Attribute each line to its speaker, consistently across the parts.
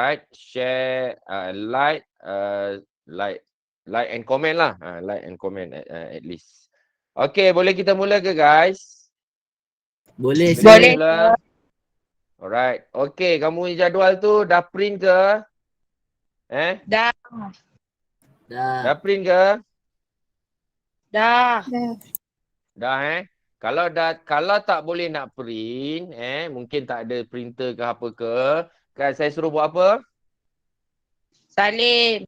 Speaker 1: Right, share, like and comment lah. Like and comment at least. Okay, boleh kita mula ke guys?
Speaker 2: Boleh
Speaker 1: Boleh
Speaker 2: sir.
Speaker 1: mula? Alright. Okay, kamu jadual tu dah print ke?
Speaker 3: Dah.
Speaker 1: Dah
Speaker 2: Dah.
Speaker 1: print ke?
Speaker 3: Dah.
Speaker 1: Dah kalau tak boleh nak print, mungkin tak ada printer ke apa ke, kan saya suruh buat apa?
Speaker 3: Salin.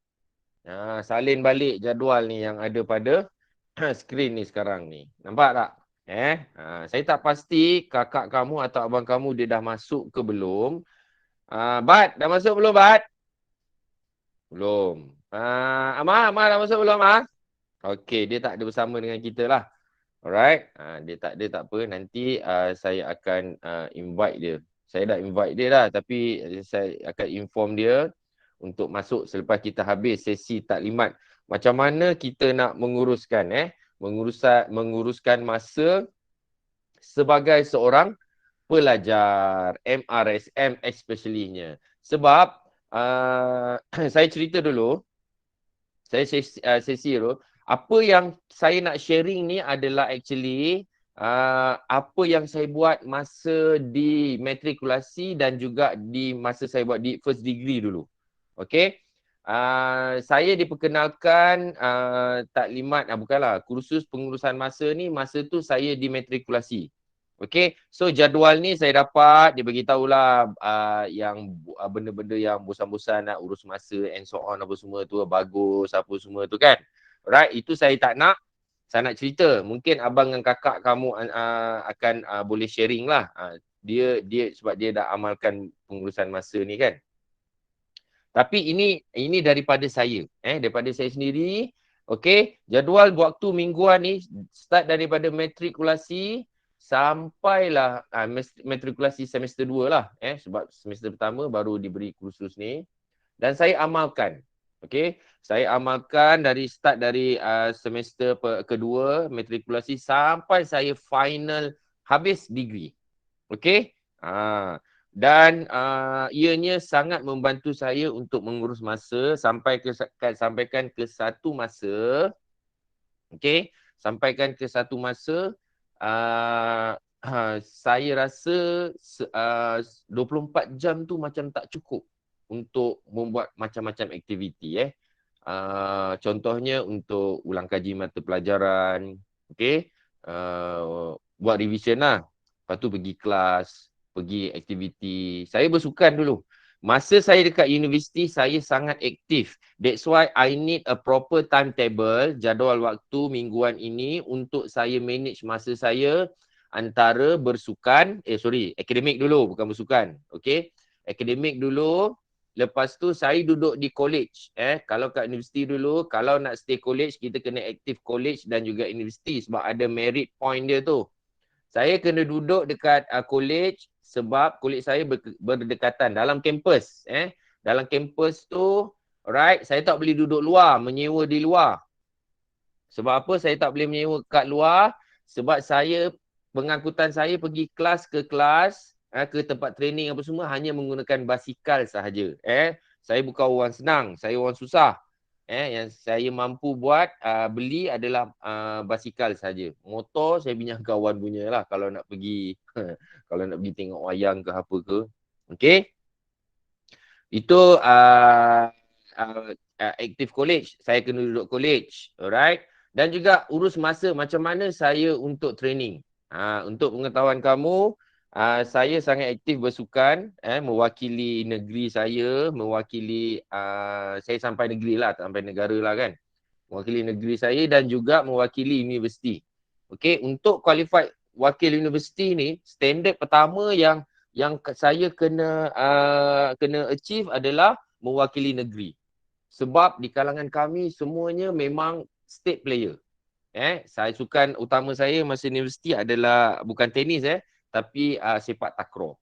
Speaker 1: Salin balik jadual ni yang ada pada skrin ni sekarang ni. Nampak tak? Saya tak pasti kakak kamu atau abang kamu dia dah masuk ke belum. Bat, dah masuk belum Bat? Belum. Amar dah masuk belum Amar? Okey, dia tak ada bersama dengan kita lah. Alright. Dia tak ada, tak apa. Nanti saya akan invite dia. Saya dah invite dia lah, tapi saya akan inform dia untuk masuk selepas kita habis sesi taklimat. Macam mana kita nak menguruskan menguruskan masa sebagai seorang pelajar MRSM especially-nya. Sebab saya cerita dulu, saya sesi dulu, apa yang saya nak sharing ni adalah actually apa yang saya buat masa di matrikulasi dan juga di masa saya buat di first degree dulu. Okey. Saya diperkenalkan taklimat, bukanlah, kursus pengurusan masa ni masa tu saya di matrikulasi. Okey, so jadual ni saya dapat, dia beritahulah yang benda-benda yang bosan-bosan nak urus masa and so on apa semua tu bagus apa semua tu kan. Alright, itu saya tak nak. Saya nak cerita, mungkin abang dan kakak kamu akan boleh sharing lah. Dia sebab dia dah amalkan pengurusan masa ni kan. Tapi ini daripada saya, daripada saya sendiri. Okey, jadual waktu mingguan ni start daripada matrikulasi sampailah matrikulasi semester 2 lah, sebab semester pertama baru diberi kursus ni dan saya amalkan. Okey, saya amalkan dari start dari semester kedua matrikulasi sampai saya final habis degree. Okey? Dan ianya sangat membantu saya untuk mengurus masa sampaikan ke satu masa. Okey, sampaikan ke satu masa saya rasa 24 jam tu macam tak cukup untuk membuat macam-macam aktiviti contohnya untuk ulang kaji mata pelajaran, okey, buat revision lah. Lepas tu pergi kelas, pergi aktiviti. Saya bersukan dulu. Masa saya dekat universiti, saya sangat aktif. That's why I need a proper timetable, jadual waktu mingguan ini untuk saya manage masa saya antara bersukan, akademik dulu, bukan bersukan. Okay, akademik dulu. Lepas tu saya duduk di college. Kalau kat universiti dulu, kalau nak stay college, kita kena aktif college dan juga universiti sebab ada merit point dia tu. Saya kena duduk dekat college sebab college saya berdekatan dalam kampus. Dalam kampus tu, alright, saya tak boleh duduk luar, menyewa di luar. Sebab apa saya tak boleh menyewa kat luar? Sebab pengangkutan saya pergi kelas ke kelas, ke tempat training apa semua hanya menggunakan basikal sahaja. Saya bukan orang senang, saya orang susah. Yang saya mampu buat beli adalah basikal saja. Motor saya pinjam kawan punya lah kalau nak pergi kalau nak pergi tengok wayang ke apa ke. Okey. Itu active college. Saya kena duduk college. Alright. Dan juga urus masa macam mana saya untuk training. Untuk pengetahuan kamu, saya sangat aktif bersukan, mewakili negeri saya, mewakili saya sampai negeri lah, tak sampai negara lah kan. Mewakili negeri saya dan juga mewakili universiti. Okey, untuk qualified wakil universiti ni, standard pertama yang saya kena achieve adalah mewakili negeri. Sebab di kalangan kami semuanya memang state player. Saya sukan utama saya masa universiti adalah bukan tenis tapi sepak takraw.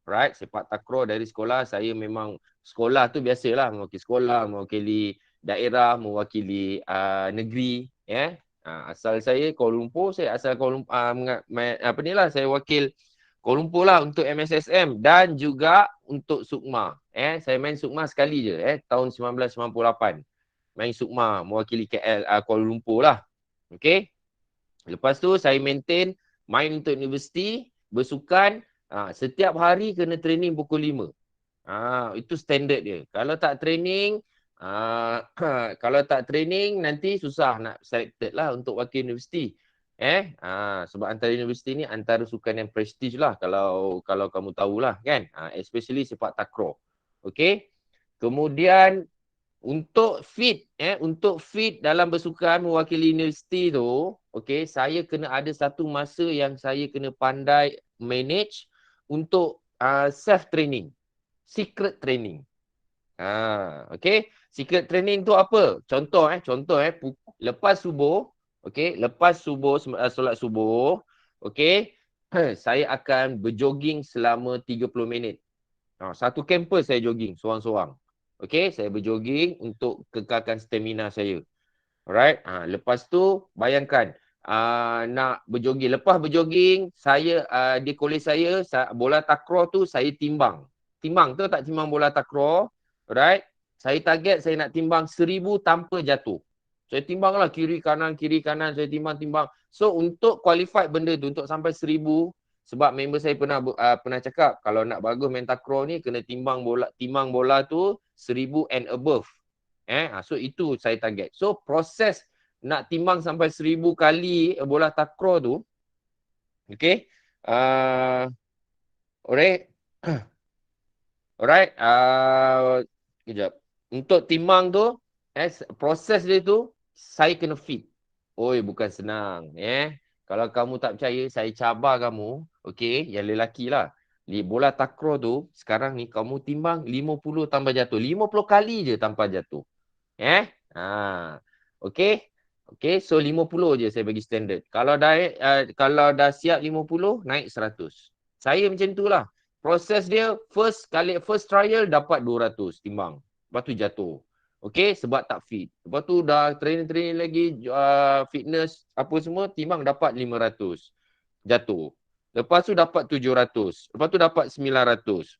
Speaker 1: Right, sepak takraw dari sekolah saya memang sekolah tu biasalah mewakili sekolah, mewakili daerah, mewakili negeri, asal saya Kuala Lumpur, saya asal Kuala Lumpur, saya wakil Kuala Lumpur lah untuk MSSM dan juga untuk Sukma. Saya main Sukma sekali je tahun 1998. Main Sukma mewakili KL Kuala Lumpur lah. Okay. Lepas tu saya maintain main untuk universiti, bersukan, setiap hari kena training pukul 5. Itu standard dia. Kalau tak training, nanti susah nak selected lah untuk wakil universiti. Sebab antara universiti ni antara sukan yang prestige lah kalau kamu tahulah kan. Especially sepak takraw. Okay. Kemudian untuk fit dalam bersukan mewakili universiti tu, okay, saya kena ada satu masa yang saya kena pandai manage untuk self training, secret training. Okay, secret training tu apa? Contoh lepas subuh, okay, solat subuh, okay, saya akan berjoging selama 30 minit. Satu kampus saya jogging seorang-seorang. Okay, saya berjoging untuk kekalkan stamina saya. Alright, lepas tu bayangkan nak berjoging. Lepas berjoging, saya di kolej saya bola takraw tu saya timbang. Timbang tu tak timbang bola takraw. Alright, saya target saya nak timbang 1000 tanpa jatuh. Saya timbang lah kiri kanan, saya timbang. So untuk qualified benda tu, untuk sampai 1000, sebab member saya pernah cakap kalau nak bagus main takraw ni kena timbang bola tu 1000 and above. So itu saya target. So proses nak timbang sampai 1000 kali bola takraw tu, okay, alright. Kejap. Untuk timbang tu, proses dia tu saya kena fit. Oi, bukan senang. Kalau kamu tak percaya, saya cabar kamu, okay, yang lelaki lah. Bola takraw tu, sekarang ni kamu timbang 50 tanpa jatuh. 50 kali je tanpa jatuh. Okay. Okay, so 50 je saya bagi standard. Kalau dah siap 50, naik 100. Saya macam tu lah. Proses dia, first trial dapat 200 timbang. Lepas tu jatuh. Okay, sebab tak fit. Lepas tu dah training lagi, fitness, apa semua, timbang dapat 500. Jatuh. Lepas tu dapat 700. Lepas tu dapat 900.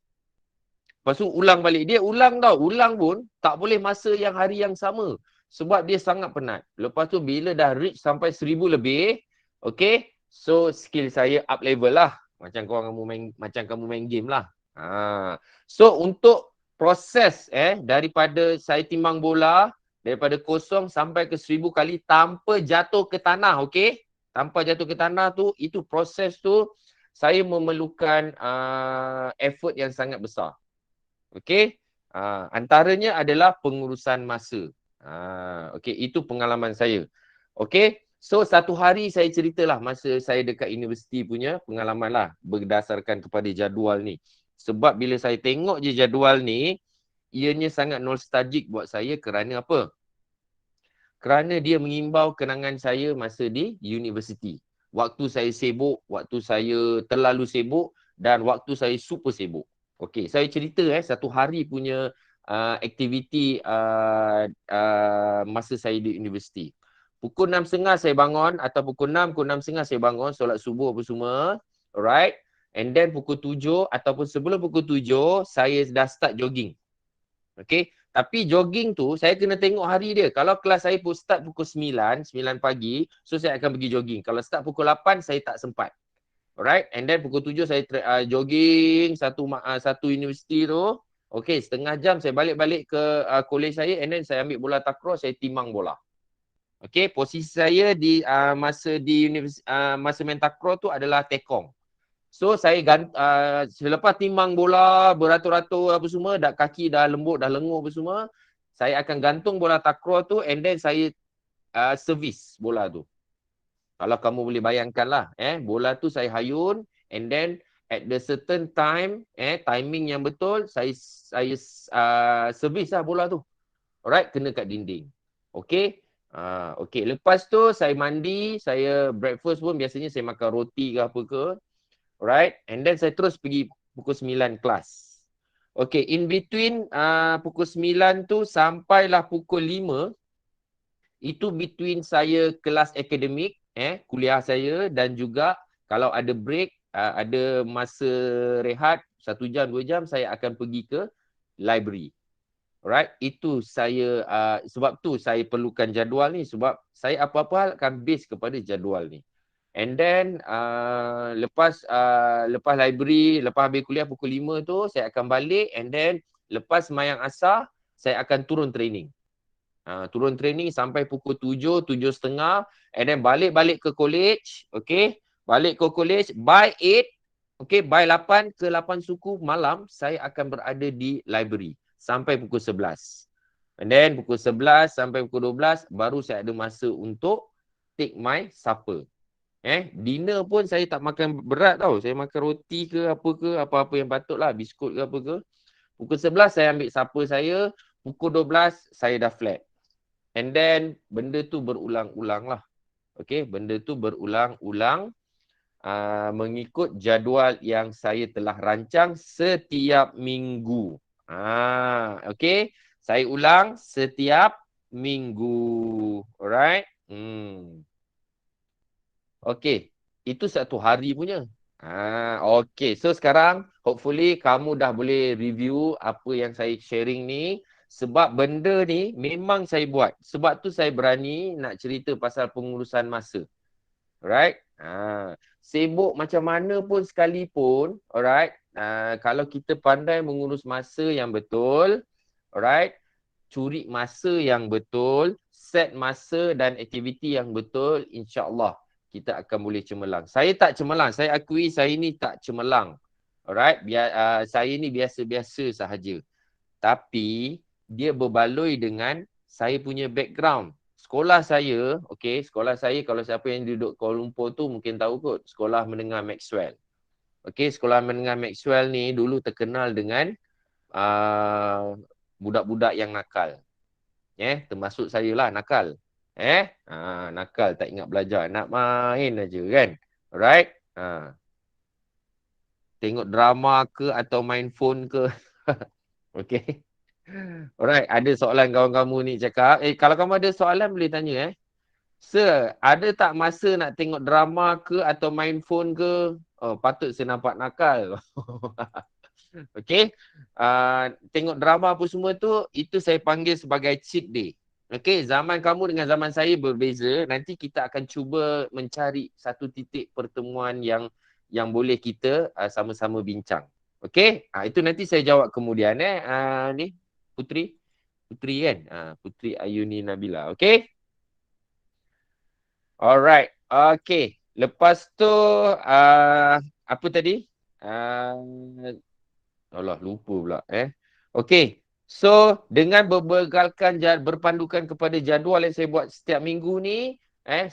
Speaker 1: Lepas tu ulang balik. Dia ulang tau. Ulang pun tak boleh masa yang hari yang sama. Sebab dia sangat penat. Lepas tu bila dah reach sampai 1000 lebih, okay, so skill saya up level lah. Macam kamu main game lah. So untuk proses daripada saya timbang bola, daripada kosong sampai ke 1000 kali tanpa jatuh ke tanah, okay? Tanpa jatuh ke tanah tu, itu proses tu saya memerlukan effort yang sangat besar. Okay? Antaranya adalah pengurusan masa. Okay, itu pengalaman saya. Okay? So satu hari saya ceritalah masa saya dekat universiti punya pengalaman lah berdasarkan kepada jadual ni. Sebab bila saya tengok je jadual ni, ianya sangat nostalgic buat saya kerana apa? Kerana dia mengimbau kenangan saya masa di universiti. Waktu saya sibuk, waktu saya terlalu sibuk dan waktu saya super sibuk. Okey, saya cerita satu hari punya aktiviti masa saya di universiti. Pukul 6.30 saya bangun atau pukul 6.30 saya bangun solat subuh apa semua. Alright. And then pukul 7 ataupun sebelum pukul 7 saya dah start jogging. Okay. Tapi jogging tu saya kena tengok hari dia. Kalau kelas saya start pukul 9 pagi, so saya akan pergi jogging. Kalau start pukul 8 saya tak sempat. Alright. And then pukul 7 saya jogging satu universiti tu. Okay, setengah jam saya balik ke kolej saya and then saya ambil bola takraw, saya timbang bola. Okay, posisi saya di masa main takraw tu adalah tekong. So saya selepas timbang bola beratur-ratur apa semua, kaki dah lembut, dah lenguh apa semua, saya akan gantung bola takraw tu and then saya servis bola tu. Kalau kamu boleh bayangkan lah, bola tu saya hayun and then at the certain time, timing yang betul, saya servis lah bola tu. Alright, kena kat dinding. Okay. Okay, lepas tu saya mandi, saya breakfast pun biasanya saya makan roti ke apa ke. Alright, and then saya terus pergi pukul 9 kelas. Okay, in between pukul 9 tu sampailah pukul 5, itu between saya kelas akademik, kuliah saya dan juga kalau ada break, ada masa rehat 1 jam 2 jam, saya akan pergi ke library. Alright, itu saya sebab tu saya perlukan jadual ni, sebab saya apa-apa hal akan base kepada jadual ni. And then lepas library, lepas habis kuliah pukul 5 tu saya akan balik, and then lepas sembahyang asar saya akan turun training. Turun training sampai pukul 7, 7.30, and then balik ke college, okay? Balik ke college by 8, okay, by 8 ke 8 suku malam saya akan berada di library sampai pukul 11. And then pukul 11 sampai pukul 12 baru saya ada masa untuk take my supper. Dinner pun saya tak makan berat tau. Saya makan roti ke apa-apa yang patutlah, biskut ke apa ke. Pukul 11 saya ambil supper saya, pukul 12 saya dah flat. And then benda tu berulang-ulang lah. Okay, benda tu berulang-ulang mengikut jadual yang saya telah rancang setiap minggu. Okay, saya ulang setiap minggu. Alright. Okay, itu satu hari punya. Okay, so sekarang hopefully kamu dah boleh review apa yang saya sharing ni. Sebab benda ni memang saya buat. Sebab tu saya berani nak cerita pasal pengurusan masa. Alright. Sibuk macam mana pun sekalipun, alright. Kalau kita pandai mengurus masa yang betul, alright. Curi masa yang betul, set masa dan aktiviti yang betul, insya-Allah kita akan boleh cemerlang. Saya tak cemerlang, saya akui saya ni tak cemerlang. Alright, saya ni biasa-biasa sahaja. Tapi dia berbaloi dengan saya punya background. Sekolah saya, okay, sekolah saya kalau siapa yang duduk Kuala Lumpur tu mungkin tahu kot, sekolah menengah Maxwell. Okay, sekolah menengah Maxwell ni dulu terkenal dengan budak-budak yang nakal. Termasuk saya lah nakal. Nakal, tak ingat belajar, nak main aja kan. Alright. Tengok drama ke atau main phone ke. Okay. Alright, ada soalan kawan-kamu ni cakap. Kalau kamu ada soalan boleh tanya Sir, ada tak masa nak tengok drama ke atau main phone ke? Oh, patut saya nampak nakal. Okay. Tengok drama apa semua tu, itu saya panggil sebagai cheat day. Okay, zaman kamu dengan zaman saya berbeza. Nanti kita akan cuba mencari satu titik pertemuan yang boleh kita sama-sama bincang. Okay, itu nanti saya jawab kemudian. Ni, Putri kan? Putri Ayuni Nabila. Okay. Alright. Okay. Lepas tu, apa tadi? Allah, lupa pula. Okay. So, dengan berpandukan kepada jadual yang saya buat setiap minggu ni,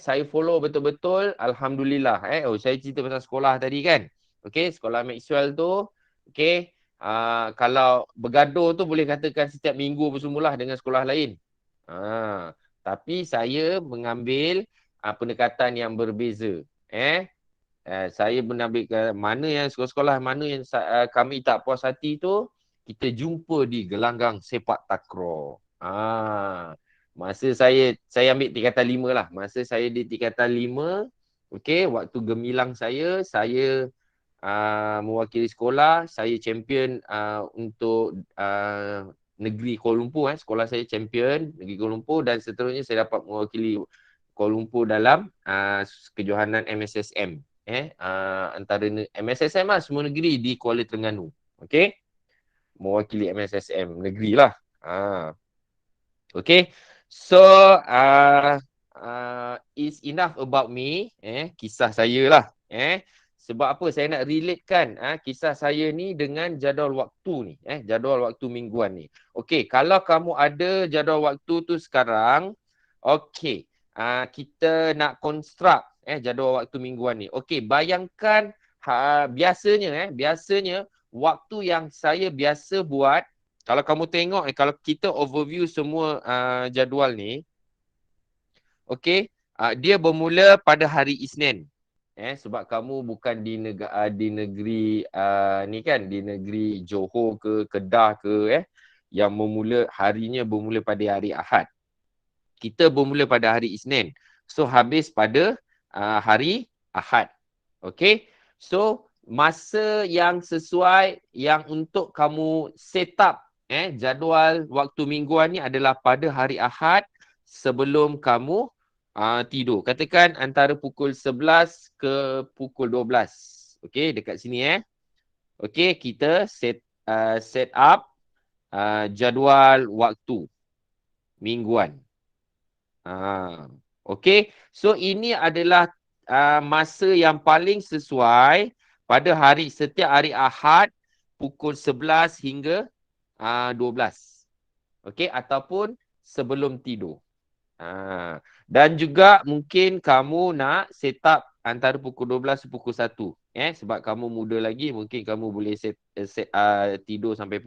Speaker 1: saya follow betul-betul. Alhamdulillah. Saya cerita pasal sekolah tadi kan. Okay, sekolah Maxwell tu. Okay. Kalau bergaduh tu boleh katakan setiap minggu bersemulah dengan sekolah lain. Tapi saya mengambil pendekatan yang berbeza. Saya menambil mana yang sekolah-sekolah mana yang kami tak puas hati tu, kita jumpa di gelanggang sepak takraw. Masa saya ambil tingkatan 5 lah. Masa saya di tingkatan 5, okey, waktu gemilang saya mewakili sekolah, saya champion untuk negeri Kuala Lumpur. Sekolah saya champion negeri Kuala Lumpur, dan seterusnya saya dapat mewakili Kuala Lumpur dalam kejohanan MSSM. Antara MSSM lah, semua negeri di Kuala Terengganu. Okey, mewakili MSSM negeri lah. Okey, so is enough about me. Kisah saya lah. Sebab apa saya nak relatekan kisah saya ni dengan jadual waktu ni. Jadual waktu mingguan ni. Okey, kalau kamu ada jadual waktu tu sekarang, okey, kita nak construct jadual waktu mingguan ni. Okey, bayangkan biasanya waktu yang saya biasa buat, kalau kamu tengok kalau kita overview semua jadual ni, okey, dia bermula pada hari Isnin. Sebab kamu bukan di negeri ni kan, di negeri Johor ke Kedah ke yang harinya bermula pada hari Ahad. Kita bermula pada hari Isnin. So habis pada hari Ahad. Okey. So masa yang sesuai yang untuk kamu set up jadual waktu mingguan ni adalah pada hari Ahad sebelum kamu tidur. Katakan antara pukul 11 ke pukul 12. Okey, dekat sini Okey, kita set up jadual waktu mingguan. Okey, so ini adalah masa yang paling sesuai pada setiap hari Ahad pukul 11 hingga 12. Okey, ataupun sebelum tidur. Dan juga mungkin kamu nak set up antara pukul 12 pukul 1. Sebab kamu muda lagi, mungkin kamu boleh set tidur sampai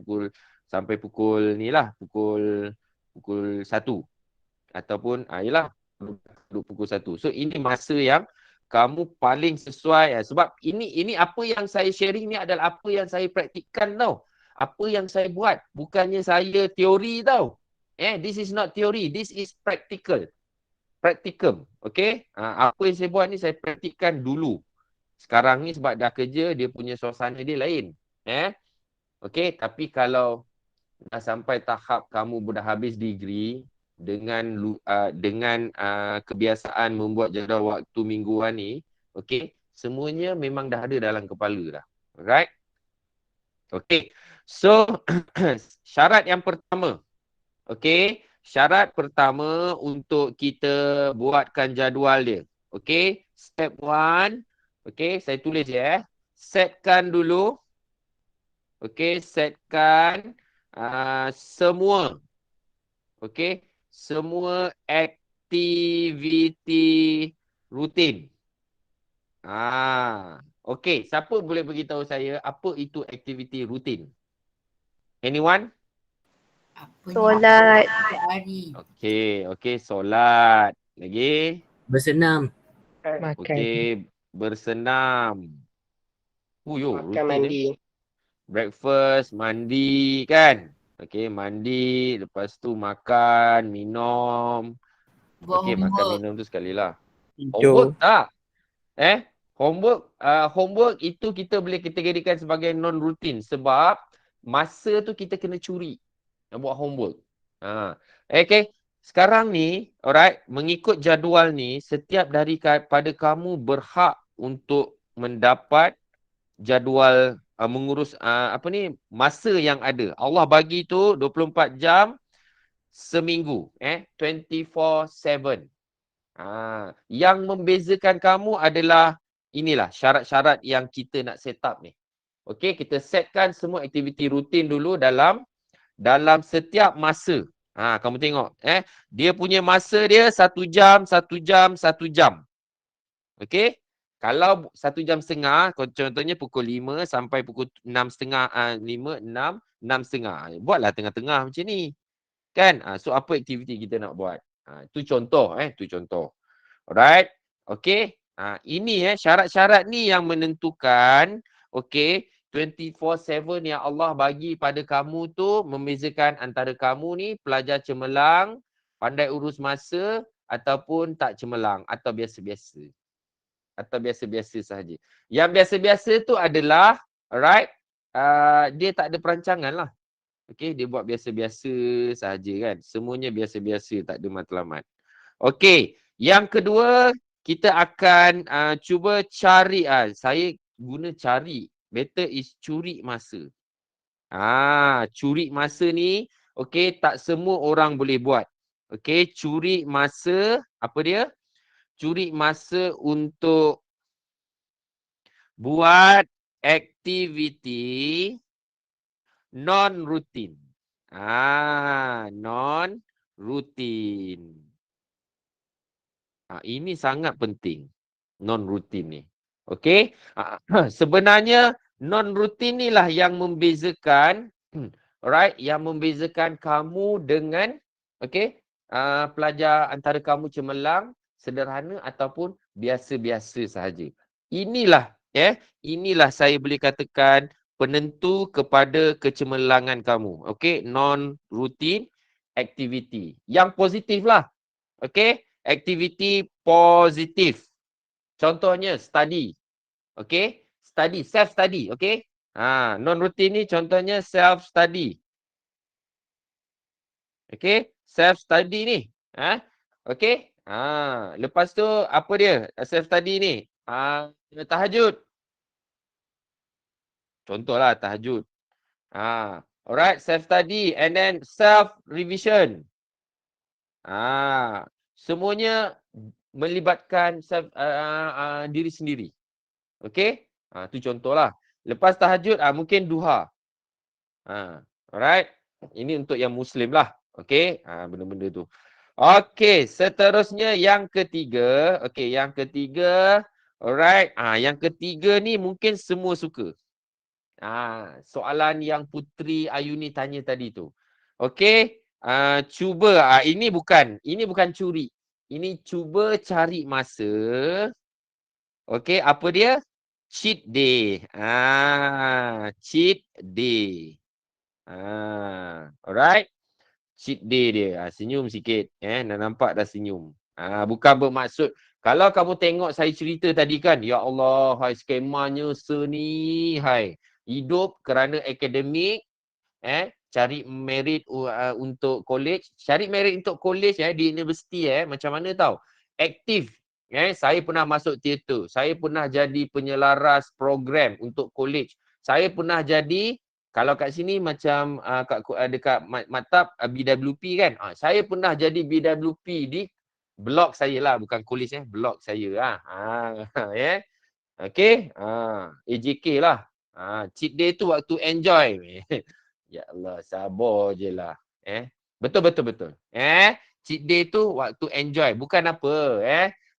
Speaker 1: pukul ni lah, pukul 1. Ataupun yelah pukul 1. So ini masa yang kamu paling sesuai sebab ini apa yang saya sharing ni adalah apa yang saya praktikkan tau. Apa yang saya buat, bukannya saya teori tau. This is not theory, this is practical. Practicum, okay? Apa yang saya buat ni saya praktikkan dulu. Sekarang ni sebab dah kerja, dia punya suasana dia lain. Okay, tapi kalau dah sampai tahap kamu dah habis degree dengan kebiasaan membuat jadual waktu mingguan ni, okay, semuanya memang dah ada dalam kepala dah. Alright? Okay, so syarat yang pertama. Okay, syarat pertama untuk kita buatkan jadual dia. Okay, step 1. Okay, saya tulis setkan dulu. Okay, setkan semua. Okay, semua aktiviti rutin. Okay, siapa boleh beritahu saya apa itu aktiviti rutin? Anyone?
Speaker 3: Solat.
Speaker 1: Okay, solat. Lagi?
Speaker 2: Bersenam.
Speaker 3: Makan.
Speaker 1: Okay, bersenam.
Speaker 3: Makan, mandi.
Speaker 1: Breakfast, mandi kan? Okay, mandi. Lepas tu makan, minum. Okay, makan, minum tu sekali lah. Homework tak? Homework itu kita boleh kategorikan sebagai non-rutin. Sebab masa tu kita kena curi nak buat homework. Okay, sekarang ni, alright, mengikut jadual ni, setiap daripada kamu berhak untuk mendapat jadual mengurus masa yang ada. Allah bagi tu 24 jam seminggu, 24/7. Yang membezakan kamu adalah inilah syarat-syarat yang kita nak set up ni. Okey, kita setkan semua aktiviti rutin dulu dalam setiap masa. Kamu tengok, dia punya masa dia 1 jam, 1 jam, 1 jam. Okey? Kalau 1 jam setengah, contohnya pukul 5 sampai pukul 6.30, 5, 6, 6.30. Buatlah tengah-tengah macam ni. Kan? So apa aktiviti kita nak buat? Itu contoh, itu contoh. Alright? Okey? Ini syarat-syarat ni yang menentukan, okey, 24/7 yang Allah bagi pada kamu tu membezakan antara kamu ni pelajar cemerlang, pandai urus masa ataupun tak cemerlang atau biasa-biasa. Atau biasa-biasa sahaja. Yang biasa-biasa tu adalah, alright, dia tak ada perancangan lah. Okey, dia buat biasa-biasa sahaja kan. Semuanya biasa-biasa, tak ada matlamat. Okey, yang kedua, kita akan cuba cari. Saya guna cari. Better is curi masa. Curi masa ni, okey, tak semua orang boleh buat. Okey, curi masa, apa dia? Curi masa untuk buat aktiviti non-rutin. Non-rutin. Ini sangat penting. Non-rutin ni. Okey. Sebenarnya non-rutin ni lah yang membezakan, alright, yang membezakan kamu dengan, okey, pelajar antara kamu cemerlang, sederhana ataupun biasa-biasa sahaja. Inilah, inilah saya boleh katakan penentu kepada kecemerlangan kamu. Okey, non-routine activity. Yang positif lah. Okey, aktiviti positif. Contohnya study. Okey, study, self study, okey? Non rutin ni contohnya self study. Okey, self study ni. Okey? Lepas tu apa dia? Self study ni. Tahajud. Contohlah tahajud. Alright, self study and then self revision. Semuanya melibatkan self, diri sendiri. Okey? Tu contohlah. Lepas tahajud mungkin duha. Alright. Ini untuk yang Muslim lah. Okey? Benda-benda tu. Okey, seterusnya yang ketiga. Okey, yang ketiga. Alright. Yang ketiga ni mungkin semua suka. Soalan yang Putri Ayuni tanya tadi tu. Okey? Cuba. Ini bukan curi. Ini cuba cari masa. Okey, apa dia? Cheat day. Cheat day. Alright. Cheat day dia. Senyum sikit. Dah nampak dah senyum. Bukan bermaksud. Kalau kamu tengok saya cerita tadi kan. Ya Allah. Hai, skemanya seni. Hai. Hidup kerana akademik. Cari merit untuk college. Cari merit untuk college di universiti macam mana tahu? Aktif. Saya pernah masuk teater. Saya pernah jadi penyelaras program untuk college. Saya pernah jadi, kalau kat sini macam dekat maktab BWP kan. Saya pernah jadi BWP di blog saya lah. Bukan college blog saya. Okay. AJK lah. Cheat day tu waktu enjoy. Ya Allah, sabar je lah. Betul. Cheat day tu waktu enjoy. Bukan apa.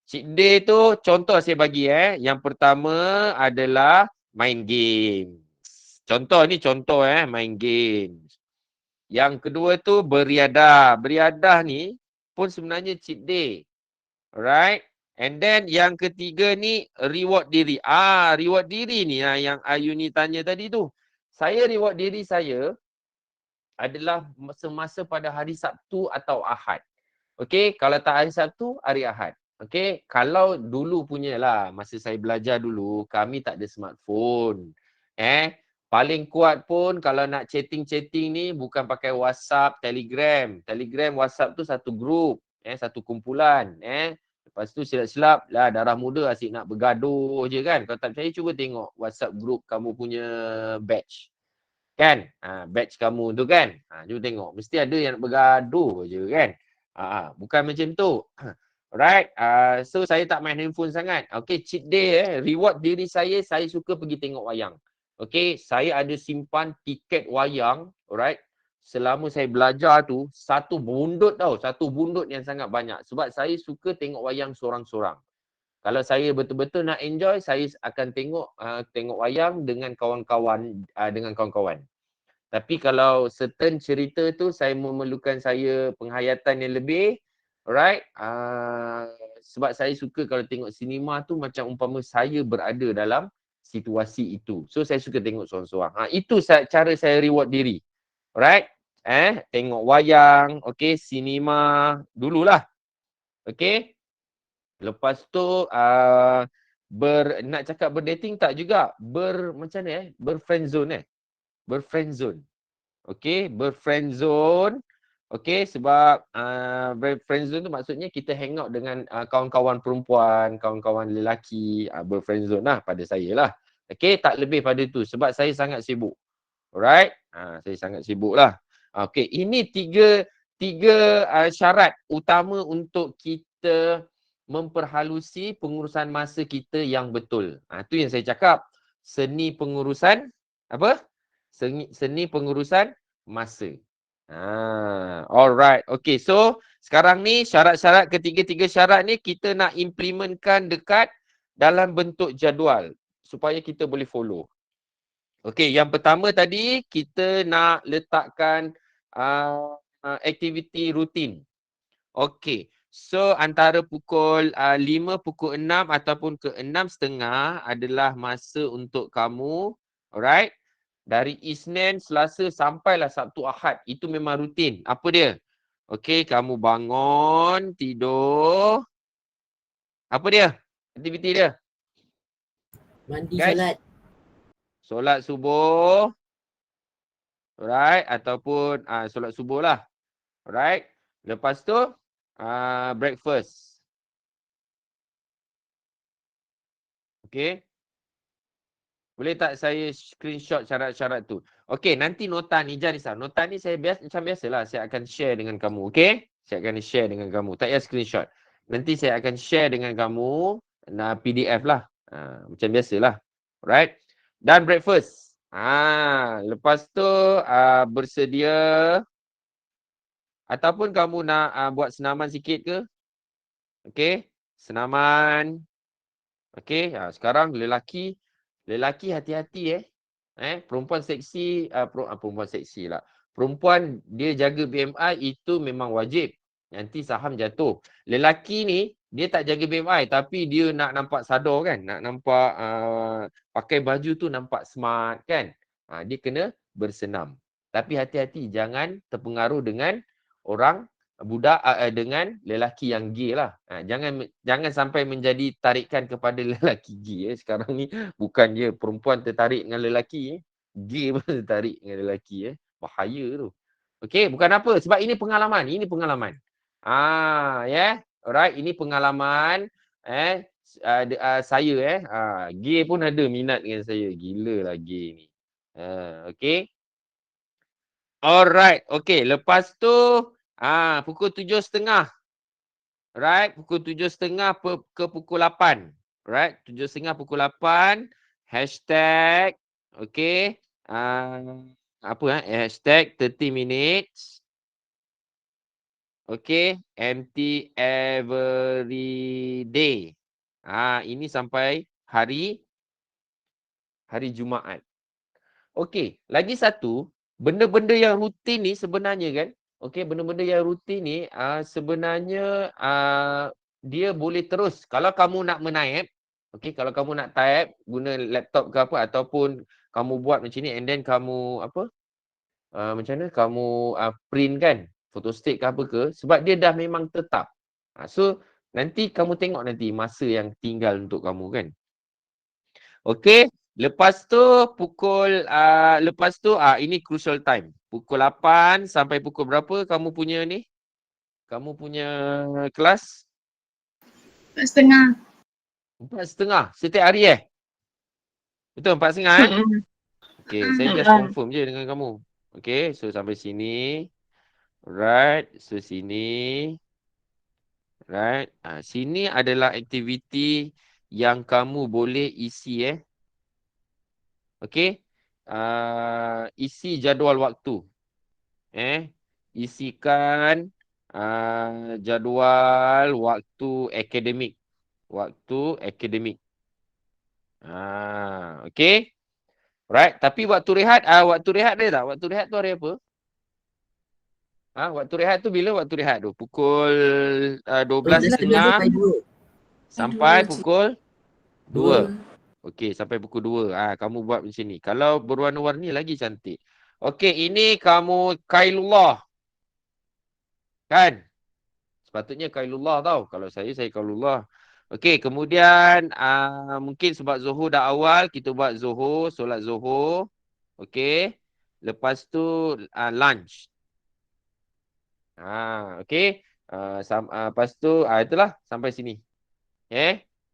Speaker 1: Cheat day tu contoh saya bagi. Yang pertama adalah main game. Contoh main game. Yang kedua tu beriadah. Beriadah ni pun sebenarnya cheat day. Alright. And then yang ketiga ni reward diri. Reward diri ni yang Ayuni tanya tadi tu. Saya reward diri saya adalah semasa pada hari Sabtu atau Ahad. Okey, kalau tak hari Sabtu, hari Ahad. Okey, kalau dulu punyalah, masa saya belajar dulu, kami tak ada smartphone. Paling kuat pun kalau nak chatting-chatting ni bukan pakai WhatsApp, Telegram. Telegram, WhatsApp tu satu grup, satu kumpulan. Lepas tu silap-silap lah darah muda asyik nak bergaduh je kan. Kalau tak percaya cuba tengok WhatsApp group kamu punya batch. Kan? Batch kamu tu kan? Cuba tengok. Mesti ada yang nak bergaduh je kan? Bukan macam tu. Alright. So saya tak main handphone sangat. Okay, cheat day reward diri saya suka pergi tengok wayang. Okay, saya ada simpan tiket wayang. Alright. Selama saya belajar tu, satu bundut yang sangat banyak. Sebab saya suka tengok wayang sorang-sorang. Kalau saya betul-betul nak enjoy, saya akan tengok wayang dengan kawan-kawan. Tapi kalau certain cerita tu saya memerlukan penghayatan yang lebih, alright? Sebab saya suka kalau tengok sinema tu macam umpama saya berada dalam situasi itu. So saya suka tengok sorang-sorang. Itu cara saya reward diri. Alright? Tengok wayang, okey, sinema dululah. Okey? Lepas tu nak cakap berdating tak juga. Macam mana berfriendzone berfriendzone. Okey, berfriendzone. Okey, sebab berfriendzone tu maksudnya kita hang out dengan kawan-kawan perempuan, kawan-kawan lelaki, berfriendzone lah pada saya lah. Okey, tak lebih pada tu sebab saya sangat sibuk. Alright? Saya sangat sibuk lah. Okey, ini tiga syarat utama untuk kita memperhalusi pengurusan masa kita yang betul. Tu yang saya cakap. Seni pengurusan apa? Seni pengurusan masa. Alright. Okay, so sekarang ni syarat-syarat ketiga-tiga syarat ni kita nak implementkan dekat dalam bentuk jadual supaya kita boleh follow. Okay, yang pertama tadi kita nak letakkan aktiviti rutin. Okay. So antara pukul 5, pukul 6 ataupun ke 6.30 adalah masa untuk kamu. Alright. Dari Isnin, Selasa sampailah Sabtu Ahad. Itu memang rutin. Apa dia? Okay, kamu bangun, tidur. Apa dia? Aktiviti dia?
Speaker 2: Mandi, solat.
Speaker 1: solat subuh. Alright, ataupun solat subuh lah. Alright. Lepas tu breakfast. Okay. Boleh tak saya screenshot syarat-syarat tu? Okay, nanti nota ni Janisa. Nota ni saya macam biasalah. Saya akan share dengan kamu. Okay? Saya akan share dengan kamu. Tak payah screenshot. Nanti saya akan share dengan kamu PDF lah. Macam biasalah. Alright? Dan breakfast. Lepas tu bersedia. Ataupun kamu nak buat senaman sikit ke? Okay? Senaman. Okay? Sekarang lelaki hati-hati perempuan seksi, perempuan seksi lah. Perempuan dia jaga BMI itu memang wajib. Nanti saham jatuh. Lelaki ni dia tak jaga BMI tapi dia nak nampak sadar kan. Nak nampak pakai baju tu nampak smart kan. Dia kena bersenam. Tapi hati-hati jangan terpengaruh dengan orang budak dengan lelaki yang gay lah. Jangan sampai menjadi tarikan kepada lelaki gay. Sekarang ni bukan je perempuan tertarik dengan lelaki. Gay pun tertarik dengan lelaki. Bahaya tu. Okey, bukan apa. Sebab ini pengalaman. Alright, ini pengalaman. Saya gay pun ada minat dengan saya. Gila lah gay ni. Okey. Alright, okey. Lepas tu pukul 7.30. Right, pukul 7.30 ke pukul 8. Right, 7.30 pukul 8. Hashtag, okay. Hashtag 30 minutes. Okay, empty every day. Ini sampai hari Jumaat. Okay, lagi satu. Benda-benda yang rutin ni sebenarnya kan. Okey, benda-benda yang rutin ni sebenarnya dia boleh terus. Kalau kamu nak menaip, okey, kalau kamu nak type guna laptop ke apa ataupun kamu buat macam ni and then kamu macam mana kamu print kan, photostat ke apa ke, sebab dia dah memang tetap. So nanti kamu tengok nanti masa yang tinggal untuk kamu kan. Okey. Lepas tu ini crucial time. Pukul 8 sampai pukul berapa kamu punya ni? Kamu punya kelas?
Speaker 4: 4.30.
Speaker 1: 4.30 setiap hari Betul 4.30 Okey, saya just confirm je dengan kamu. Okey, so sampai sini. Alright, so sini. Right. Sini adalah aktiviti yang kamu boleh isi Okey. Isi jadual waktu. Isikan jadual waktu akademik. Okey. Right, tapi waktu rehat dia tak? Waktu rehat tu hari apa? Waktu rehat tu bila waktu rehat tu? Pukul 12.30 sampai pukul 2. Okey, sampai pukul 2. Kamu buat macam ni. Kalau berwarna-warni lagi cantik. Okey, ini kamu Kailullah. Kan? Sepatutnya Kailullah tau. Kalau saya Kailullah. Okey, kemudian mungkin sebab Zuhur dah awal, kita buat Zuhur, solat Zuhur. Okey. Lepas tu lunch. Okey. Lepas tu itulah sampai sini.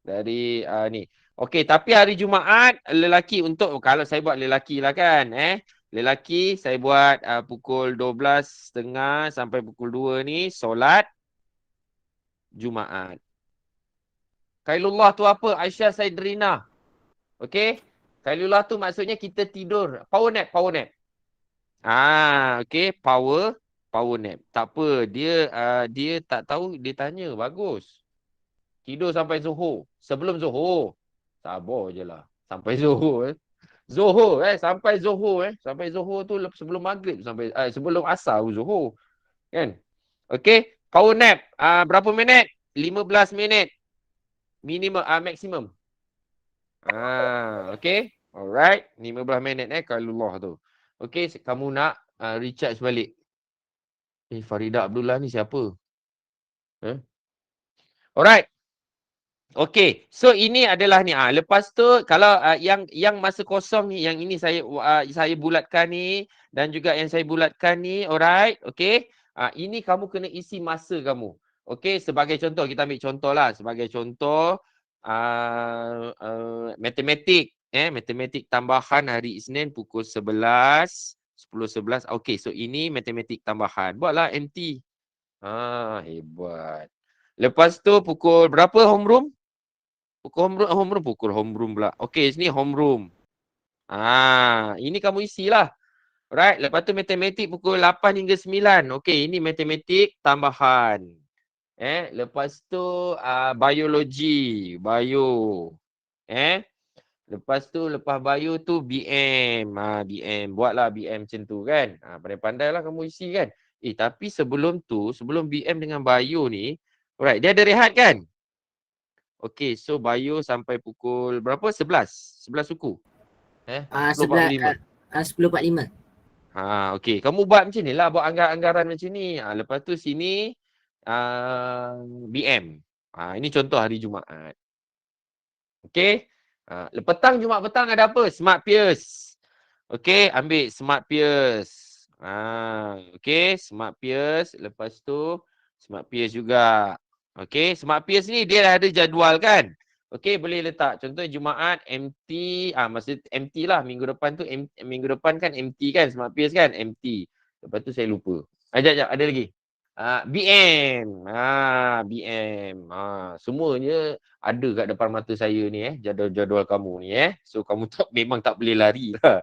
Speaker 1: Dari ni. Okey, tapi hari Jumaat lelaki kalau saya buat lelaki lah kan, lelaki saya buat pukul 12.30 sampai pukul 2 ni solat Jumaat. Kailullah tu apa? Aisyah Saidrina. Okey. Kailullah tu maksudnya kita tidur, power nap. Okey, power nap. Tak apa, dia tak tahu, dia tanya, bagus. Tidur sampai Zuhur. Sebelum Zuhur. Sabar je lah. Sampai Zuhur sampai Zuhur Sampai Zuhur tu sebelum maghrib sampai sebelum asar Zuhur. Kan? Okey. Power nap. Berapa minit? 15 minit. Minimum, maksimum. Okey. Alright. 15 minit Kailullah tu. Okey. Kamu nak recharge balik. Farida Abdullah ni siapa? Alright. Okey, so ini adalah ni lepas tu kalau yang masa kosong ni, yang ini saya bulatkan ni dan juga yang saya bulatkan ni, alright, okey. Ini kamu kena isi masa kamu. Okey, sebagai contoh kita ambil contohlah, sebagai contoh matematik, matematik tambahan hari Isnin pukul 11, 10.11. Okey, so ini matematik tambahan. Buatlah MT. Hebat. Lepas tu pukul berapa homeroom? Pukul homeroom pula. Okey, sini homeroom. Ini kamu isilah. Right, lepas tu matematik pukul 8 hingga 9. Okey, ini matematik tambahan. Lepas tu biologi, bio. Lepas tu lepas bio tu BM. BM, buatlah BM macam tu kan. Pandai-pandailah kamu isi kan. Tapi sebelum BM dengan bio ni, alright, dia ada rehat kan? Okey, so bio sampai pukul berapa? 11. 11 suku. 10.45.
Speaker 2: 10.45.
Speaker 1: Okey. Kamu buat macam ni lah. Buat anggaran macam ni. Lepas tu sini BM. Ini contoh hari Jumaat. Okey. Petang Jumaat petang ada apa? Smart Pierce. Okey, ambil Smart Pierce. Okey, Smart Pierce. Lepas tu Smart Pierce juga. Okey, Smart Pierce ni dia dah ada jadual kan? Okey, boleh letak. Contoh Jumaat MT, maksud MT lah. Minggu depan tu minggu depan kan MT kan, Smart Pierce kan, MT. Lepas tu saya lupa. Sekejap, ada lagi. BM. BM. Semuanya ada kat depan mata saya ni jadual-jadual kamu ni So kamu memang tak boleh lari lah.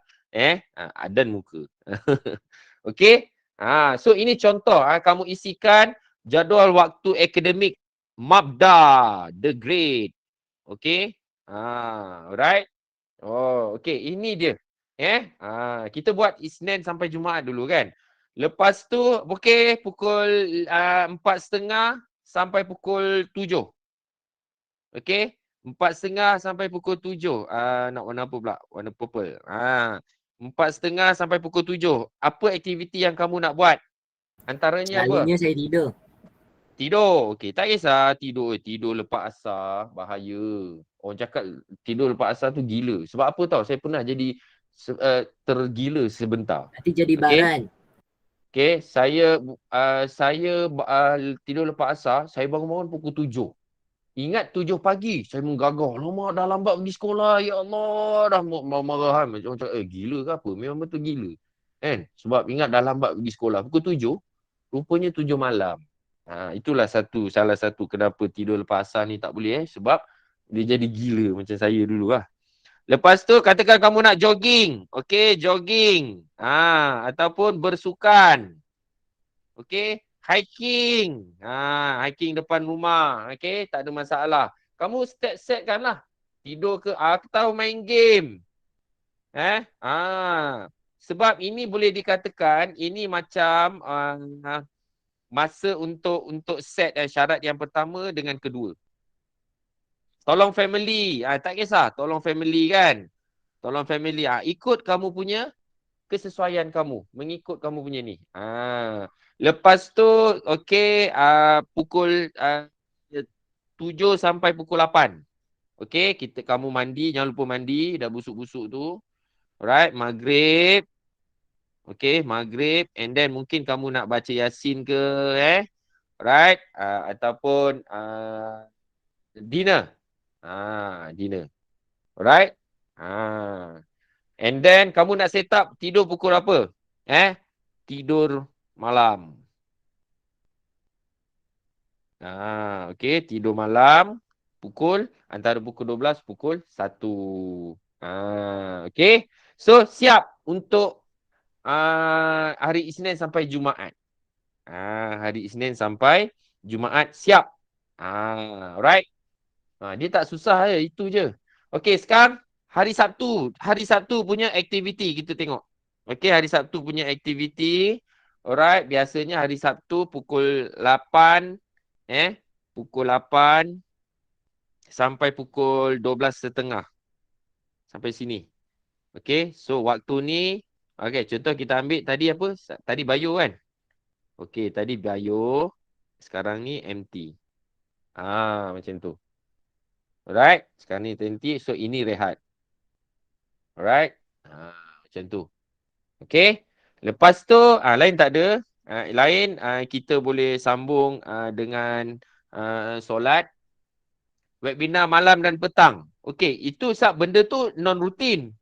Speaker 1: Dan muka. Okey? So ini contoh kamu isikan jadual waktu akademik Mabda the Great. Okey? Alright. Okey, ini dia. Kita buat Isnin sampai Jumaat dulu kan. Lepas tu okey pukul 4.30 sampai pukul 7. Okey? 4.30 sampai pukul 7. Nak warna apa pula? Warna purple. 4.30 sampai pukul 7. Apa aktiviti yang kamu nak buat? Antaranya apa?
Speaker 2: Selalunya saya tidur.
Speaker 1: Tidur. Okey, tak kisah tidur. Tidur lepas asar, bahaya. Orang cakap tidur lepas asar tu gila. Sebab apa tahu? Saya pernah jadi tergila sebentar.
Speaker 2: Nanti jadi baran.
Speaker 1: Okey, saya tidur lepas asar, saya bangun-bangun pukul 7. Ingat 7 pagi, saya menggagah. Lama dah lambat pergi sekolah. Ya Allah, dah marah-marahan. Macam cakap, gila ke apa? Memang betul gila. Kan? Sebab ingat dah lambat pergi sekolah. Pukul 7, rupanya 7 malam. Itulah salah satu kenapa tidur lepas asar ni tak boleh. Sebab dia jadi gila macam saya dulu lah. Lepas tu katakan kamu nak jogging. Okey, jogging. Ataupun bersukan. Okey, hiking. Hiking depan rumah. Okey, tak ada masalah. Kamu setkan lah. Tidur ke atau main game. Sebab ini boleh dikatakan ini macam masa untuk set syarat yang pertama dengan kedua. Tolong family. Tak kisah, tolong family kan. Tolong family. Ikut kamu punya kesesuaian kamu. Mengikut kamu punya ni. Lepas tu, okey, pukul 7 sampai pukul 8. Okey, kamu mandi. Jangan lupa mandi. Dah busuk-busuk tu. Alright, maghrib. Okey, maghrib. And then mungkin kamu nak baca Yasin ke, Alright, ataupun dinner. Dinner. Alright. And then kamu nak set up tidur pukul apa? Tidur malam. Okey, tidur malam antara pukul 12 pukul 1. Okey. So siap untuk hari Isnin sampai Jumaat. Hari Isnin sampai Jumaat siap. Alright. Dia tak susah itu je. Okey, sekarang hari Sabtu. Hari Sabtu punya aktiviti kita tengok. Okey, hari Sabtu punya aktiviti. Alright, biasanya hari Sabtu pukul 8 pukul 8 sampai pukul 12.30. Sampai sini. Okey, so waktu ni contoh kita ambil tadi apa? Tadi bio kan? Okey, tadi bio. Sekarang ni MT. Macam tu. Alright. Sekarang ni 20. So ini rehat. Alright. Macam tu. Okay. Lepas tu lain tak ada. Lain kita boleh sambung dengan solat. Webinar malam dan petang. Okay. Itu benda tu non-rutin.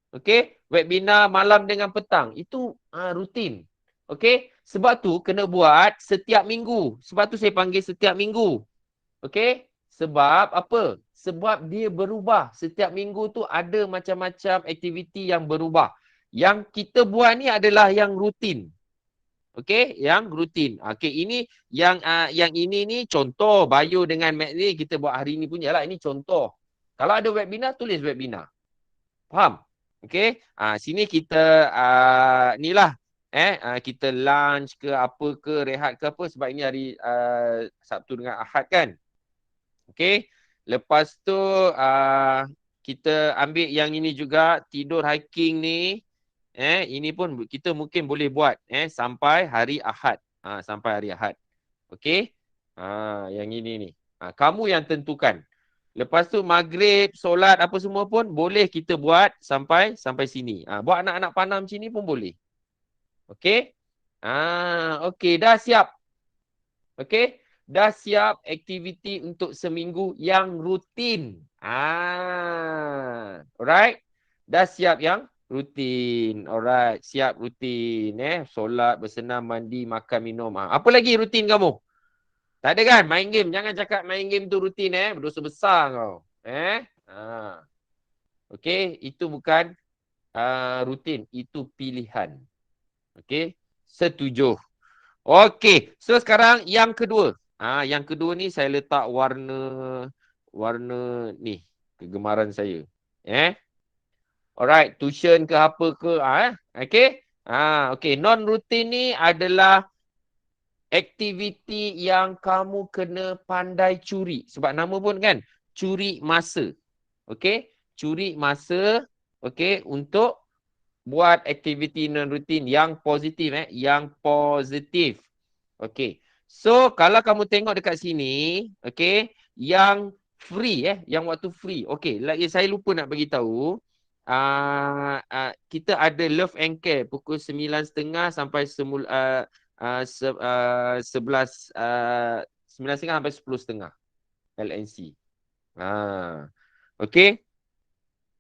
Speaker 1: Okay. Webinar malam dengan petang. Itu rutin. Okay. Sebab tu kena buat setiap minggu. Sebab tu saya panggil setiap minggu. Okay. Sebab apa? Sebab dia berubah. Setiap minggu tu ada macam-macam aktiviti yang berubah. Yang kita buat ni adalah yang rutin. Okay, yang rutin. Okay, ini yang ini ni contoh bio dengan Mac ni kita buat hari ni punya lah. Ini contoh. Kalau ada webinar, tulis webinar. Faham? Okay. Sini kita ni lah. Kita lunch ke apa ke, rehat ke apa. Sebab ini hari Sabtu dengan Ahad kan. Okay. Lepas tu kita ambil yang ini juga. Tidur hiking ni. Ini pun kita mungkin boleh buat sampai hari Ahad. Sampai hari Ahad. Okey. Yang ini ni. Kamu yang tentukan. Lepas tu maghrib, solat apa semua pun boleh kita buat sampai sini. Buat anak-anak panam sini pun boleh. Okey. Okey, dah siap. Okey. Dah siap aktiviti untuk seminggu yang rutin. Alright. Dah siap yang rutin. Alright. Siap rutin. Solat, bersenam, mandi, makan, minum. Apa lagi rutin kamu? Tak ada kan? Main game. Jangan cakap main game tu rutin. Berdosa besar kau. Okey. Itu bukan rutin. Itu pilihan. Okey. Setuju. Okey. So sekarang yang kedua. Yang kedua ni saya letak warna ni. Kegemaran saya. Alright, tuition ke apa ke, okey. Okey, non-rutin ni adalah aktiviti yang kamu kena pandai curi. Sebab nama pun kan, curi masa. Okey, curi masa, okey, untuk buat aktiviti non-rutin yang positif, yang positif. Okey. So, kalau kamu tengok dekat sini, okey, yang free, yang waktu free. Okey, lagi saya lupa nak bagi tahu. Kita ada Love and Care pukul 9.30 sampai 11 9.30 sampai 10.30 LNC. Okey.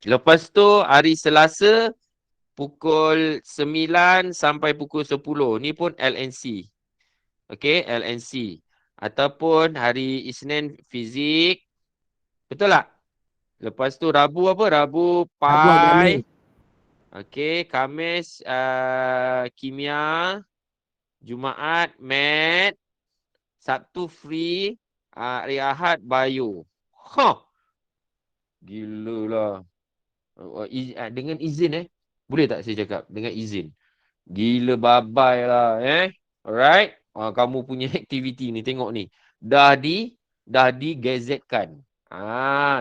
Speaker 1: Lepas tu hari Selasa pukul 9 sampai pukul 10. Ni pun LNC. Okey, LNC. Ataupun hari Isnin fizik. Betul tak? Lepas tu Rabu apa? Rabu Pai. Okey, Khamis Kimia. Jumaat Mat. Sabtu free. Hari Ahad Bio. Gila lah. Dengan izin boleh tak saya cakap? Dengan izin. Gila babai lah Alright. Kamu punya aktiviti ni tengok ni. Dah digazetkan.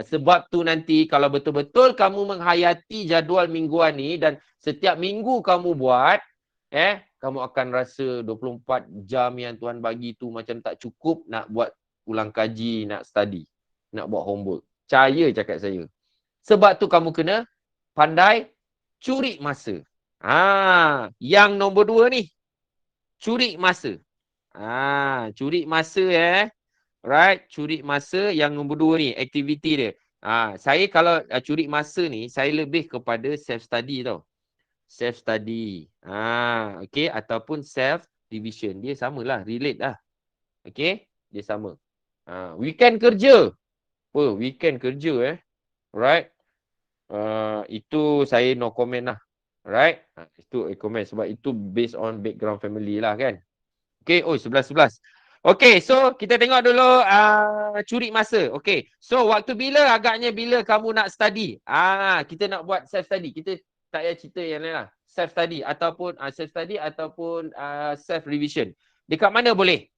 Speaker 1: Sebab tu nanti kalau betul-betul kamu menghayati jadual mingguan ni dan setiap minggu kamu buat, kamu akan rasa 24 jam yang Tuhan bagi tu macam tak cukup nak buat ulang kaji, nak study, nak buat homework. Percaya cakap saya. Sebab tu kamu kena pandai curi masa. Yang nombor 2 ni. Curi masa. Curi masa Right, curi masa yang nombor 2 ni, aktiviti dia. Saya kalau curi masa ni, saya lebih kepada self-study tau. Self-study. Okay, ataupun self-division. Dia samalah, relate lah. Okay, dia sama. Weekend kerja. Weekend kerja Right. Itu saya no comment lah. Right. Itu comment sebab itu based on background family lah kan. Okay, 11. Okay, so kita tengok dulu curi masa. Okay, so waktu agaknya bila kamu nak study? Kita nak buat self-study. Kita tak payah cerita yang lain lah. Self-study ataupun self-revision. Dekat mana boleh?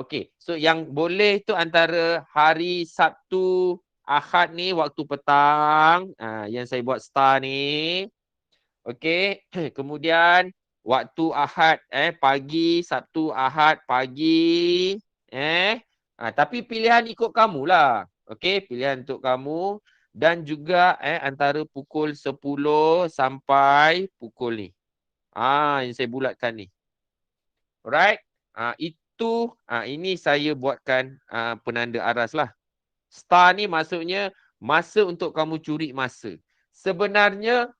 Speaker 1: Okay, so yang boleh tu antara hari Sabtu, Ahad ni waktu petang. Yang saya buat star ni. Okay, kemudian waktu Ahad pagi, Sabtu, Ahad pagi tapi pilihan ikut kamu lah. Okey, pilihan untuk kamu. Dan juga antara pukul 10 sampai pukul ni. Yang saya bulatkan ni. Alright. Ini saya buatkan penanda aras lah. Star ni maksudnya masa untuk kamu curi masa. Sebenarnya,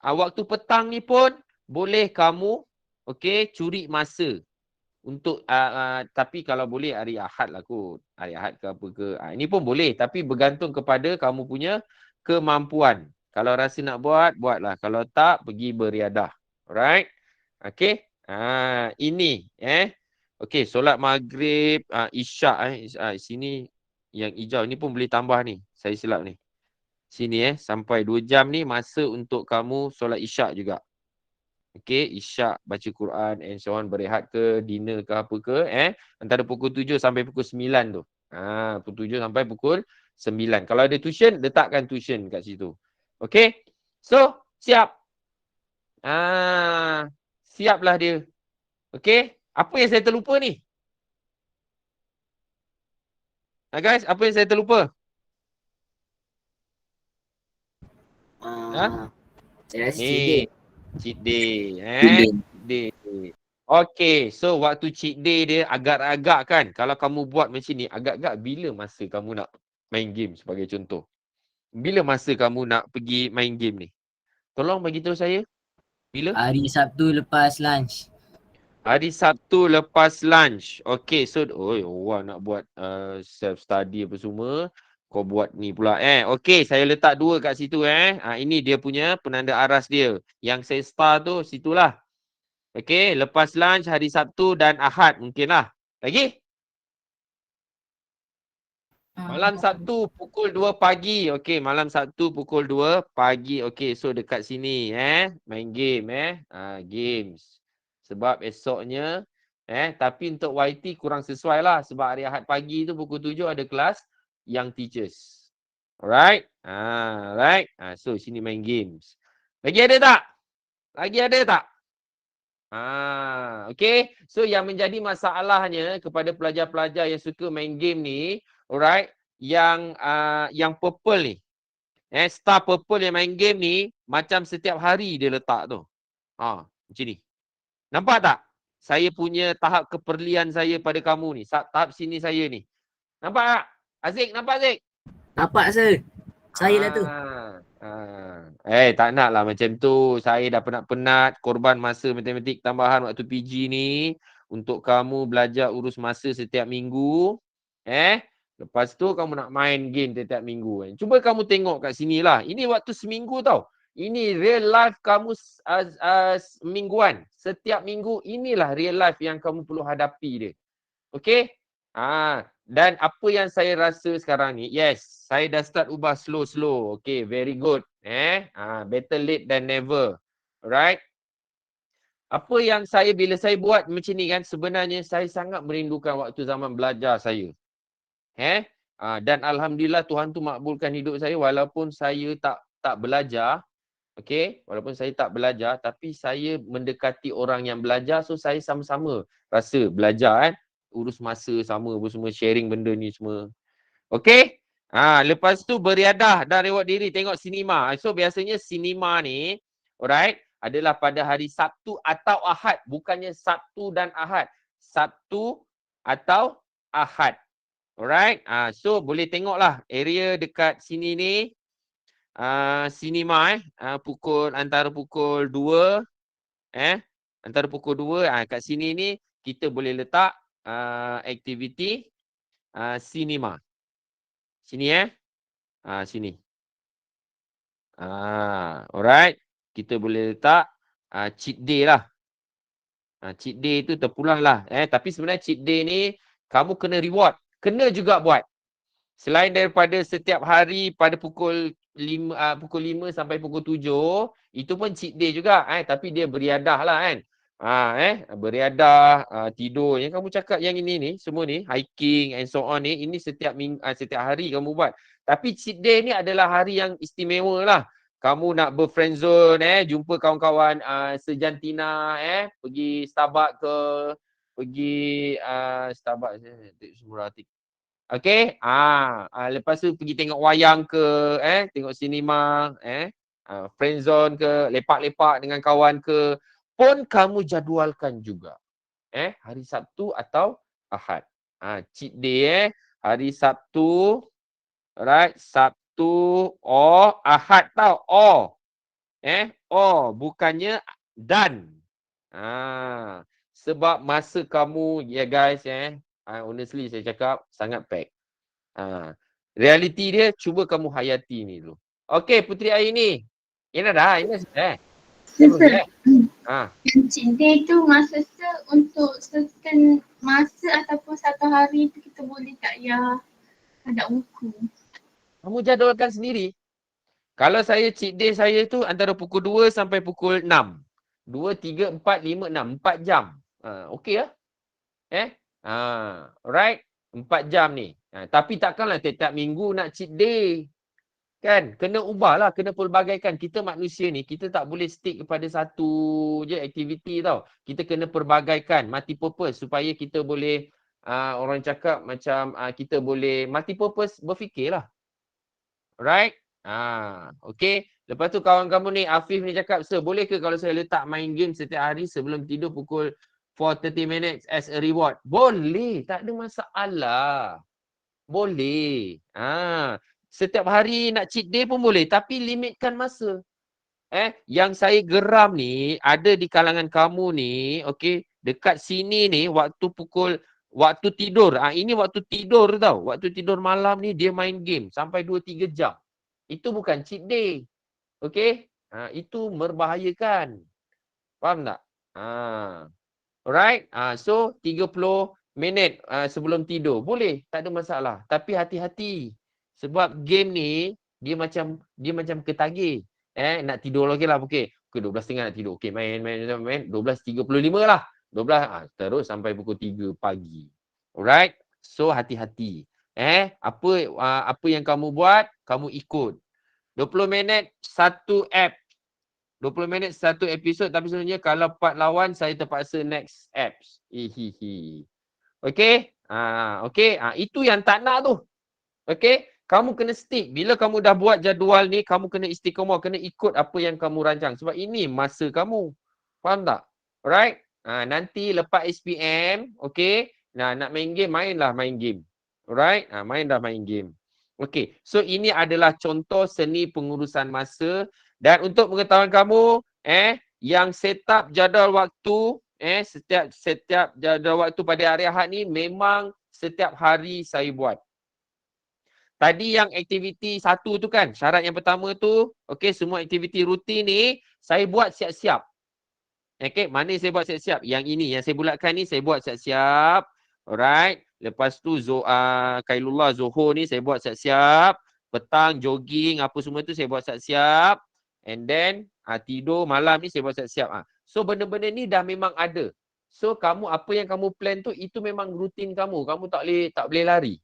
Speaker 1: waktu petang ni pun boleh kamu curi masa. Untuk tapi kalau boleh hari Ahad lah kot. Hari Ahad ke apa ke. Ini pun boleh tapi bergantung kepada kamu punya kemampuan. Kalau rasa nak buat, buatlah. Kalau tak, pergi beriadah. Alright. Okey. Ini okey, solat maghrib, isyak sini yang hijau ni pun boleh tambah ni. Saya silap ni. Sini sampai 2 jam ni masa untuk kamu solat isyak juga. Okey, isyak, baca Quran and so on, berehat ke, dinner ke apa ke, antara pukul 7 sampai pukul 9 tu. Pukul 7 sampai pukul 9. Kalau ada tuition, letakkan tuition kat situ. Okey. So, siap. Siaplah dia. Okey. Apa yang saya terlupa ni? Guys, apa yang saya terlupa?
Speaker 2: Saya rasa
Speaker 1: Ni. Cheat day.
Speaker 2: cheat day.
Speaker 1: Okay, so waktu cheat day dia agak-agak kan. Kalau kamu buat macam ni, agak-agak bila masa kamu nak main game sebagai contoh? Bila masa kamu nak pergi main game ni? Tolong bagi tahu saya. Bila?
Speaker 2: Hari Sabtu lepas lunch.
Speaker 1: Hari Sabtu lepas lunch. Okay, so nak buat self-study apa semua. Kau buat ni pula Okey, saya letak 2 kat situ ini dia punya penanda aras dia. Yang saya star tu situlah. Okey, lepas lunch hari Sabtu dan Ahad mungkinlah. Lagi? Malam Sabtu pukul 2 pagi. Okey, malam Sabtu pukul 2 pagi. Okey, so dekat sini main game games. Sebab esoknya tapi untuk YT kurang sesuai lah sebab hari Ahad pagi tu pukul 7 ada kelas young teachers. Alright? Right. So sini main games. Lagi ada tak? Lagi ada tak? Okay. So yang menjadi masalahnya kepada pelajar-pelajar yang suka main game ni, alright, yang purple ni. Star purple yang main game ni macam setiap hari dia letak tu. Macam ni. Nampak tak? Saya punya tahap keperlian saya pada kamu ni. Tahap sini saya ni. Nampak tak? Aziz, nampak Aziz?
Speaker 2: Nampak sir. Saya lah tu.
Speaker 1: Tak nak lah macam tu. Saya dah penat-penat korban masa matematik tambahan waktu PG ni untuk kamu belajar urus masa setiap minggu. Lepas tu kamu nak main game setiap minggu. Cuba kamu tengok kat sini lah. Ini waktu seminggu tau. Ini real life kamu mingguan. Setiap minggu inilah real life yang kamu perlu hadapi dia. Okay? Dan apa yang saya rasa sekarang ni, yes, saya dah start ubah slow-slow. Okay, very good. Better late than never. Alright? Apa yang bila saya buat macam ni kan, sebenarnya saya sangat merindukan waktu zaman belajar saya. Dan Alhamdulillah Tuhan tu makbulkan hidup saya walaupun saya tak belajar. Okay, walaupun saya tak belajar, tapi saya mendekati orang yang belajar, so saya sama-sama rasa belajar urus masa sama apa semua, sharing benda ni semua. Okay. Lepas tu beriadah dan reward diri tengok sinema. So biasanya sinema ni, alright, adalah pada hari Sabtu atau Ahad. Bukannya Sabtu dan Ahad. Sabtu atau Ahad. Alright. So boleh tengoklah area dekat sini ni. Sinema antara pukul 2 antara pukul 2 kat sini ni kita boleh letak aktiviti sinema. Sini sini. Alright. Kita boleh letak cheat day lah. Cheat day tu terpulang lah. Tapi sebenarnya cheat day ni kamu kena reward. Kena juga buat. Selain daripada setiap hari pada pukul 5 sampai pukul 7, itu pun cheat day juga. Tapi dia beriadah lah kan. Beriadah, tidur. Yang kamu cakap yang ini ni, semua ni, hiking and so on ni, ini setiap hari kamu buat. Tapi cheat day ni adalah hari yang istimewa lah. Kamu nak berfriendzone, jumpa kawan-kawan sejantina, pergi Starbucks ke, pergi Starbucks semua artik. Okey, lepas tu pergi tengok wayang ke, tengok sinema, friendzone ke, lepak-lepak dengan kawan ke, pun kamu jadualkan juga. Hari Sabtu atau Ahad. Cheat day hari Sabtu, alright, Sabtu, Ahad tau, bukannya dan. Sebab masa kamu, guys, honestly saya cakap sangat pack. Realiti dia cuba kamu hayati ni dulu. Okey, Putri Aini. Ina sudah.
Speaker 4: Sir,
Speaker 1: Ah,
Speaker 4: yang cheat day tu masa untuk certain masa ataupun satu hari tu kita boleh tak ya ada buku.
Speaker 1: kamu jadualkan sendiri. Kalau saya cheat day saya tu antara pukul 2 sampai pukul 6. 2, 3, 4, 5, 6. 4 jam. Okey lah. Alright. 4 jam ni. Tapi takkanlah setiap minggu nak cheat day. Kan? Kena ubahlah. Kena pelbagaikan. Kita manusia ni, kita tak boleh stick kepada satu je aktiviti tau. Kita kena perbagaikan. Multi purpose. Supaya kita boleh, orang cakap macam kita boleh multi purpose berfikirlah. Alright? Okay. Lepas tu kawan kamu ni, Afif ni cakap, sir, boleh ke kalau saya letak main game setiap hari sebelum tidur pukul 30 minutes as a reward? Boleh. Tak ada masalah. Boleh. Setiap hari nak cheat day pun boleh. Tapi limitkan masa. Yang saya geram ni, ada di kalangan kamu ni, okay, dekat sini ni, waktu tidur. Ini waktu tidur tau. Waktu tidur malam ni, dia main game sampai 2-3 jam. Itu bukan cheat day. Okay? Itu membahayakan. Faham tak? Alright? So, 30 minit sebelum tidur. Boleh. Tak ada masalah. Tapi hati-hati. Sebab game ni, dia macam ketagih. Nak tidur lagi lah. Okay. Pukul 12.30 nak tidur. Okay, main. 12.35 lah. 12, terus sampai pukul 3 pagi. Alright? So, hati-hati. Apa yang kamu buat, kamu ikut. 20 minit, satu app. 20 minit, satu episod. Tapi sebenarnya kalau part lawan, saya terpaksa next apps. Okay? Okay? Itu yang tak nak tu. Okay? Kamu kena stick. Bila kamu dah buat jadual ni, kamu kena istiqomah. Kena ikut apa yang kamu rancang. Sebab ini masa kamu. Faham tak? Alright? Nanti lepas SPM, okay? Nak main game, mainlah main game. Alright? Mainlah main game. Okay, so ini adalah contoh seni pengurusan masa. Dan untuk pengetahuan kamu, yang set up jadual waktu, setiap jadual waktu pada hari Ahad ni memang setiap hari saya buat. Tadi yang aktiviti satu tu kan, syarat yang pertama tu, okay, semua aktiviti rutin ni saya buat siap-siap. Okay, mana saya buat siap-siap? Yang ini, yang saya bulatkan ni saya buat siap-siap. Alright. Lepas tu Kailullah Zohor ni saya buat siap-siap. Petang jogging apa semua tu saya buat siap-siap. And then tidur malam ni saya buat siap-siap. So benda-benda ni dah memang ada. So kamu apa yang kamu plan tu itu memang rutin kamu. Kamu tak boleh lari.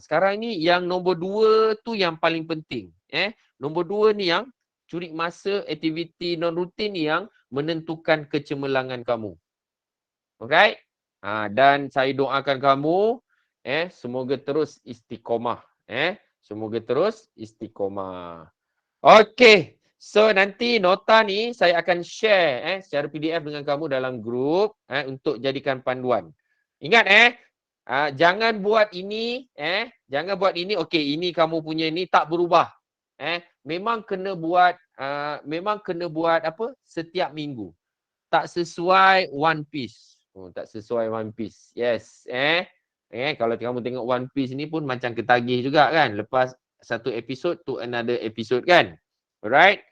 Speaker 1: Sekarang ni yang nombor 2 tu yang paling penting. Nombor 2 ni yang curi masa aktiviti non rutin yang menentukan kecemerlangan kamu. Alright? Dan saya doakan kamu semoga terus istiqomah. Semoga terus istiqomah. Okey. So nanti nota ni saya akan share secara PDF dengan kamu dalam grup untuk jadikan panduan. Ingat jangan buat ini jangan buat ini okey ini kamu punya ni tak berubah. Memang kena buat apa setiap minggu. Tak sesuai One Piece. Tak sesuai One Piece. Yes. Kalau kamu tengok One Piece ni pun macam ketagih juga kan. Lepas satu episod to another episode kan. Alright.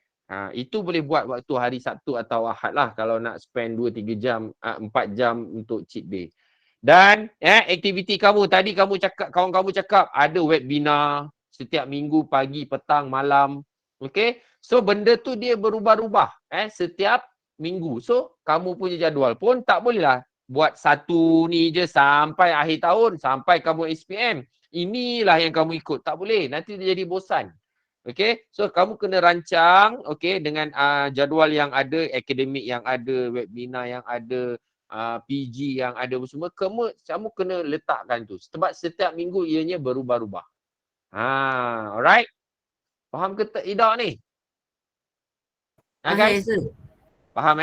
Speaker 1: Itu boleh buat waktu hari Sabtu atau Ahad lah. Kalau nak spend 2-3 jam, 4 jam untuk cheat day. Dan aktiviti kamu. Tadi kamu cakap, kawan kamu cakap ada webinar setiap minggu pagi, petang, malam. Okay. So benda tu dia berubah-ubah setiap minggu. So kamu punya jadual pun tak bolehlah buat satu ni je sampai akhir tahun, sampai kamu SPM. Inilah yang kamu ikut. Tak boleh. Nanti dia jadi bosan. Okay. So kamu kena rancang okay, dengan jadual yang ada, akademik yang ada, webinar yang ada, PG yang ada semua, kamu kena letakkan tu. Sebab setiap minggu ianya berubah-ubah. Alright. Faham ke tidak ni?
Speaker 2: Faham
Speaker 1: Guys?
Speaker 2: sir.
Speaker 1: Faham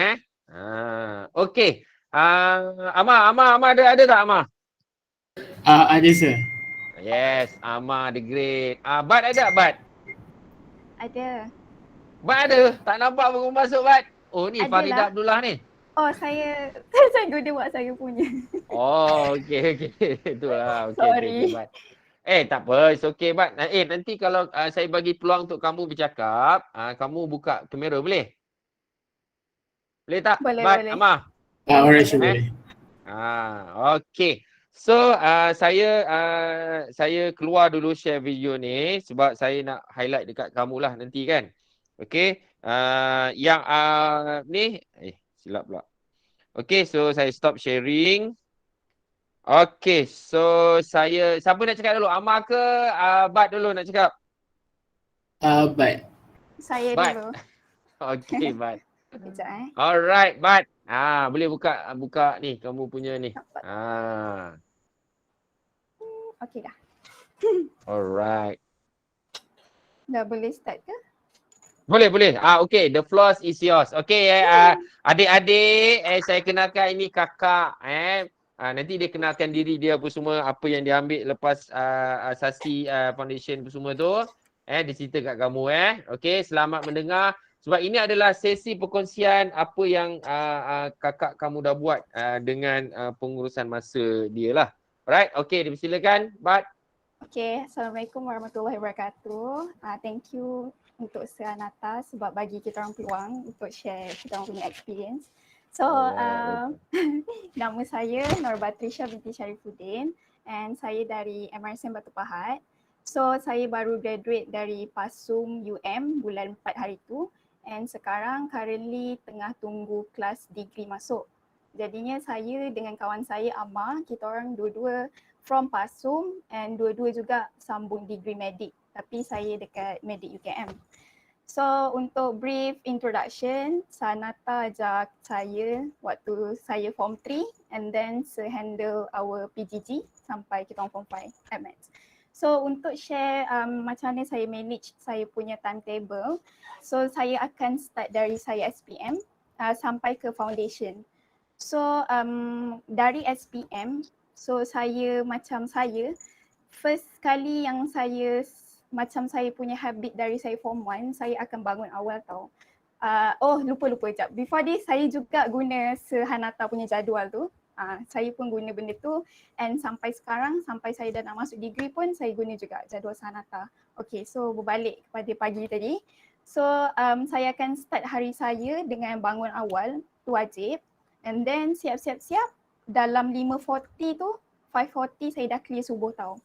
Speaker 1: Okay. Amar ada tak Amar?
Speaker 2: Ada sir.
Speaker 1: Yes, Amar the great. Bad ada Bad?
Speaker 5: Ada.
Speaker 1: Bad ada? Tak nampak baru masuk Bad? Oh ni
Speaker 5: Adalah.
Speaker 1: Farida Abdullah ni.
Speaker 5: Oh, saya guna WhatsApp saya punya.
Speaker 1: Oh, okay. Itulah. Okay,
Speaker 5: Sorry.
Speaker 1: Bad. Tak apa, it's okay Bad. Nanti kalau saya bagi peluang untuk kamu bercakap, kamu buka kamera boleh? Boleh tak?
Speaker 5: Boleh,
Speaker 1: Bad,
Speaker 5: boleh.
Speaker 1: Amar?
Speaker 2: Alright sir boleh.
Speaker 1: Okay. So, saya keluar dulu share video ni sebab saya nak highlight dekat kamu lah nanti kan. Okay. Yang ni, silap pula. Okay, so saya stop sharing. Okay, so siapa nak cakap dulu? Amar ke Bad dulu nak cakap?
Speaker 2: Bad.
Speaker 5: Saya
Speaker 1: Bad.
Speaker 5: dulu.
Speaker 1: Okay, Bad.
Speaker 5: Sekejap
Speaker 1: Alright, Bad. Boleh buka ni, kamu punya ni.
Speaker 5: Okey dah.
Speaker 1: Alright.
Speaker 5: Dah boleh start ke?
Speaker 1: Boleh. Okay, the floor is yours. Okay, adik-adik, saya kenalkan ini kakak. Nanti dia kenalkan diri dia apa semua, apa yang dia ambil lepas Sasi Foundation apa semua tu. Dia cerita kat kamu. Okay, selamat mendengar. Sebab ini adalah sesi perkongsian apa yang kakak kamu dah buat dengan pengurusan masa dia lah. Alright, okay, dipersilakan. Bad.
Speaker 5: Okay, Assalamualaikum warahmatullahi wabarakatuh. Thank you untuk Anata sebab bagi kita orang peluang untuk share kita orang punya experience. So, nama saya Nur Batrisha binti Syarifuddin and saya dari MRSM Batu Pahat. So, saya baru graduate dari PASUM UM bulan 4 hari tu and sekarang currently tengah tunggu kelas degree masuk. Jadinya saya dengan kawan saya Amar, kita orang dua-dua from PASUM and dua-dua juga sambung degree medik tapi saya dekat medik UKM. So untuk brief introduction, Sanata ajak saya waktu saya form 3 and then handle our PGG sampai kita form 5 MX. So untuk share macam mana saya manage saya punya timetable, so saya akan start dari saya SPM sampai ke foundation. So dari SPM, so saya first kali yang saya punya habit dari saya form 1, saya akan bangun awal tau. Lupa jap. Before this saya juga guna Hanata punya jadual tu. Saya pun guna benda tu and sampai sekarang, sampai saya dah nak masuk degree pun saya guna juga jadual Hanata. Okay, so berbalik kepada pagi tadi. So saya akan start hari saya dengan bangun awal, tu wajib. And then siap-siap dalam 5.40 tu, 5.40 saya dah clear subuh tau.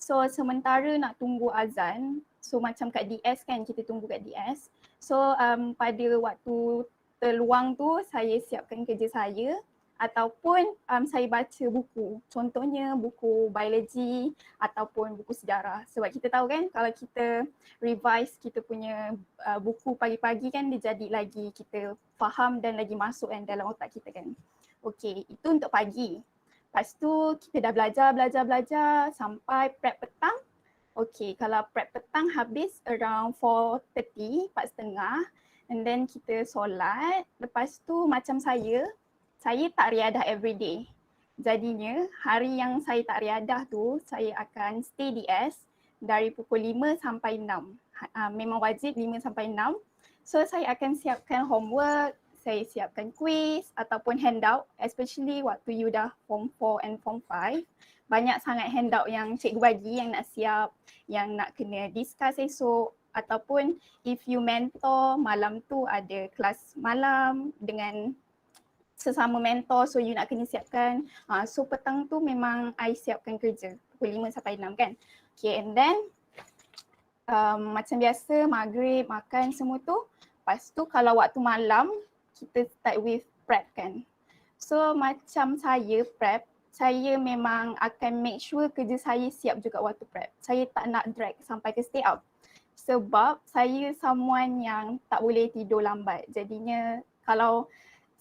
Speaker 5: So sementara nak tunggu azan, so macam kat DS kan, kita tunggu kat DS. So pada waktu terluang tu saya siapkan kerja saya ataupun saya baca buku. Contohnya buku biologi ataupun buku sejarah. Sebab kita tahu kan kalau kita revise kita punya buku pagi-pagi kan dia jadi lagi kita faham dan lagi masuk kan dalam otak kita kan. Okay, itu untuk pagi. Lepas tu kita dah belajar sampai prep petang. Okay, kalau prep petang habis around 4:30, 4:30 and then kita solat. Lepas tu macam saya tak riadah everyday. Jadinya hari yang saya tak riadah tu saya akan stay DS dari pukul 5 sampai 6. Memang wajib 5 sampai 6. So saya akan siapkan homework, saya siapkan quiz ataupun handout, especially waktu you dah form 4 and form 5. Banyak sangat handout yang cikgu bagi yang nak siap, yang nak kena discuss esok ataupun if you mentor malam tu ada kelas malam dengan sesama mentor so you nak kena siapkan. So petang tu memang I siapkan kerja pukul 5 sampai 6 kan. Okay, and then macam biasa maghrib makan semua tu. Lepas tu kalau waktu malam kita start with prep kan. So macam saya prep, saya memang akan make sure kerja saya siap juga waktu prep. Saya tak nak drag sampai ke stay out. Sebab saya someone yang tak boleh tidur lambat. Jadinya kalau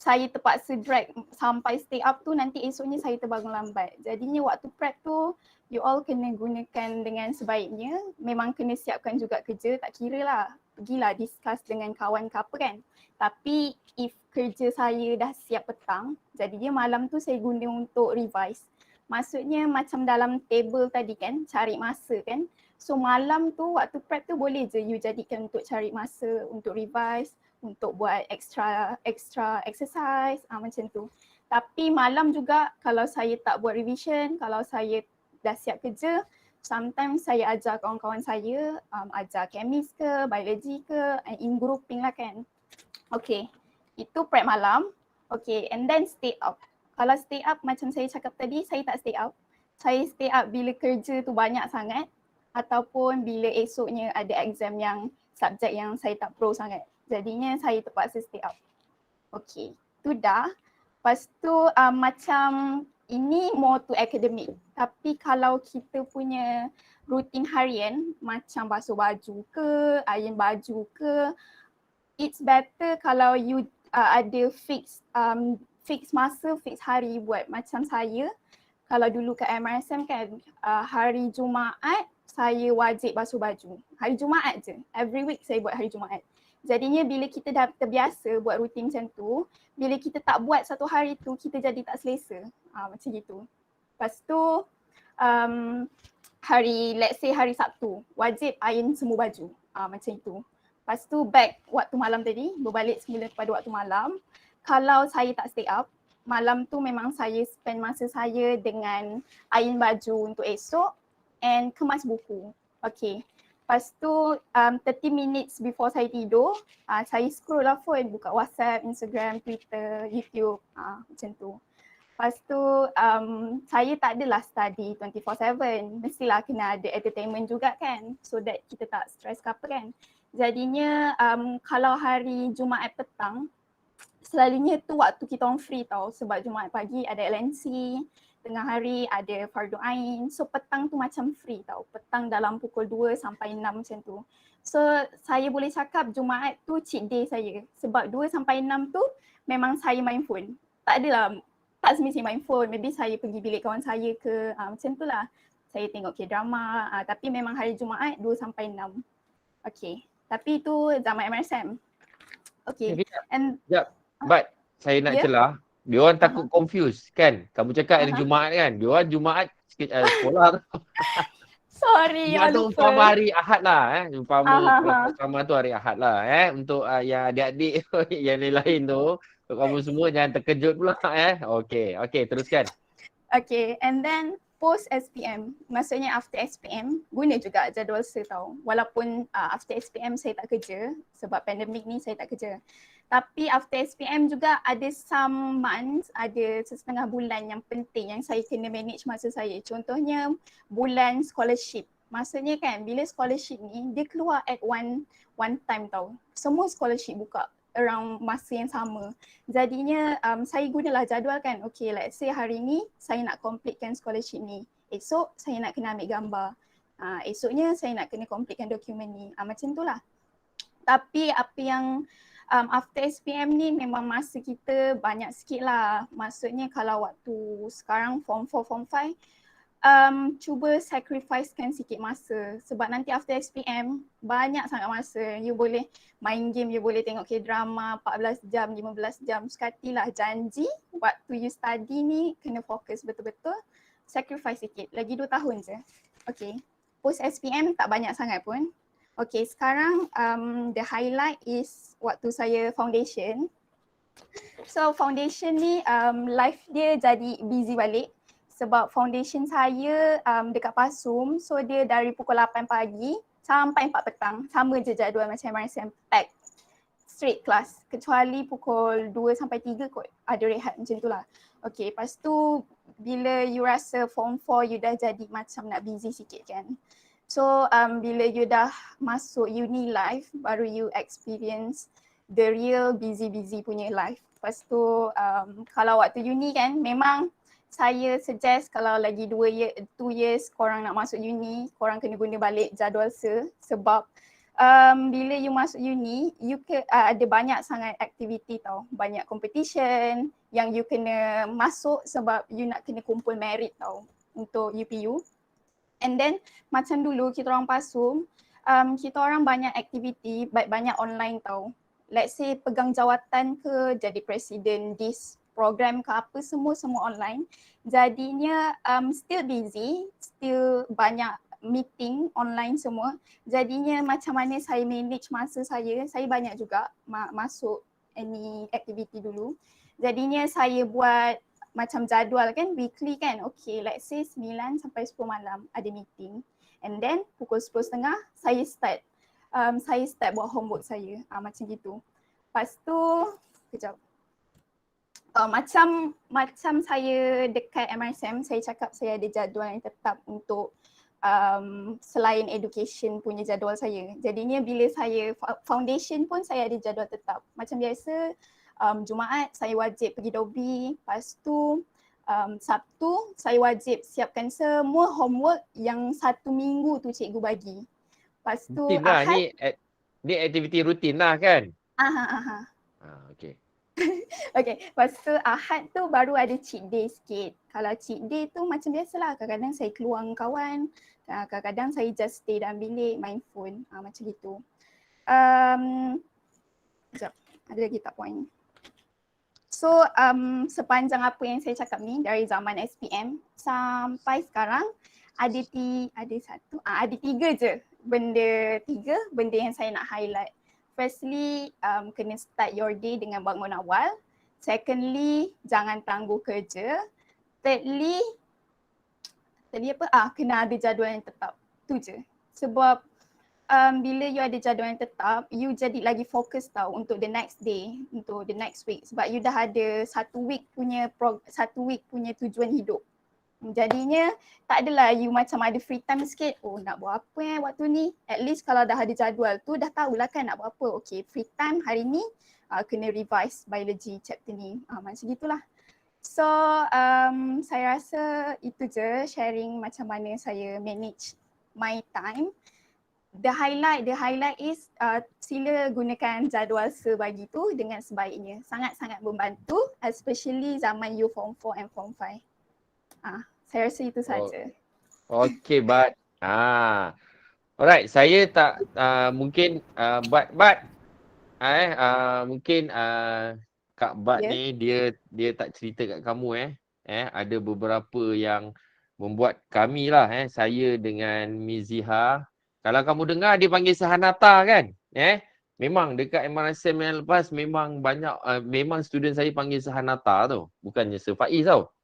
Speaker 5: saya terpaksa drag sampai stay up tu, nanti esoknya saya terbangun lambat. Jadinya waktu prep tu you all kena gunakan dengan sebaiknya. Memang kena siapkan juga kerja, tak kira lah. Pergilah discuss dengan kawan ke apa kan. Tapi if kerja saya dah siap petang, jadinya malam tu saya guna untuk revise. Maksudnya macam dalam table tadi kan, cari masa kan. So malam tu waktu prep tu boleh je you jadikan untuk cari masa untuk revise, untuk buat extra exercise macam tu. Tapi malam juga kalau saya tak buat revision, kalau saya dah siap kerja, sometimes saya ajar kawan-kawan saya, ajar chemist ke, biology ke, in grouping lah kan. Okay, itu prep malam. Okay, and then stay up. Kalau stay up macam saya cakap tadi, saya tak stay up. Saya stay up bila kerja tu banyak sangat ataupun bila esoknya ada exam yang subjek yang saya tak pro sangat. Jadinya saya terpaksa stay up. Okay, tu dah. Lepas tu macam ini more to academic. Tapi kalau kita punya rutin harian macam basuh baju ke, iron baju ke, it's better kalau you ada fix masa, fix hari buat macam saya. Kalau dulu kat MRSM kan, hari Jumaat saya wajib basuh baju. Hari Jumaat je. Every week saya buat hari Jumaat. Jadinya bila kita dah terbiasa buat rutin macam tu, bila kita tak buat satu hari tu, kita jadi tak selesa. Macam gitu. Lepas tu, let's say hari Sabtu, wajib iron semua baju. Macam itu. Lepas tu back waktu malam tadi, berbalik semula kepada waktu malam. Kalau saya tak stay up, malam tu memang saya spend masa saya dengan iron baju untuk esok and kemas buku. Okay. Lepas tu 30 minutes before saya tidur, saya scroll lah phone, buka WhatsApp, Instagram, Twitter, YouTube, macam tu. Lepas tu saya tak adalah study 24/7, mestilah kena ada entertainment juga kan, so that kita tak stress ke apa kan. Jadinya kalau hari Jumaat petang, selalunya tu waktu kita orang free tau, sebab Jumaat pagi ada LNC, tengah hari ada fardu ain. So petang tu macam free tau. Petang dalam pukul 2 sampai 6 macam tu. So saya boleh cakap Jumaat tu cheat day saya. Sebab 2 sampai 6 tu memang saya main phone. Tak adalah, tak semestinya main phone. Maybe saya pergi bilik kawan saya ke, macam tu lah. Saya tengok K-drama. Tapi memang hari Jumaat 2 sampai 6. Okay. Tapi tu zaman MRSM. Okay. And
Speaker 1: But saya nak celah. Diorang takut confuse kan. Kamu cakap hari Jumaat kan. Diorang Jumaat sekolah tu.
Speaker 5: Sorry,
Speaker 1: Jumaat tu umpama hari Ahad lah. Umpama tu hari Ahad lah. Untuk yang adik-adik yang lain tu. Untuk kamu semua jangan terkejut pula. Okay, teruskan.
Speaker 5: Okay, and then post SPM. Maksudnya after SPM, guna juga jadual tau. Walaupun after SPM saya tak kerja. Sebab pandemik ni saya tak kerja. Tapi after SPM juga ada some months, ada setengah bulan yang penting yang saya kena manage masa saya. Contohnya bulan scholarship. Maksudnya kan bila scholarship ni dia keluar at one time tau. Semua scholarship buka around masa yang sama. Jadinya saya gunalah jadual kan. Okay, let's say hari ni saya nak completekan scholarship ni. Esok saya nak kena ambil gambar. Esoknya saya nak kena completekan dokumen ni. Macam tu lah. Tapi apa yang after SPM ni memang masa kita banyak sikit lah. Maksudnya kalau waktu sekarang form 4, form 5, cuba sacrificekan sikit masa. Sebab nanti after SPM banyak sangat masa. You boleh main game, you boleh tengok K-drama 14 jam, 15 jam. Sekatilah janji waktu you study ni kena fokus betul-betul. Sacrifice sikit, lagi 2 tahun je. Okay, post SPM tak banyak sangat pun. Okay, sekarang the highlight is waktu saya foundation. So foundation ni life dia jadi busy balik sebab foundation saya dekat PASUM, so dia dari pukul 8 pagi sampai 4 petang. Sama je jadual macam MRSM, pack straight class kecuali pukul 2 sampai 3 kot ada rehat macam tu lah. Okay, lepas tu bila you rasa form 4 you dah jadi macam nak busy sikit kan. So bila you dah masuk uni life, baru you experience the real busy punya life. Lepas tu kalau waktu uni kan memang saya suggest kalau lagi 2 years korang nak masuk uni, korang kena guna balik jadual sebab bila you masuk uni, you ada banyak sangat aktiviti tau, banyak competition yang you kena masuk sebab you nak kena kumpul merit tau untuk UPU. And then macam dulu kita orang PASUM, kita orang banyak aktiviti, banyak online tau. Let's say pegang jawatan ke, jadi presiden this program ke apa, semua online. Jadinya still busy, still banyak meeting online semua. Jadinya macam mana saya manage masa saya banyak juga masuk any activity dulu. Jadinya saya buat macam jadual kan, weekly kan. Okay, let's say 9 sampai 10 malam ada meeting. And then pukul 10.30 saya start buat homework saya. Macam gitu. Lepas tu, kejap. Macam saya dekat MRSM, saya cakap saya ada jadual yang tetap untuk selain education punya jadual saya. Jadinya bila saya foundation pun saya ada jadual tetap. Macam biasa Jumaat saya wajib pergi dobi. Lepas tu Sabtu saya wajib siapkan semua homework yang 1 minggu tu cikgu bagi. Lepas tu
Speaker 1: Rutin lah,
Speaker 5: Ahad.
Speaker 1: ni aktiviti rutin lah kan? Okay.
Speaker 5: Okay, lepas tu Ahad tu baru ada cheat day sikit. Kalau cheat day tu macam biasalah, kadang-kadang saya keluar dengan kawan, kadang-kadang saya just stay dalam bilik main phone, macam gitu. Sekejap, ada lagi tak point? So sepanjang apa yang saya cakap ni dari zaman SPM sampai sekarang ada tiga je benda yang saya nak highlight. Firstly, kena start your day dengan bangun awal. Secondly, jangan tangguh kerja. Thirdly apa? Kena ada jadual yang tetap. Tu je. Sebab bila you ada jadual yang tetap, you jadi lagi fokus tau untuk the next day, untuk the next week. Sebab you dah ada satu week punya tujuan hidup. Jadinya tak adalah you macam ada free time sikit, nak buat apa waktu ni. At least kalau dah ada jadual tu dah tahulah kan nak buat apa. Okay, free time hari ni kena revise biology chapter ni. Macam gitulah. So saya rasa itu je sharing macam mana saya manage my time. The highlight is sila gunakan jadual sebagi tu dengan sebaiknya. Sangat-sangat membantu, especially zaman you form 4 and form 5. Saya rasa itu saja.
Speaker 1: Okay, Bat. Alright, saya tak mungkin Bat mungkin Kak Bat ni dia tak cerita kat kamu ada beberapa yang membuat kami lah saya dengan Miziha. Kalau kamu dengar dia panggil Sahanata kan? Memang dekat MRSM yang lepas memang banyak memang student saya panggil Sahanata tu, bukannya Sir Faiz tau.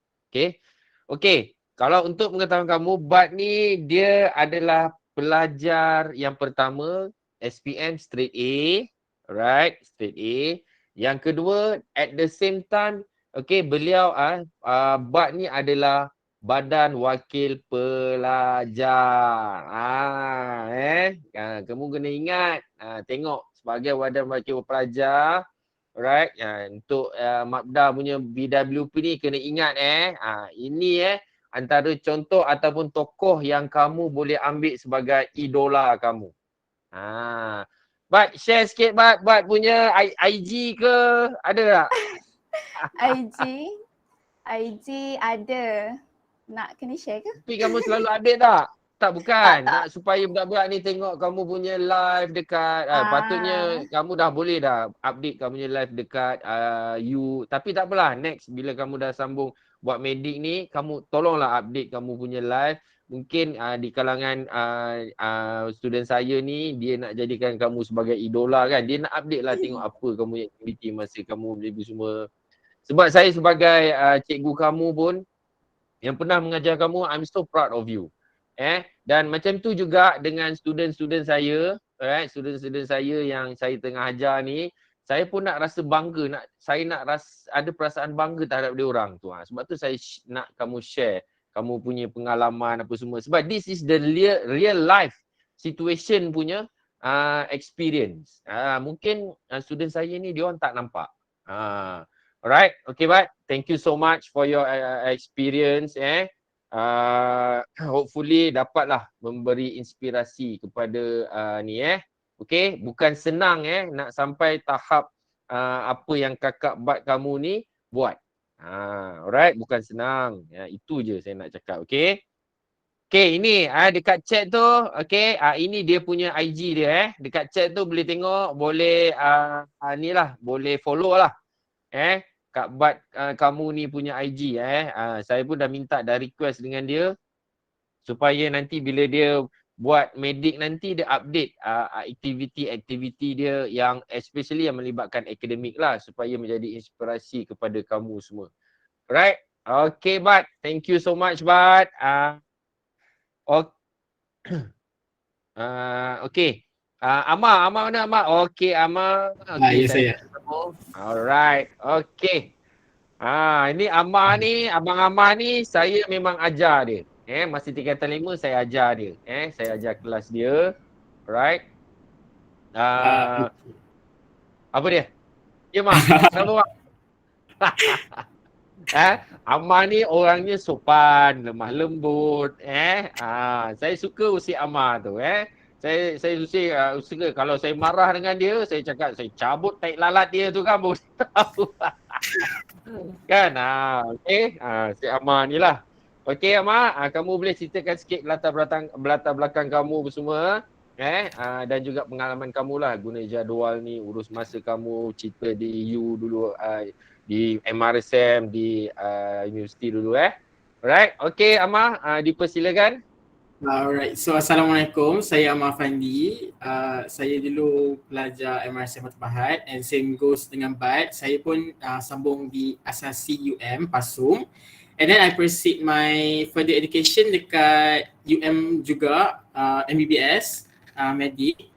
Speaker 1: Okay. Kalau untuk pengetahuan kamu, Bat ni dia adalah pelajar yang pertama SPM straight A, right? Straight A. Yang kedua, at the same time, beliau Bat ni adalah Badan Wakil Pelajar. Kamu kena ingat, tengok sebagai Badan Wakil Pelajar, right? Untuk Mabda punya BWP ni kena ingat ini antara contoh ataupun tokoh yang kamu boleh ambil sebagai idola kamu. Bat, share sikit Bat punya IG ke? Ada tak?
Speaker 5: IG ada. Nak kena share ke?
Speaker 1: Tapi kamu selalu update tak? Tak, bukan.
Speaker 5: Tak.
Speaker 1: Nak supaya budak-budak ni tengok kamu punya live dekat. Patutnya kamu dah boleh dah update kamu punya live dekat you. Tapi tak apalah. Next, bila kamu dah sambung buat medik ni, kamu tolonglah update kamu punya live. Mungkin di kalangan student saya ni, dia nak jadikan kamu sebagai idola kan. Dia nak update lah tengok apa kamu punya aktiviti masa kamu lebih semua. Sebab saya sebagai cikgu kamu pun, yang pernah mengajar kamu, I'm so proud of you. Dan macam tu juga dengan student-student saya, right? Student-student saya yang saya tengah ajar ni, saya pun nak rasa bangga, saya nak rasa ada perasaan bangga terhadap dia orang tu. Sebab tu saya nak kamu share kamu punya pengalaman apa semua. Sebab this is the real life situation punya experience. Mungkin student saya ni dia orang tak nampak. Alright, okay Bat. Thank you so much for your experience. Hopefully dapatlah memberi inspirasi kepada Okay, bukan senang nak sampai tahap apa yang kakak Bat kamu ni buat. Alright, bukan senang. Itu je saya nak cakap, okay. Okay, ini dekat chat tu, okay, ini dia punya IG dia Dekat chat tu boleh tengok, boleh ni lah, boleh follow lah. Kak Bat kamu ni punya IG saya pun dah minta, dah request dengan dia supaya nanti bila dia buat medik nanti dia update aktiviti-aktiviti dia yang especially yang melibatkan akademik lah supaya menjadi inspirasi kepada kamu semua. Right? Okay, Bat. Thank you so much, Bat. Okay. Amar mana Amar? Okay, Amar. Okay,
Speaker 2: Ya saya.
Speaker 1: Alright. Okay. Ini Amar ni, Abang Amar ni saya memang ajar dia. Masa tingkatan 5 saya ajar dia. Saya ajar kelas dia. Alright. Apa dia? Ya, Mak. Kenapa, Mak? Amar ni orangnya sopan, lemah lembut. Saya suka usik Amar tu. Saya suka kalau saya marah dengan dia, saya cakap saya cabut taik lalat dia tu kan, bos. Kan? Okey. Si Amar ni lah. Okey, Amar, kamu boleh ceritakan sikit latar belakang kamu semua. Dan juga pengalaman kamu lah guna jadual ni, urus masa kamu, cerita di U dulu, di MRSM, di universiti dulu Alright, okay Amar, dipersilakan.
Speaker 2: Alright, so Assalamualaikum, saya Amar Fandi. Saya dulu pelajar MRSM Batu Pahat and same goes dengan Bat. Saya pun sambung di Asasi PASUM. And then I proceed my further education dekat UM juga, MBBS, Medik.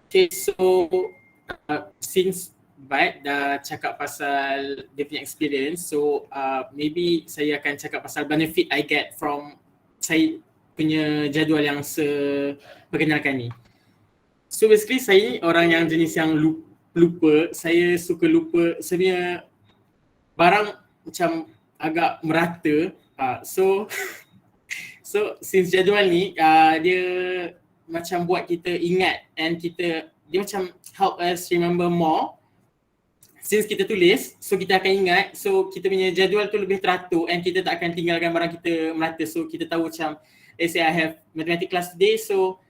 Speaker 2: Okay, so since Bat dah cakap pasal dia punya experience, so maybe saya akan cakap pasal benefit I get from saya punya jadual yang seperkenalkan ni. So basically saya ni orang yang jenis yang lupa. Saya suka lupa sebenarnya barang macam agak merata. So since jadual ni dia macam buat kita ingat and dia macam help us remember more. Since kita tulis, so kita akan ingat, so kita punya jadual tu lebih teratur and kita tak akan tinggalkan barang kita merata. So kita tahu macam, let's say I have mathematics class today, so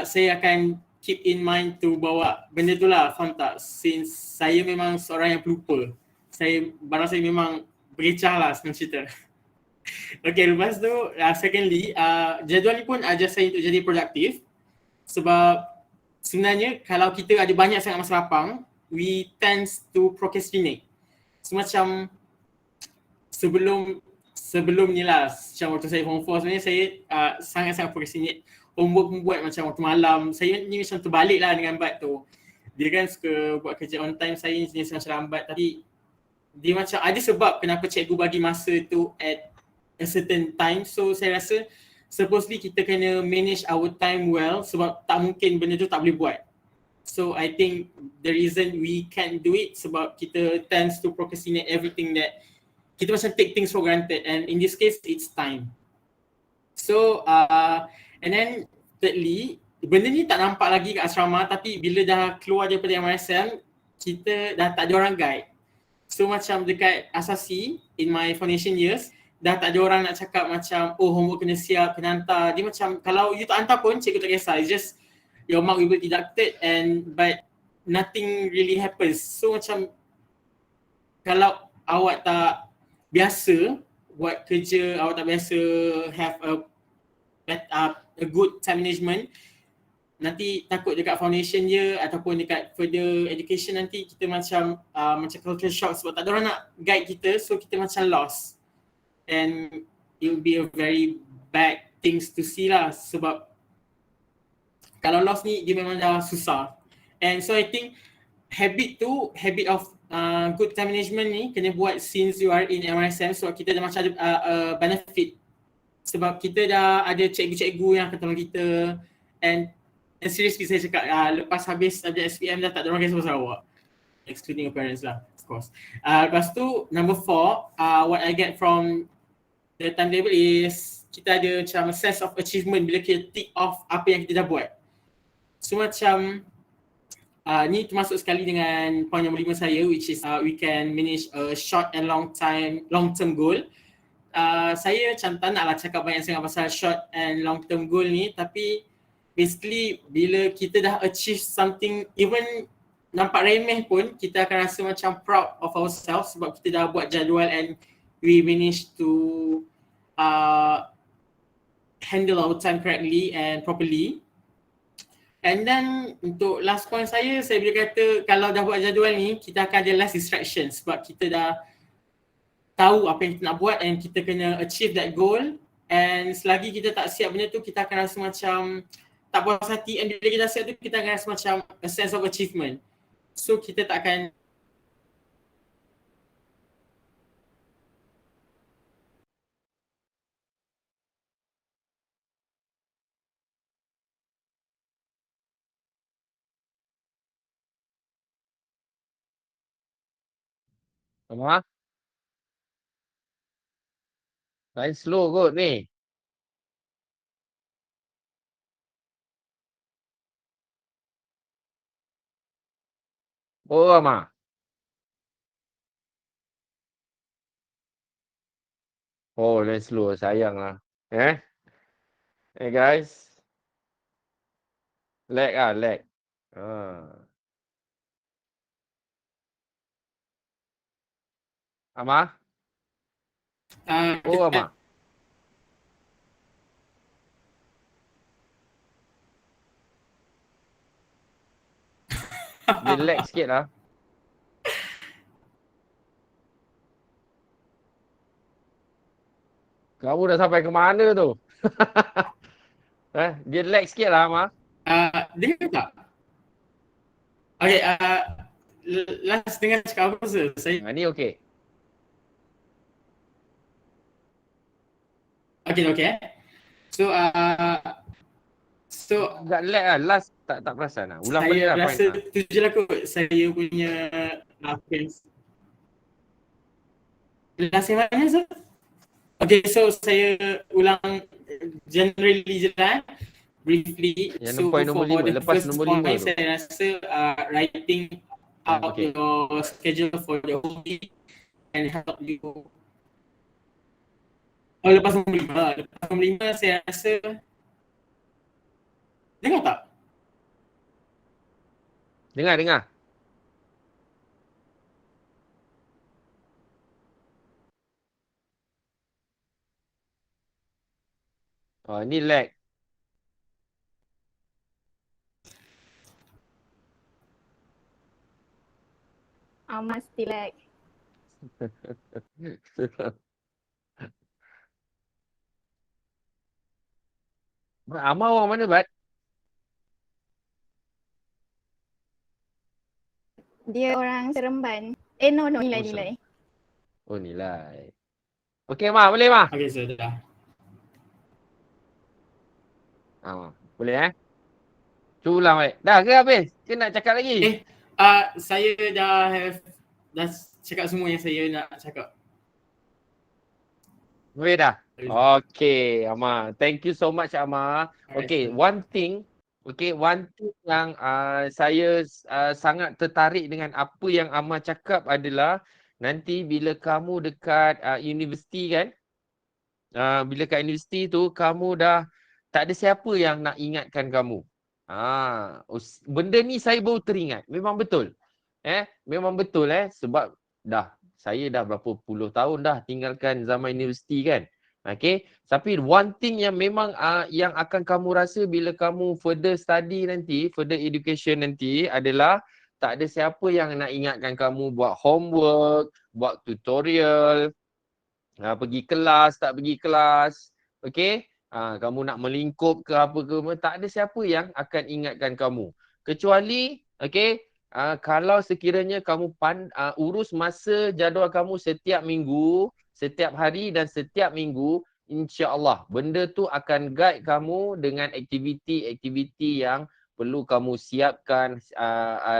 Speaker 2: saya akan keep in mind to bawa benda tu lah, faham tak? Since saya memang seorang yang pelupa, barang saya memang bergecah lah senang cerita. Okay, lepas tu secondly, jadual ni pun ajar saya untuk jadi produktif. Sebab sebenarnya kalau kita ada banyak sangat masa lapang, we tends to procrastinate. So macam sebelum ni lah, macam waktu saya form 4 sebenarnya saya sangat-sangat procrastinate. Homework pun buat macam waktu malam. Saya ni macam terbalik lah dengan Bat tu. Dia kan suka buat kerja on time, saya jenis macam lambat. Tapi dia macam ada sebab kenapa cikgu bagi masa tu at a certain time. So saya rasa supposedly kita kena manage our time well, sebab tak mungkin benda tu tak boleh buat. So I think the reason we can't do it sebab kita tends to procrastinate everything that kita macam take things for granted, and in this case it's time. So and then thirdly, benda ni tak nampak lagi kat asrama, tapi bila dah keluar daripada MRSM, kita dah tak ada orang guide. So macam dekat Asasi in my foundation years, dah tak ada orang nak cakap macam homework kena siap, kena hantar. Dia macam kalau you tak hantar pun cikgu tak kisah, it's just your mark will be deducted but nothing really happens. So macam kalau awak tak biasa buat kerja, awak tak biasa have a good time management, nanti takut dekat foundation year ataupun dekat further education nanti kita macam culture shock sebab tak ada orang nak guide kita, so kita macam lost. And it will be a very bad things to see lah, sebab kalau loss ni dia memang dah susah. And so I think habit of good time management ni kena buat since you are in MRSM, so kita dah macam ada benefit. Sebab kita dah ada cikgu-cikgu yang akan tolong kita, and seriously saya cakap lepas habis subjek SPM dah tak ada orang kisah pasal awak. Excluding your parents lah, of course. Lepas tu number 4, what I get from the timetable is kita ada macam sense of achievement bila kita tick off apa yang kita dah buat. So macam ni termasuk sekali dengan point nombor 5 saya, which is we can manage a short and long term goal. Saya macam tak naklah cakap banyak sangat pasal short and long term goal ni, tapi basically bila kita dah achieve something, even nampak remeh pun, kita akan rasa macam proud of ourselves sebab kita dah buat jadual and we managed to handle our time correctly and properly. And then untuk last point saya boleh kata kalau dah buat jadual ni, kita akan ada less distraction sebab kita dah tahu apa yang kita nak buat and kita kena achieve that goal. And selagi kita tak siap benda tu, kita akan rasa macam tak puas hati, and bila kita siap tu, kita akan rasa macam a sense of achievement. So kita tak akan
Speaker 1: Amar? Lain slow kot ni. Oh, Amar. Oh, lain slow. Sayang lah. Hey guys. Lag ah, lag. Amar? Oh, Amar. Dia lag sikit lah. Kamu dah sampai ke mana tu? Dia lag sikit lah, Amar.
Speaker 2: dengar tak? Okay, last dengar cakap apa saya?
Speaker 1: Ni okey.
Speaker 2: Okay. So
Speaker 1: Agak lag lah. Last tak perasan lah. Ulang balik
Speaker 2: saya
Speaker 1: lah
Speaker 2: rasa
Speaker 1: point.
Speaker 2: tu je lah kot saya punya last yang mana Zul? Okay, so saya ulang generally je lah, briefly.
Speaker 1: Yang
Speaker 2: So
Speaker 1: point nombor
Speaker 2: for
Speaker 1: 5.
Speaker 2: the
Speaker 1: Lepas
Speaker 2: first
Speaker 1: nombor
Speaker 2: point,
Speaker 1: 5 tu.
Speaker 2: saya rasa writing out
Speaker 1: Okay.
Speaker 2: your schedule for the whole week and help you. Lepas nombor 5. Lepas nombor 5 saya rasa, dengar tak?
Speaker 1: Dengar. Oh, ni lag.
Speaker 5: Mesti lag.
Speaker 1: Amar orang mana, Bat?
Speaker 5: Dia orang Seremban. No, nilai.
Speaker 1: Oh, nilai. Okey, Amar. Boleh, Amar?
Speaker 2: Okay, so dah.
Speaker 1: Boleh, Cuba ulang balik. Dah ke habis? Ke nak cakap lagi?
Speaker 2: Saya dah cakap semua yang saya nak cakap.
Speaker 1: Boleh dah? Okay, Amar. Thank you so much, Amar. Okay, one thing yang saya sangat tertarik dengan apa yang Amar cakap adalah nanti bila kamu dekat universiti kan, bila kat universiti tu kamu dah tak ada siapa yang nak ingatkan kamu. Benda ni saya baru teringat. Memang betul. Memang betul sebab saya dah berapa puluh tahun dah tinggalkan zaman universiti kan. Okay. Tapi one thing yang memang yang akan kamu rasa bila kamu further study nanti, further education nanti adalah tak ada siapa yang nak ingatkan kamu buat homework, buat tutorial, pergi kelas, tak pergi kelas. Okay. Kamu nak melingkup ke apa ke, tak ada siapa yang akan ingatkan kamu. Kecuali, kalau sekiranya kamu urus masa jadual kamu setiap minggu, setiap hari dan setiap minggu, insya-Allah benda tu akan guide kamu dengan aktiviti-aktiviti yang perlu kamu siapkan,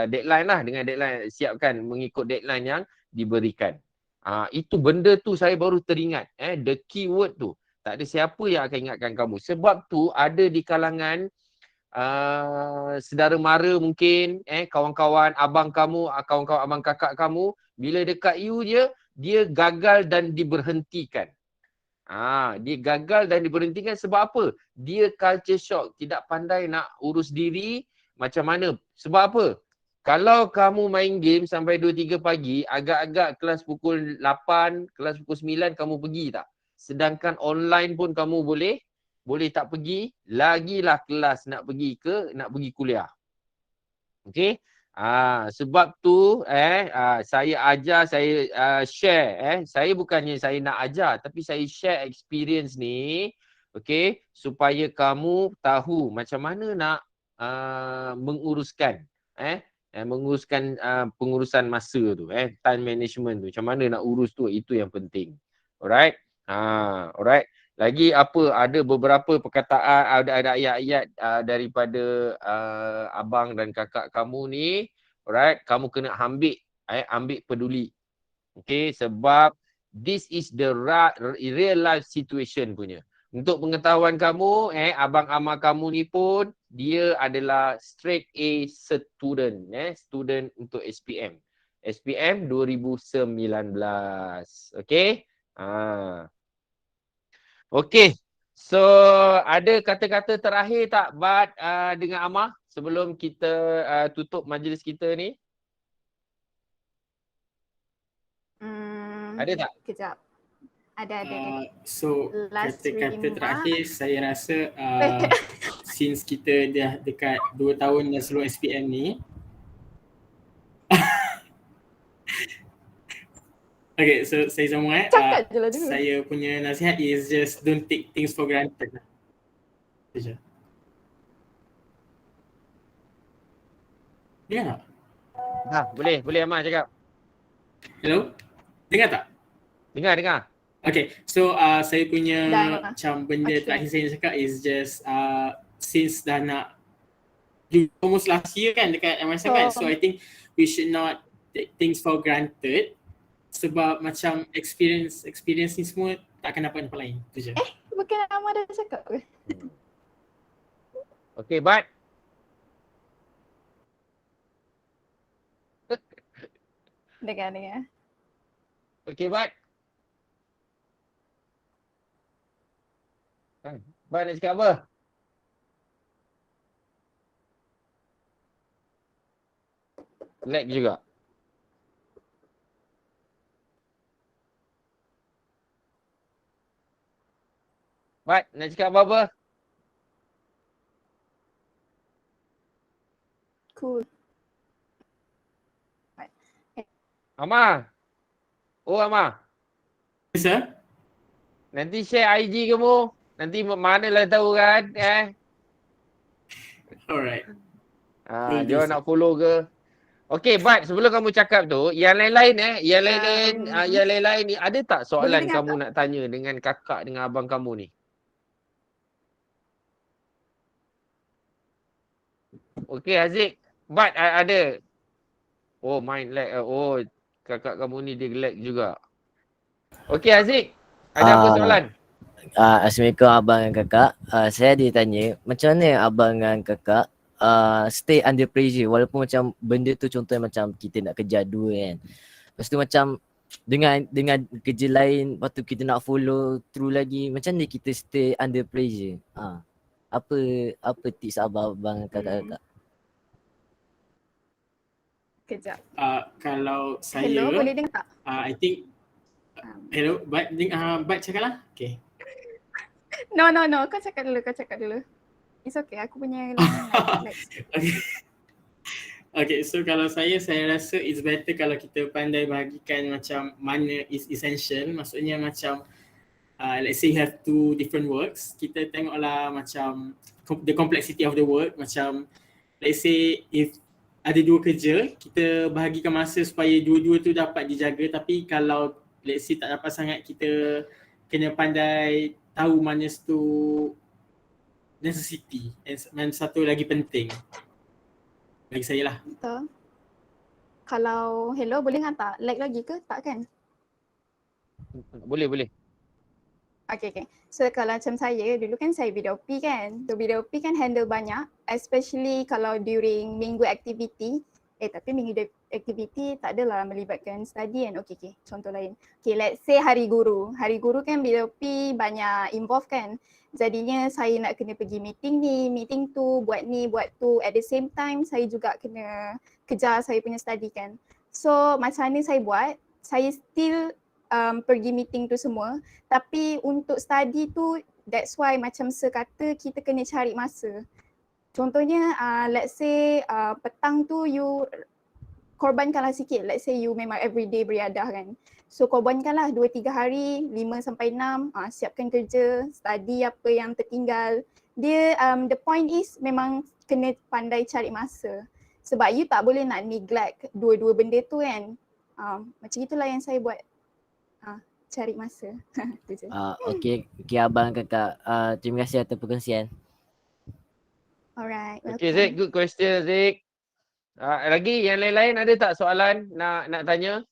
Speaker 1: deadline lah, dengan deadline, siapkan mengikut deadline yang diberikan. Itu benda tu saya baru teringat, the keyword tu. Tak ada siapa yang akan ingatkan kamu. Sebab tu ada di kalangan saudara mara mungkin, kawan-kawan abang kamu, kawan-kawan abang kakak kamu, bila dekat you je, dia gagal dan diberhentikan. Dia gagal dan diberhentikan sebab apa? Dia culture shock, tidak pandai nak urus diri macam mana. Sebab apa? Kalau kamu main game sampai 2-3 pagi, agak-agak kelas pukul 8, kelas pukul 9 kamu pergi tak? Sedangkan online pun kamu boleh tak pergi, lagilah kelas nak pergi kuliah. Okey? Sebab tu saya ajar, saya share, saya bukannya saya nak ajar tapi saya share experience ni, okey, supaya kamu tahu macam mana nak menguruskan pengurusan masa tu, time management tu, macam mana nak urus tu, itu yang penting. Alright? Alright. Lagi ada beberapa perkataan, ada ayat-ayat daripada abang dan kakak kamu ni, alright, kamu kena ambil peduli. Okay, sebab this is the real life situation punya. Untuk pengetahuan kamu, abang ama kamu ni pun dia adalah straight A student, student untuk SPM. SPM 2019. Okay? Okay. So, ada kata-kata terakhir tak Bat dengan Amar sebelum kita tutup majlis kita ni? Ada tak?
Speaker 5: Kejap. Ada.
Speaker 2: So,
Speaker 5: Last
Speaker 2: kata-kata
Speaker 5: remark.
Speaker 2: terakhir saya rasa since kita dah dekat 2 tahun dah seluruh SPM ni, okay, so saya sambung
Speaker 5: Cakap je lah dulu.
Speaker 2: saya punya nasihat is just don't take things for granted. Itu je. Dengar tak?
Speaker 1: Boleh Amar cakap.
Speaker 2: Hello? Dengar tak?
Speaker 1: Dengar.
Speaker 2: Okay, so saya punya
Speaker 5: Dah.
Speaker 2: macam benda
Speaker 5: Okay.
Speaker 2: terakhir saya nak cakap is just since dah nak almost last year kan dekat MSF kan, so I think we should not take things for granted sebab macam experience ni semua tak akan dapat tempat lain. Itu je.
Speaker 5: Bukan Amar dah cakap ke?
Speaker 1: Okay, Bat.
Speaker 5: Dengar.
Speaker 1: Okay, Bat. Bat nak cakap apa? Lag juga. Bat, nak cakap apa-apa?
Speaker 5: Cool.
Speaker 1: Amar. Amar.
Speaker 2: Yes, sir?
Speaker 1: Nanti share IG kamu. Nanti manalah tahu kan.
Speaker 2: Alright.
Speaker 1: Dia nak follow ke. Okay, Bat, sebelum kamu cakap tu, yang lain-lain ni, ada tak soalan
Speaker 5: Boleh dengar
Speaker 1: kamu nak tanya dengan kakak dengan abang kamu ni? Okay, Haziq. Bat, ada. Main lag. Kakak kamu ni dia lag juga. Okay, Haziq. Ada apa soalan?
Speaker 6: Assalamualaikum abang dan kakak. Saya ditanya macam mana abang dan kakak stay under pressure walaupun macam benda tu contohnya macam kita nak kejar dua kan. Lepas tu macam dengan kerja lain, lepas tu kita nak follow through lagi. Macam mana kita stay under pressure? Apa tips abang kakak-kakak?
Speaker 5: Kejap.
Speaker 2: Kalau saya
Speaker 5: Hello, boleh dengar tak?
Speaker 2: I think hello, Bat cakap lah. Okay.
Speaker 5: No. Kau cakap dulu. It's okay. Aku punya next.
Speaker 2: Okay, so kalau saya rasa it's better kalau kita pandai bahagikan macam mana is essential. Maksudnya macam let's say you have 2 different works. Kita tengoklah macam the complexity of the work. Macam let's say if ada 2 kerja, kita bahagikan masa supaya dua-dua tu dapat dijaga. Tapi kalau let's say tak dapat sangat, kita kena pandai tahu mana satu necessity dan satu lagi penting. Bagi saya lah.
Speaker 5: Betul. Kalau hello boleh hantar lag lagi ke? Tak kan?
Speaker 1: Boleh.
Speaker 5: Okay. So kalau macam saya, dulu kan saya BDOP kan. So BDOP kan handle banyak, especially kalau during minggu activity. Tapi minggu activity tak adalah melibatkan study kan. Okay. Contoh lain. Okay, let's say hari guru. Hari guru kan BDOP banyak involve kan. Jadinya saya nak kena pergi meeting ni, meeting tu, buat ni, buat tu. At the same time, saya juga kena kejar saya punya study kan. So macam mana saya buat, saya still pergi meeting tu semua. Tapi untuk study tu, that's why macam sekata kita kena cari masa. Contohnya, let's say petang tu you korbankanlah sikit. Let's say you memang everyday beriadah kan. So korbankanlah 2-3 hari, 5-6, siapkan kerja, study apa yang tertinggal. Dia, the point is memang kena pandai cari masa. Sebab you tak boleh nak neglect dua-dua benda tu kan. Macam itulah yang saya buat. Cari masa. Itu je.
Speaker 6: Okay abang kakak. Terima kasih atas perkongsian.
Speaker 5: Alright.
Speaker 1: Okay Zik, good question Zik. Lagi yang lain-lain ada tak soalan nak tanya?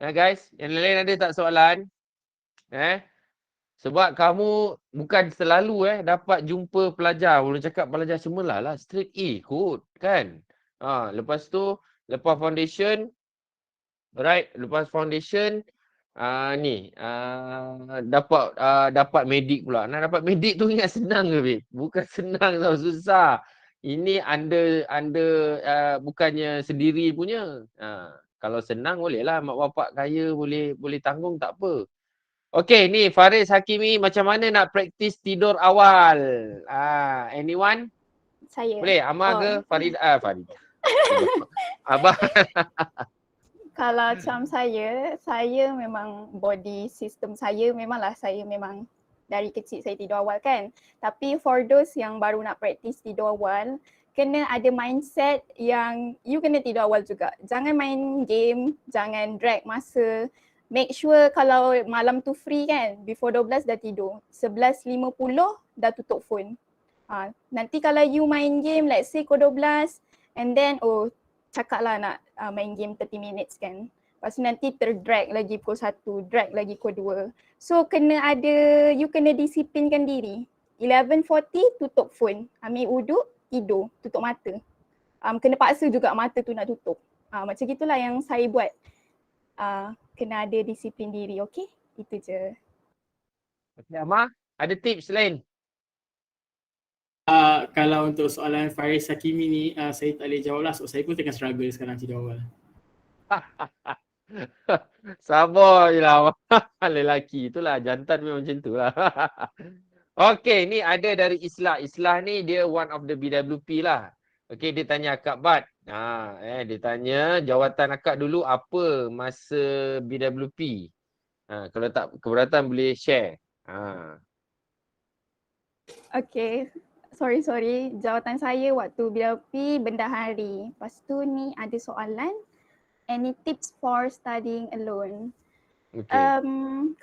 Speaker 1: Guys, yang lain-lain ada tak soalan? Sebab kamu bukan selalu dapat jumpa pelajar. Boleh cakap pelajar cemerlang lah. Straight A kot kan. Lepas tu, lepas foundation. Alright, lepas foundation. Dapat medik pula. Nak dapat medik tu ingat senang ke babe? Bukan senang tau, susah. Ini bukannya sendiri punya. Kalau senang boleh lah, mak bapak kaya boleh tanggung, tak apa. Okay, ni Faris Hakimi, macam mana nak praktis tidur awal? Anyone?
Speaker 5: Saya.
Speaker 1: Boleh? Amal ke? Farida? Abang.
Speaker 5: Kalau macam saya memang body system saya memanglah saya memang dari kecil saya tidur awal kan. Tapi for those yang baru nak praktis tidur awal, kena ada mindset yang you kena tidur awal juga. Jangan main game, jangan drag masa. Make sure kalau malam tu free kan, before 12 dah tidur. 11.50 dah tutup phone. Nanti kalau you main game, let's say pukul 12 and then cakap lah nak main game 30 minutes kan. Lepas tu nanti terdrag lagi pukul 1, drag lagi pukul 2. So you kena disiplinkan diri. 11.40 tutup phone, ambil uduk, tidur, tutup mata. Kena paksa juga mata tu nak tutup. Macam gitulah yang saya buat. Kena ada disiplin diri, okay? Itu je.
Speaker 1: Okay, Amar, ada tips lain?
Speaker 2: Kalau untuk soalan Faris Hakimi ni, saya tak boleh jawab lah. So, saya pun tengah struggle sekarang tidur awal.
Speaker 1: Sabar je lah. Lelaki itulah, jantan memang macam tu lah. Okay, ni ada dari Islah. Islah ni dia one of the BWP lah. Okay, dia tanya Akak Bat. Dia tanya jawatan Akak dulu apa masa BWP. Kalau tak keberatan boleh share.
Speaker 5: Okay. Sorry. Jawatan saya waktu BWP bendahari. Lepas tu ni ada soalan. Any tips for studying alone?
Speaker 1: Okay.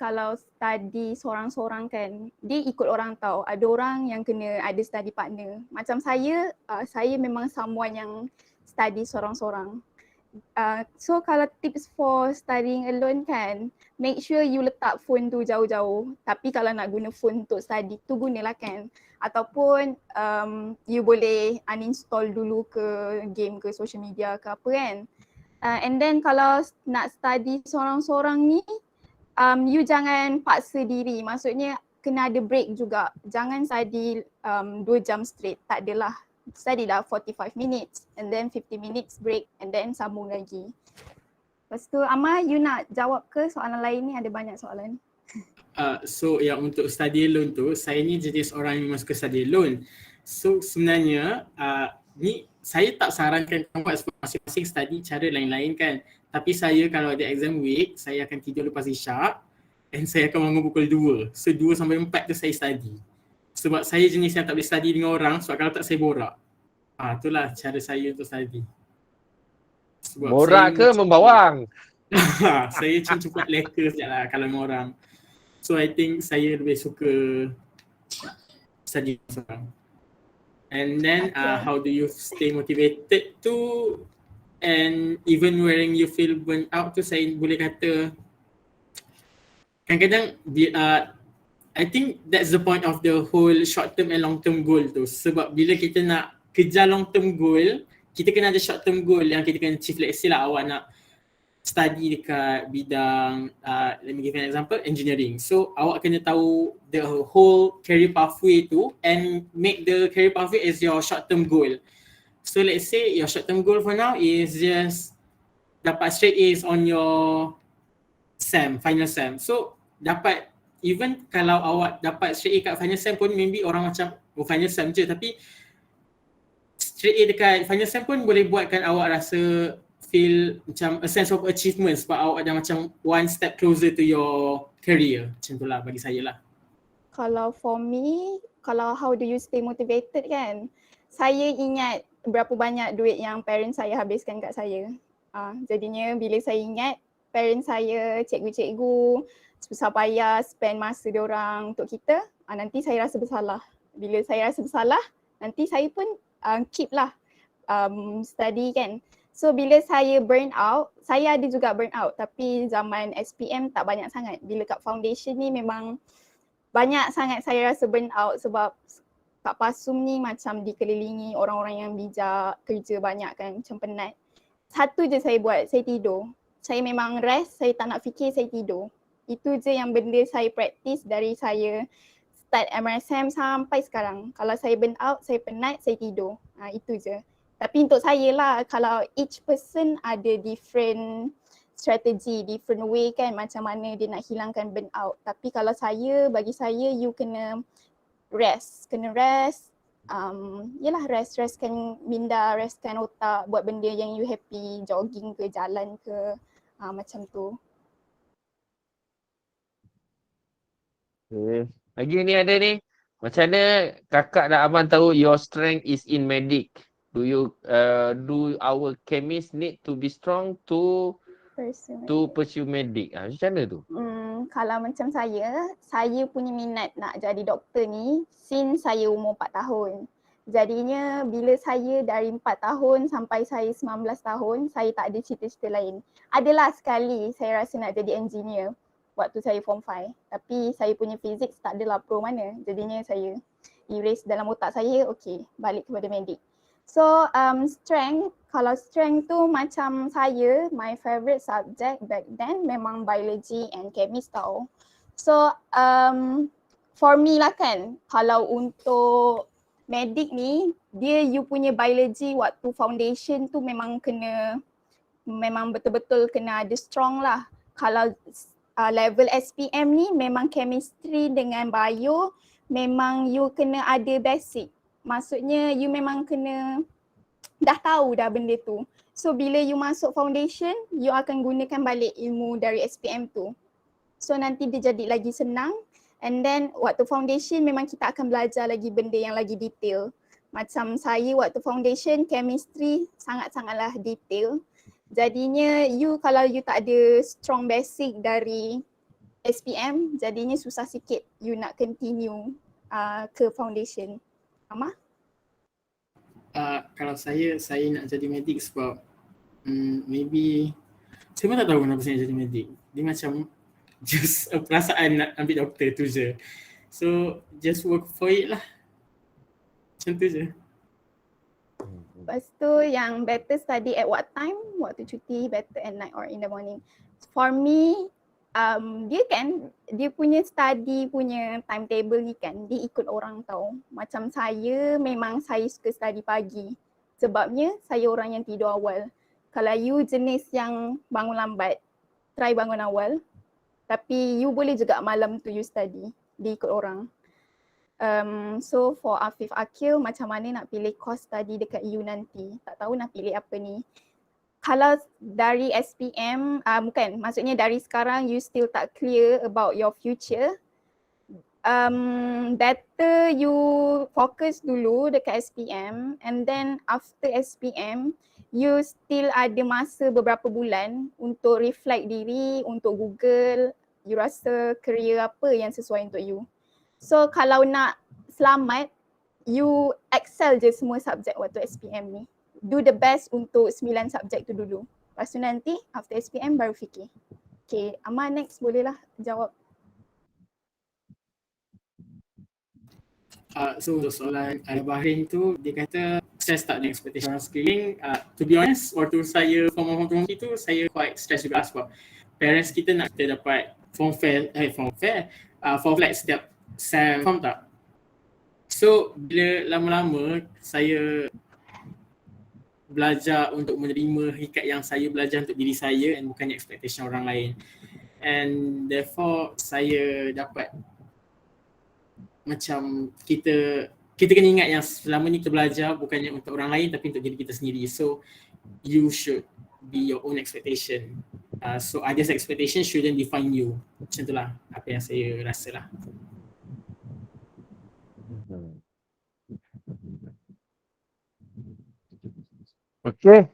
Speaker 5: Kalau study seorang-seorang kan, dia ikut orang tau. Ada orang yang kena ada study partner. Macam saya memang someone yang study seorang-seorang. So kalau tips for studying alone kan, make sure you letak phone tu jauh-jauh. Tapi kalau nak guna phone untuk study tu gunalah kan. Ataupun you boleh uninstall dulu ke game ke social media ke apa kan. And then kalau nak study seorang-seorang ni, you jangan paksa diri. Maksudnya kena ada break juga. Jangan study 2 jam straight. Tak adalah. Study dah 45 minutes and then 50 minutes break and then sambung lagi. Lepas tu Amar, you nak jawab ke soalan lain ni? Ada banyak soalan.
Speaker 2: So yang untuk study alone tu, saya ni jenis orang yang memang suka study alone. So sebenarnya ni saya tak sarankan kamu buat masing-masing study cara lain-lain kan. Tapi saya kalau ada exam week, saya akan tidur lepas isyak and saya akan bangun pukul 2. So 2 sampai 4 tu saya study. Sebab saya jenis yang tak boleh study dengan orang sebab kalau tak saya borak. Itulah cara saya untuk study. Sebab
Speaker 1: borak ke membawang?
Speaker 2: Saya cepat leka sekejap lah kalau dengan orang. So I think saya lebih suka study seorang. And then how do you stay motivated tu and even when you feel burnt out tu, saya boleh kata kadang-kadang I think that's the point of the whole short term and long term goal tu. Sebab bila kita nak kejar long term goal, kita kena ada short term goal yang kita kena achieve. Let's say lah awak nak study dekat bidang let me give an example, engineering. So awak kena tahu the whole career pathway tu and make the career pathway as your short term goal. So let's say your short term goal for now is just dapat straight A's on your final SEM. So dapat, even kalau awak dapat straight A kat final SEM pun maybe orang macam final SEM je, tapi straight A dekat final SEM pun boleh buatkan awak rasa feel macam a sense of achievement sebab awak dah macam one step closer to your career. Macam tu lah bagi saya lah.
Speaker 5: Kalau for me, kalau how do you stay motivated kan, saya ingat berapa banyak duit yang parents saya habiskan kat saya. Jadinya bila saya ingat parents saya, cikgu-cikgu susah payah spend masa diorang untuk kita, nanti saya rasa bersalah. Bila saya rasa bersalah, nanti saya pun keep lah study kan. So bila saya burn out, saya ada juga burn out tapi zaman SPM tak banyak sangat. Bila kat foundation ni memang banyak sangat saya rasa burn out sebab kat PASUM ni macam dikelilingi orang-orang yang bijak, kerja banyak kan, macam penat. Satu je saya buat, saya tidur. Saya memang rest, saya tak nak fikir, saya tidur. Itu je yang benda saya practice dari saya start MRSM sampai sekarang. Kalau saya burn out, saya penat, saya tidur. Itu je. Tapi untuk saya lah, kalau each person ada different strategy, different way kan macam mana dia nak hilangkan burn out. Tapi kalau saya, bagi saya you kena rest. Yelah restkan minda, restkan otak, buat benda yang you happy, jogging ke, jalan ke, macam tu.
Speaker 1: Okay. Lagi ni ada ni, macam mana kakak dan abang tahu your strength is in medic? Do our chemist need to be strong to pursue medic? Macam mana tu?
Speaker 5: Kalau macam saya punya minat nak jadi doktor ni since saya umur 4 tahun. Jadinya bila saya dari 4 tahun sampai saya 19 tahun, saya tak ada cita-cita lain. Adalah sekali saya rasa nak jadi engineer waktu saya form 5. Tapi saya punya fizik tak adalah pro mana. Jadinya saya erase dalam otak saya, okay, balik kepada medik. So strength, kalau strength tu macam saya, my favorite subject back then memang biology and chemistry tau. So for me lah kan, kalau untuk medik ni, dia you punya biology waktu foundation tu memang betul-betul kena ada strong lah. Kalau level SPM ni memang chemistry dengan bio memang you kena ada basic. Maksudnya you memang kena dah tahu dah benda tu. So bila you masuk foundation, you akan gunakan balik ilmu dari SPM tu. So nanti dia jadi lagi senang. And then waktu foundation memang kita akan belajar lagi benda yang lagi detail. Macam saya waktu foundation, chemistry sangat-sangatlah detail. Jadinya you kalau you tak ada strong basic dari SPM, jadinya susah sikit you nak continue ke foundation. Amah?
Speaker 2: Kalau saya nak jadi medik sebab maybe saya pun tak tahu kenapa saya nak jadi medik. Dia macam just perasaan nak ambil doktor tu je. So just work for it lah. Macam tu je.
Speaker 5: Lepas tu yang better study at what time? Waktu cuti, better at night or in the morning. For me, dia punya study punya timetable ni kan, dia ikut orang tau. Macam saya, memang saya suka study pagi. Sebabnya saya orang yang tidur awal. Kalau you jenis yang bangun lambat, try bangun awal. Tapi you boleh juga malam tu you study. Dia ikut orang. So for Afif Akil, macam mana nak pilih course study dekat you nanti? Tak tahu nak pilih apa ni. Kalau dari SPM, maksudnya dari sekarang you still tak clear about your future, better you focus dulu dekat SPM and then after SPM, you still ada masa beberapa bulan untuk reflect diri, untuk Google, you rasa career apa yang sesuai untuk you. So kalau nak selamat, you excel je semua subjek waktu SPM ni. do the best untuk 9 subjek tu dulu. Lepas tu nanti after SPM baru fikir. Okay, Amar next bolehlah jawab.
Speaker 2: So untuk soalan Bahrain tu, dia kata saya start dengan expectation orang sekeliling. To be honest, waktu saya form 1 form 2 tu saya quite stress juga sebab parents kita nak kita dapat form flat setiap sem, faham tak? So bila lama-lama saya belajar untuk menerima hakikat yang saya belajar untuk diri saya and bukannya expectation orang lain. And therefore saya dapat macam kita kena ingat yang selama ni kita belajar bukannya untuk orang lain tapi untuk diri kita sendiri. So you should be your own expectation. So others' expectation shouldn't define you. Macam itulah apa yang saya rasa lah.
Speaker 1: Okey.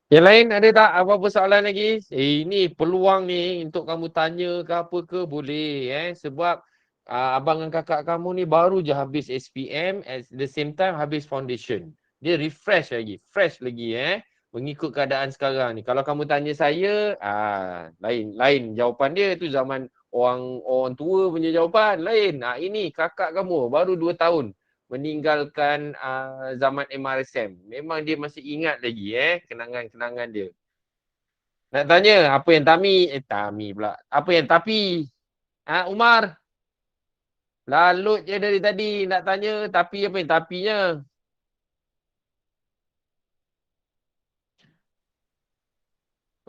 Speaker 1: Yang lain ada tak apa-apa soalan lagi? Ini peluang ni untuk kamu tanya ke apa ke boleh sebab abang dan kakak kamu ni baru je habis SPM at the same time habis foundation. Dia refresh lagi, fresh lagi mengikut keadaan sekarang ni. Kalau kamu tanya saya, lain jawapan dia tu zaman orang tua punya jawapan lain. Ini kakak kamu baru 2 tahun meninggalkan zaman MRSM. Memang dia masih ingat lagi kenangan-kenangan dia. Nak tanya apa yang Tami pula. Apa yang tapi? Umar. Lalut je dari tadi nak tanya tapi apa yang tapinya?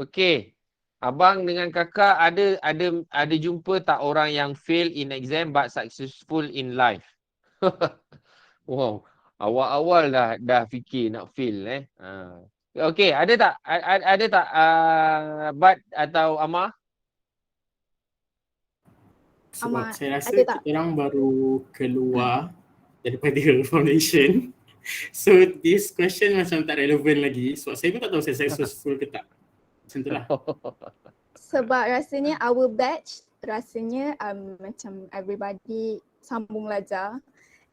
Speaker 1: Okey. Abang dengan kakak ada jumpa tak orang yang fail in exam but successful in life? Wow. Awal-awal dah fikir nak fail Okey, ada tak Bat atau Amar?
Speaker 2: Sebab saya rasa kita orang baru keluar daripada foundation. So this question macam tak relevan lagi sebab saya pun tak tahu saya successful ke tak. Macam tu lah.
Speaker 5: Sebab rasanya our batch rasanya macam everybody sambung belajar.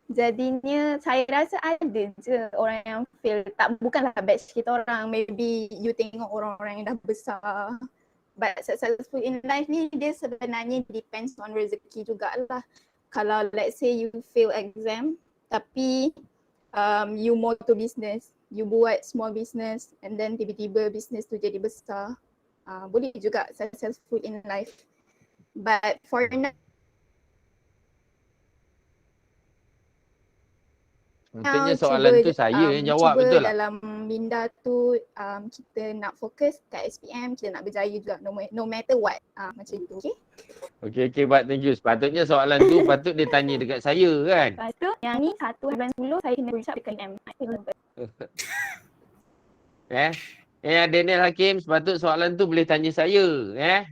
Speaker 5: Jadinya saya rasa ada je orang yang fail. Bukanlah batch kita orang, maybe you tengok orang-orang yang dah besar. But successful in life ni dia sebenarnya depends on rezeki jugalah. Kalau let's say you fail exam tapi you more to business, you buat small business and then tiba-tiba business tu jadi besar, boleh juga successful in life. But for now
Speaker 1: Mungkinnya soalan tu saya yang jawab betul lah.
Speaker 5: Dalam minda tu kita nak fokus kat SPM, kita nak berjaya juga no matter what. Macam tu, okay?
Speaker 1: Okay, Bat, thank you. Sepatutnya soalan tu patut dia tanya dekat saya kan?
Speaker 5: Patut yang ni 1 bulan 10 saya kena berucap dekat M.
Speaker 1: Daniel Hakim, sepatut soalan tu boleh tanya saya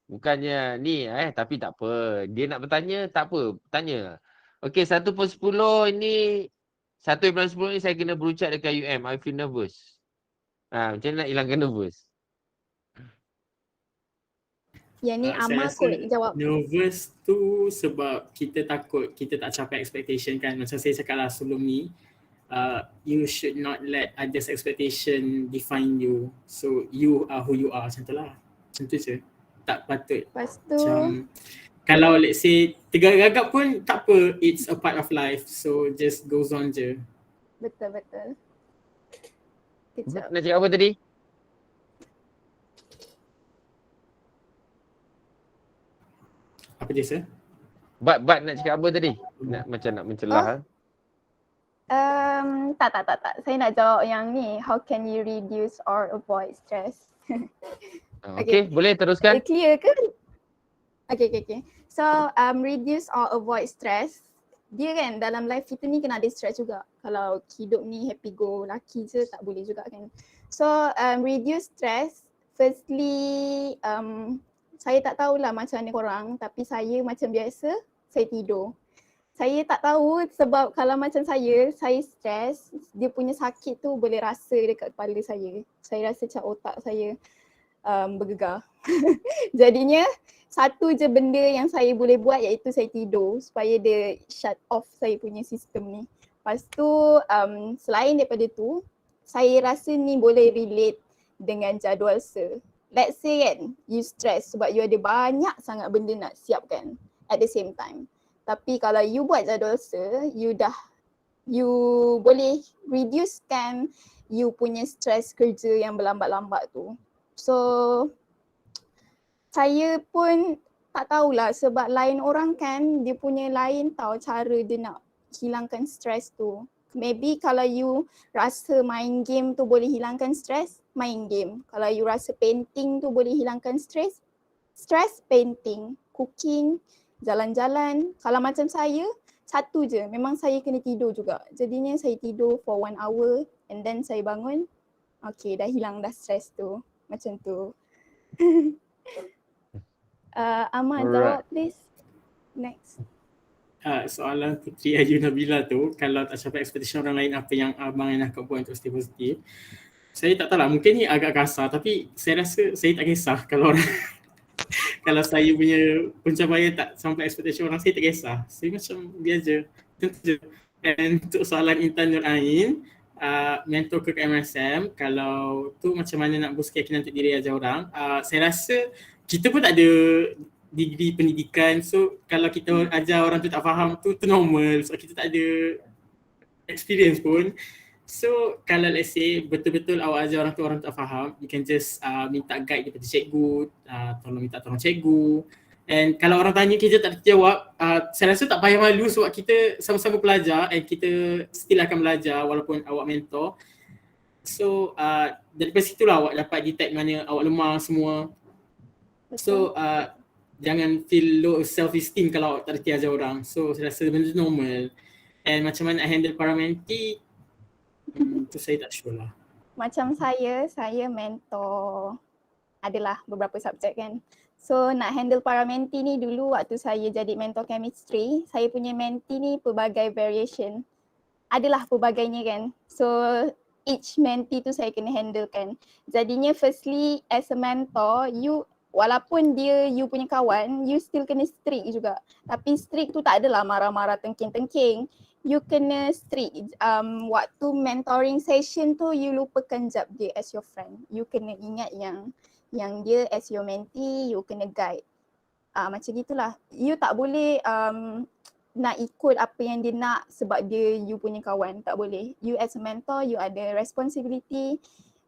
Speaker 1: bukannya ni tapi tak apa. Dia nak bertanya tak apa, tanya. Okey, 1/10 ini 1/10 ni saya kena berucap dekat UM. I feel nervous. Macam mana nak hilangkan nervous?
Speaker 5: Yang ni Amar kot jawab.
Speaker 2: Nervous tu sebab kita takut kita tak capai expectation kan. Macam saya cakap lah sebelum ni, you should not let others expectation define you. So you are who you are, macam tu lah. Macam tu je. Tak patut.
Speaker 5: Lepas tu
Speaker 2: macam, kalau let's say tergagap pun tak apa, it's a part of life. So just goes on je.
Speaker 5: Betul. Kejap.
Speaker 1: Nak cakap apa tadi?
Speaker 2: Apa dia sir?
Speaker 1: Bat nak cakap apa tadi? Macam nak mencelah.
Speaker 5: Tak. Saya nak jawab yang ni. How can you reduce or avoid stress?
Speaker 1: Okay, boleh teruskan.
Speaker 5: Clear ke? Okay. So reduce or avoid stress. Dia kan dalam life kita ni kena ada stress juga. Kalau hidup ni happy go lucky je tak boleh juga kan. So reduce stress. Firstly saya tak tahulah macam mana korang, tapi saya macam biasa saya tidur. Saya tak tahu sebab kalau macam saya stress, dia punya sakit tu boleh rasa dekat kepala saya. Saya rasa macam otak saya bergegar. Jadinya satu je benda yang saya boleh buat iaitu saya tidur supaya dia shut off saya punya sistem ni. Lepas tu selain daripada tu, saya rasa ni boleh relate dengan jadual sir. Let's say kan, you stress sebab you ada banyak sangat benda nak siapkan at the same time. Tapi kalau you buat jadual sir, you boleh reducekan you punya stress kerja yang berlambat-lambat tu. So, saya pun tak tahulah sebab lain orang kan dia punya lain tahu cara dia nak hilangkan stress tu. Maybe kalau you rasa main game tu boleh hilangkan stres, main game. Kalau you rasa painting tu boleh hilangkan stres, painting. Cooking, jalan-jalan. Kalau macam saya, satu je. Memang saya kena tidur juga. Jadinya saya tidur for 1 hour and then saya bangun. Okay, dah hilang dah stres tu. Macam tu. Amar, jawab please. Next.
Speaker 2: Soalan Puteri Ayu Nabila tu, kalau tak capai expectation orang lain, apa yang abang yang nak buat untuk stay positif? Saya tak tahu lah, mungkin ni agak kasar tapi saya rasa saya tak kisah kalau orang kalau saya punya pencapaian tak sampai expectation orang, saya tak kisah. Saya macam biasa. Tentu je. Dan untuk soalan Intan Nur Ain, mentor ke MSM, kalau tu macam mana nak boost keyakinan untuk diri ajar orang, saya rasa kita pun tak ada degree pendidikan, so kalau kita ajar orang tu tak faham tu normal, so kita tak ada experience pun. So kalau let's say betul-betul awak ajar orang tu tak faham, you can just minta guide daripada cikgu, tolong cikgu. And kalau orang tanya kita tak jawab, saya rasa tak payah malu sebab kita sama-sama pelajar and kita still akan belajar walaupun awak mentor. So daripada situlah awak dapat detect mana awak lemah semua. So jangan feel low self-esteem kalau tak reti ajar orang. So saya rasa benda tu normal. And macam mana nak handle para mentee, tu saya tak sure lah.
Speaker 5: Macam saya mentor adalah beberapa subjek kan. So nak handle para mentee ni dulu waktu saya jadi mentor chemistry, saya punya mentee ni pelbagai variation. Adalah pelbagainya kan. So each mentee tu saya kena handle kan. Jadinya firstly as a mentor, walaupun dia you punya kawan, you still kena strict juga. Tapi strict tu tak adalah marah-marah tengking-tengking. You kena strict. Waktu mentoring session tu you lupakan jap dia as your friend. You kena ingat yang dia as your mentee, you kena guide. Macam gitulah. You tak boleh nak ikut apa yang dia nak sebab dia you punya kawan. Tak boleh. You as a mentor, you ada responsibility.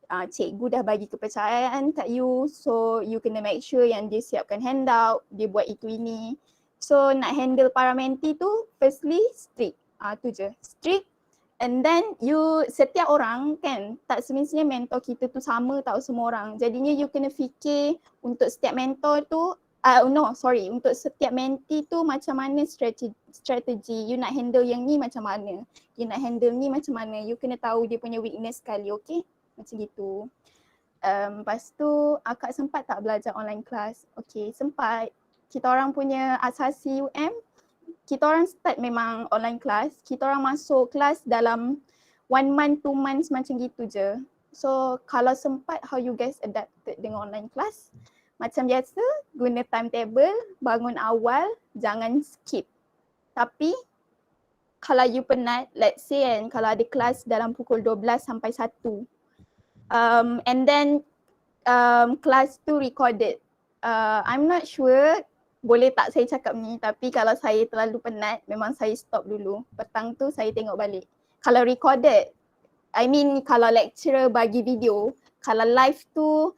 Speaker 5: Cikgu dah bagi kepercayaan kat you, so you kena make sure yang dia siapkan handout, dia buat itu ini. So nak handle para mentee tu firstly strict. Tu je, strict. And then you setiap orang kan tak semestinya mentor kita tu sama tau semua orang. Jadinya you kena fikir untuk setiap mentor tu untuk setiap mentee tu macam mana strategi. You nak handle yang ni macam mana, you nak handle ni macam mana. You kena tahu dia punya weakness sekali, okay? Macam gitu. Lepas tu akak sempat tak belajar online class? Okay, sempat. Kita orang punya asasi UM, kita orang start memang online class. Kita orang masuk kelas dalam 1 month, 2 months macam gitu je. So kalau sempat, how you guys adapted dengan online class? Macam biasa, guna timetable, bangun awal, jangan skip. Tapi kalau you penat, let's say kan, kalau ada kelas dalam pukul 12 sampai 1, and then kelas tu recorded. I'm not sure boleh tak saya cakap ni, tapi kalau saya terlalu penat memang saya stop dulu. Petang tu saya tengok balik. Kalau recorded, I mean kalau lecturer bagi video, kalau live tu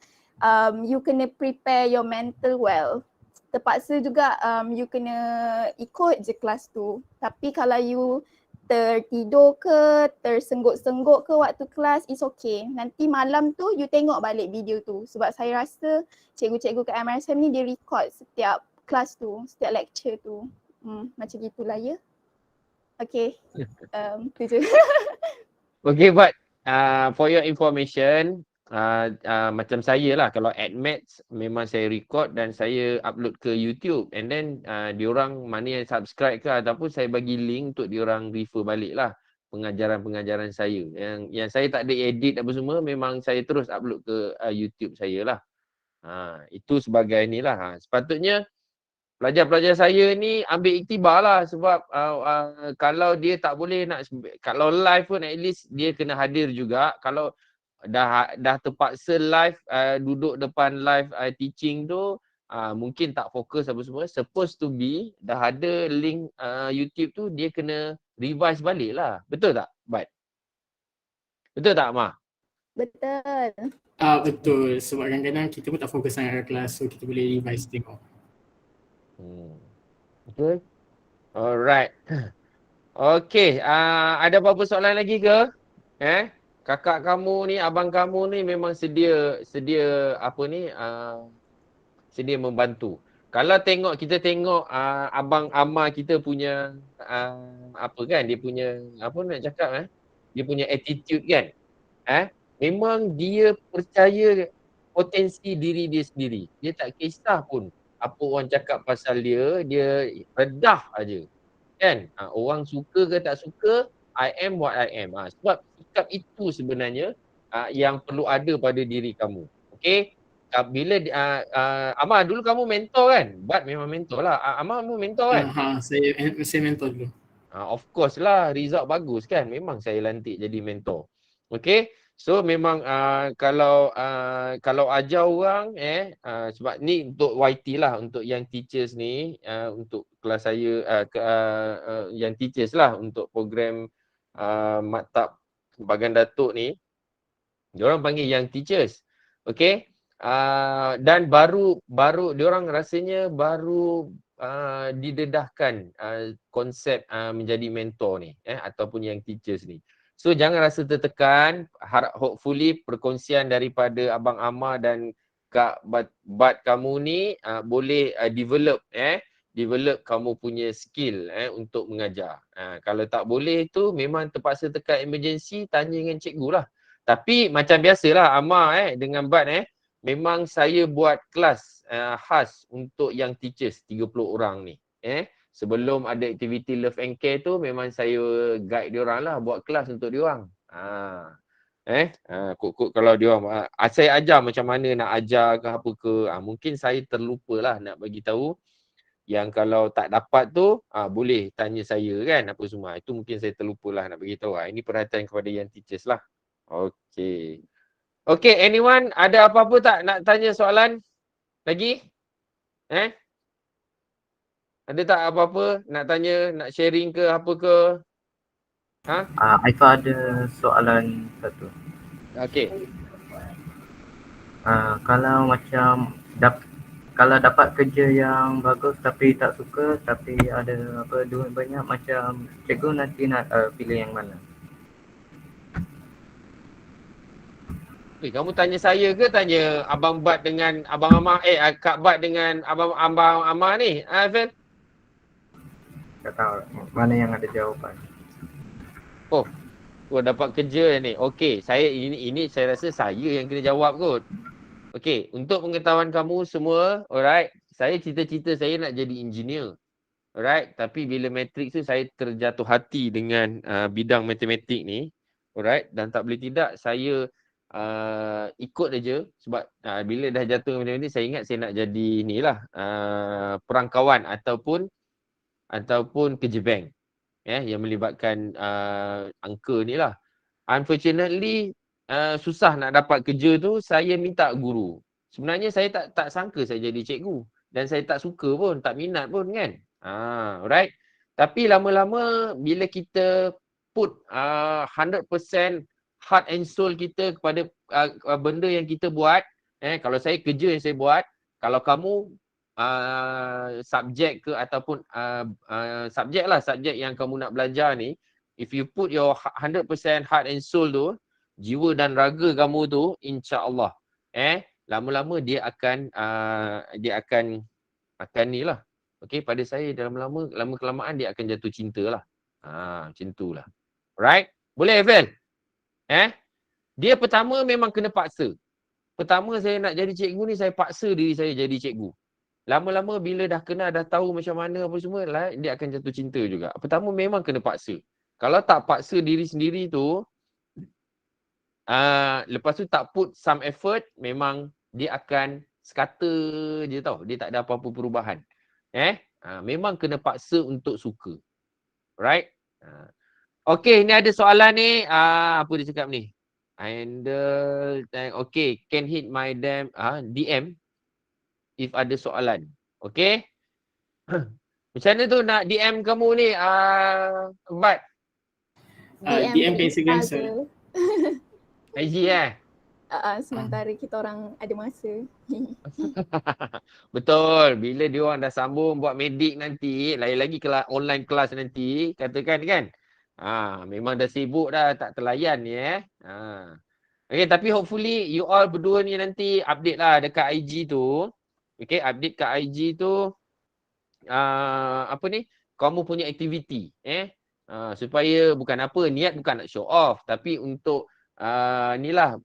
Speaker 5: you kena prepare your mental well. Terpaksa juga you kena ikut je kelas tu. Tapi kalau you tertidur ke, tersengguk-sengguk ke waktu kelas, it's okay. Nanti malam tu you tengok balik video tu. Sebab saya rasa cikgu-cikgu kat MRSM ni dia record setiap kelas tu, setiap lecture tu. Macam gitulah ya. Okay, tu je.
Speaker 1: Okay, but for your information, macam saya lah, kalau AdMaths memang saya record dan saya upload ke YouTube, and then diorang mana yang subscribe ke ataupun saya bagi link untuk diorang refer balik lah pengajaran-pengajaran saya. Yang saya tak ada edit apa semua, memang saya terus upload ke YouTube saya lah. Itu sebagai ni lah. Sepatutnya pelajar-pelajar saya ni ambil iktibar lah sebab kalau dia tak boleh kalau live pun at least dia kena hadir juga. Kalau dah terpaksa live duduk depan live teaching tu mungkin tak fokus apa semua. Supposed to be dah ada link YouTube tu, dia kena revise balik lah. Betul tak, Bat? Betul tak, Ma?
Speaker 5: Betul.
Speaker 2: Betul, sebab kadang-kadang kita pun tak fokus sangat kat kelas, so kita boleh revise tengok.
Speaker 1: Betul. Alright. Okay, ada apa-apa soalan lagi ke? Kakak kamu ni, abang kamu ni memang sedia apa ni, sedia membantu. Kalau kita tengok abang Amar kita punya apa kan, dia punya apa nak cakap dia punya attitude kan. Memang dia percaya potensi diri dia sendiri. Dia tak kisah pun apa orang cakap pasal dia redah aja. Kan? Orang suka ke tak suka, I am what I am. Sebab sikap itu sebenarnya yang perlu ada pada diri kamu. Okay? Bila Amar, dulu kamu mentor kan? Bat memang mentor lah. Amar kamu mentor kan?
Speaker 2: Saya mentor dulu.
Speaker 1: Of course lah, result bagus kan? Memang saya lantik jadi mentor. Okay? So memang kalau ajar orang sebab ni untuk YT lah, untuk yang teachers ni, untuk kelas saya yang teachers lah untuk program maktab Bagan Datuk ni, diorang panggil yang teachers. Okay? Dan baru diorang rasanya baru didedahkan konsep menjadi mentor ni ataupun yang teachers ni. So jangan rasa tertekan, hopefully perkongsian daripada Abang Amar dan Kak Bat kamu ni boleh develop kamu punya skill untuk mengajar. Kalau tak boleh tu memang terpaksa tekan emergency, tanya dengan cikgu lah. Tapi macam biasalah Amar dengan Bat memang saya buat kelas khas untuk yang teachers 30 orang ni. Sebelum ada aktiviti Love and Care tu memang saya guide diorang lah, buat kelas untuk diorang. Kalau diorang saya ajar macam mana nak ajar ke apa ke, mungkin saya terlupa lah nak bagi tahu. Yang kalau tak dapat tu boleh tanya saya kan apa semua. Itu mungkin saya terlupa lah nak bagi tahu. Ini perhatian kepada yang teachers lah. Okay. Okay, anyone ada apa-apa tak nak tanya soalan lagi? Ada tak apa-apa nak tanya, nak sharing ke apa ke?
Speaker 7: Aifah ada soalan satu.
Speaker 1: Okay.
Speaker 7: Kalau macam kalau dapat kerja yang bagus tapi tak suka, tapi ada duit banyak, macam cikgu nanti nak pilih yang mana?
Speaker 1: Kamu tanya saya ke tanya Abang Bat dengan Abang Amar, Kak Bat dengan Abang Amar ni, Aifel?
Speaker 7: Tak tahu mana yang ada jawapan.
Speaker 1: Dapat kerja ni. Okey, saya ini saya rasa saya yang kena jawab kot. Okey, untuk pengetahuan kamu semua, alright, saya cita-cita saya nak jadi engineer. Alright, tapi bila matrik tu saya terjatuh hati dengan bidang matematik ni. Alright, dan tak boleh tidak saya ikut aja sebab bila dah jatuh matematik saya ingat saya nak jadi inilah perangkawan ataupun kerja bank yang melibatkan angka ni lah. Unfortunately susah nak dapat kerja tu, saya minta guru. Sebenarnya saya tak sangka saya jadi cikgu dan saya tak suka pun, tak minat pun kan. Alright. Tapi lama-lama bila kita put 100% heart and soul kita kepada benda yang kita buat, kalau saya kerja yang saya buat, kalau kamu subjek ke ataupun subjek yang kamu nak belajar ni, if you put your 100% heart and soul tu, jiwa dan raga kamu tu, insya-Allah lama-lama dia akan ni lah. Okey, pada saya lama kelamaan dia akan jatuh cinta lah. Macam itulah. Alright? Boleh Evel? Dia pertama memang kena paksa. Pertama saya nak jadi cikgu ni, saya paksa diri saya jadi cikgu. Lama-lama bila dah kenal, dah tahu macam mana apa semua, dia akan jatuh cinta juga. Pertama memang kena paksa. Kalau tak paksa diri sendiri tu, lepas tu tak put some effort, memang dia akan sekata je tau. Dia tak ada apa-apa perubahan. Memang kena paksa untuk suka. Right? Okay, ni ada soalan ni. Apa dia cakap ni? Handle, okay, can hit my DM if ada soalan. Okay? Macam mana tu nak DM kamu ni, Bat?
Speaker 2: DM ke Instagram sir.
Speaker 1: IG
Speaker 5: Sementara kita orang ada masa.
Speaker 1: Betul. Bila dia orang dah sambung buat medik nanti, lain lagi kelas online kelas nanti, katakan kan. Memang dah sibuk dah, tak terlayan ni Okay, tapi hopefully you all berdua ni nanti update lah dekat IG tu. Okay, update kat IG tu apa ni? Kamu punya aktiviti supaya bukan apa, niat bukan nak show off, tapi untuk inilah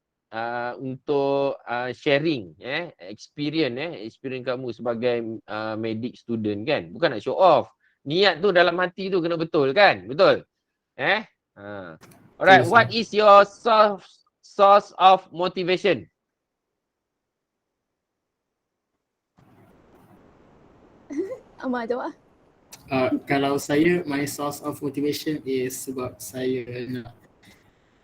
Speaker 1: untuk sharing experience kamu sebagai medic student kan. Bukan nak show off. Niat tu dalam hati tu kena betul kan? Betul? Alright, what is your source of motivation?
Speaker 5: Amal jawab.
Speaker 2: Kalau saya, my source of motivation is sebab saya nak,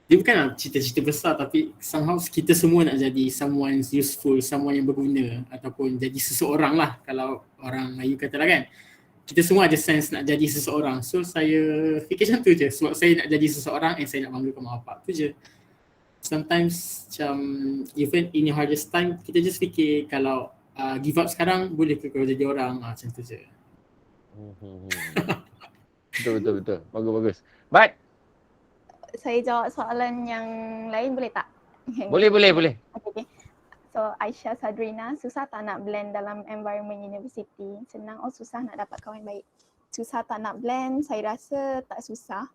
Speaker 2: dia bukanlah cita-cita besar tapi somehow kita semua nak jadi someone useful, someone yang berguna ataupun jadi seseorang lah, kalau orang Melayu kata lah kan. Kita semua ada sense nak jadi seseorang. So saya fikir macam tu je, sebab saya nak jadi seseorang and saya nak banggakan mak bapak tu je. Sometimes macam even in your hardest time, kita just fikir kalau give up sekarang, boleh ke kau jadi orang, macam tu je.
Speaker 1: Betul. Bagus. But
Speaker 5: Saya jawab soalan yang lain boleh tak?
Speaker 1: Boleh.
Speaker 5: Okay. So Aisyah Sadrina, susah tak nak blend dalam environment university? Senang susah nak dapat kawan baik? Susah tak nak blend? Saya rasa tak susah.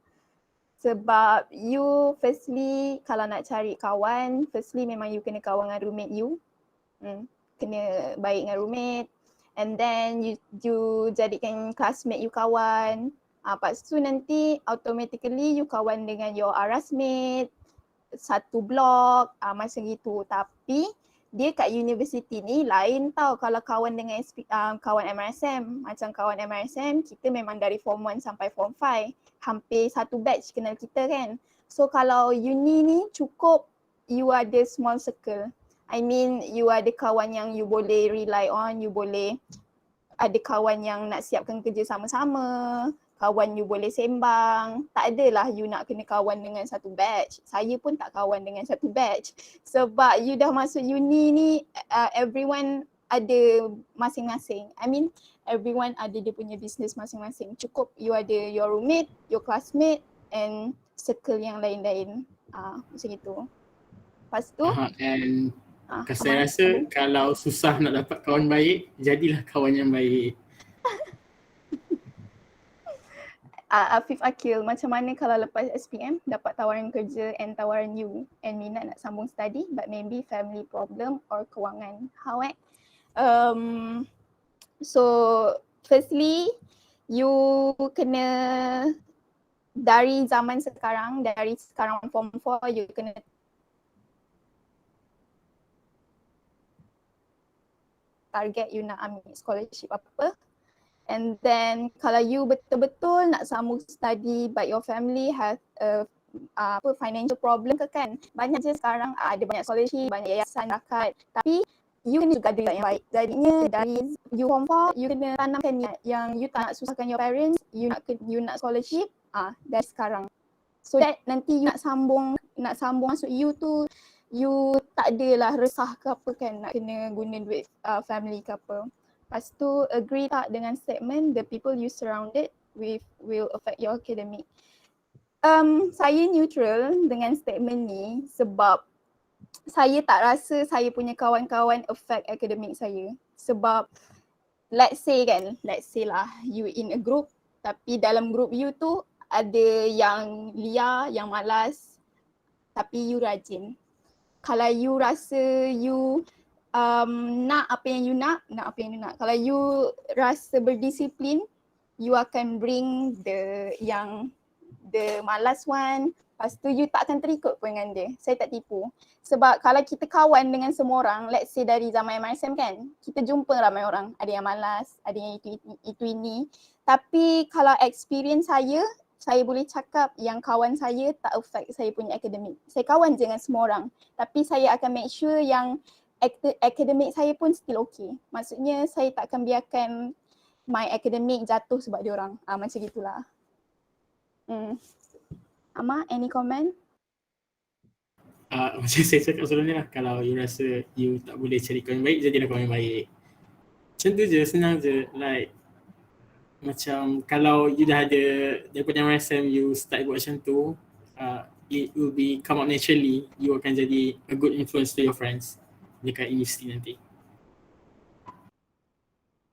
Speaker 5: Sebab you firstly kalau nak cari kawan, firstly memang you kena kawan dengan roommate you. Kena baik dengan roommate. And then you jadikan classmate you kawan. Lepas tu nanti automatically you kawan dengan your arasmate, satu blok, macam gitu. Tapi dia kat university ni lain tau kalau kawan dengan kawan MRSM. Macam kawan MRSM, kita memang dari form 1 sampai form 5. Hampir satu batch kenal kita kan. So kalau uni ni cukup you ada small circle. I mean you ada kawan yang you boleh rely on, you boleh ada kawan yang nak siapkan kerja sama-sama, kawan you boleh sembang. Tak adalah you nak kena kawan dengan satu batch. Saya pun tak kawan dengan satu batch. Sebab you dah masuk uni ni, everyone ada masing-masing. I mean everyone ada dia punya business masing-masing. Cukup you ada your roommate, your classmate and circle yang lain-lain. Macam itu. Lepas tu
Speaker 2: saya rasa kalau susah nak dapat kawan baik, jadilah kawan yang baik.
Speaker 5: Afif Akil, macam mana kalau lepas SPM dapat tawaran kerja and tawaran you and minat nak sambung study but maybe family problem or kewangan? How So firstly, you kena dari zaman sekarang, dari sekarang form 4 you kena target you nak ambil scholarship apa. And then kalau you betul-betul nak sambung study but your family has financial problem ke kan. Banyak je sekarang ada banyak scholarship, banyak yayasan rakyat. Tapi you kena juga ada yang baik. Jadinya dari you form 4, you kena tanamkan niat yang you tak nak susahkan your parents, you nak scholarship dari sekarang. So that nanti you nak sambung masuk you tu, you tak adalah resah ke apa kan nak kena guna duit family ke apa. Lepas tu agree tak dengan statement the people you surrounded with will affect your academic? Saya neutral dengan statement ni sebab saya tak rasa saya punya kawan-kawan affect akademik saya. Sebab let's say lah you in a group tapi dalam group you tu ada yang liar, yang malas tapi you rajin. Kalau you rasa you nak apa yang you nak apa yang you nak. Kalau you rasa berdisiplin, you akan bring the malas one Lepas tu you tak akan terikut pun dengan dia. Saya tak tipu. Sebab kalau kita kawan dengan semua orang, let's say dari zaman MRSM kan, kita jumpa ramai orang. Ada yang malas, ada yang itu ini. Tapi kalau experience saya boleh cakap yang kawan saya tak affect saya punya akademik. Saya kawan je dengan semua orang. Tapi saya akan make sure yang akademik saya pun still okay. Maksudnya saya tak akan biarkan my academic jatuh sebab dia orang. Macam gitulah. Ama, any comment?
Speaker 2: Macam saya cakap sebelum ni lah, kalau you rasa you tak boleh cari kawan yang baik, jadilah kawan yang baik. Macam tu je, senang je. Like macam kalau you dah ada daripada MRSM, you start buat macam tu, it will be come out naturally. You akan jadi a good influence to your friends dekat universiti nanti.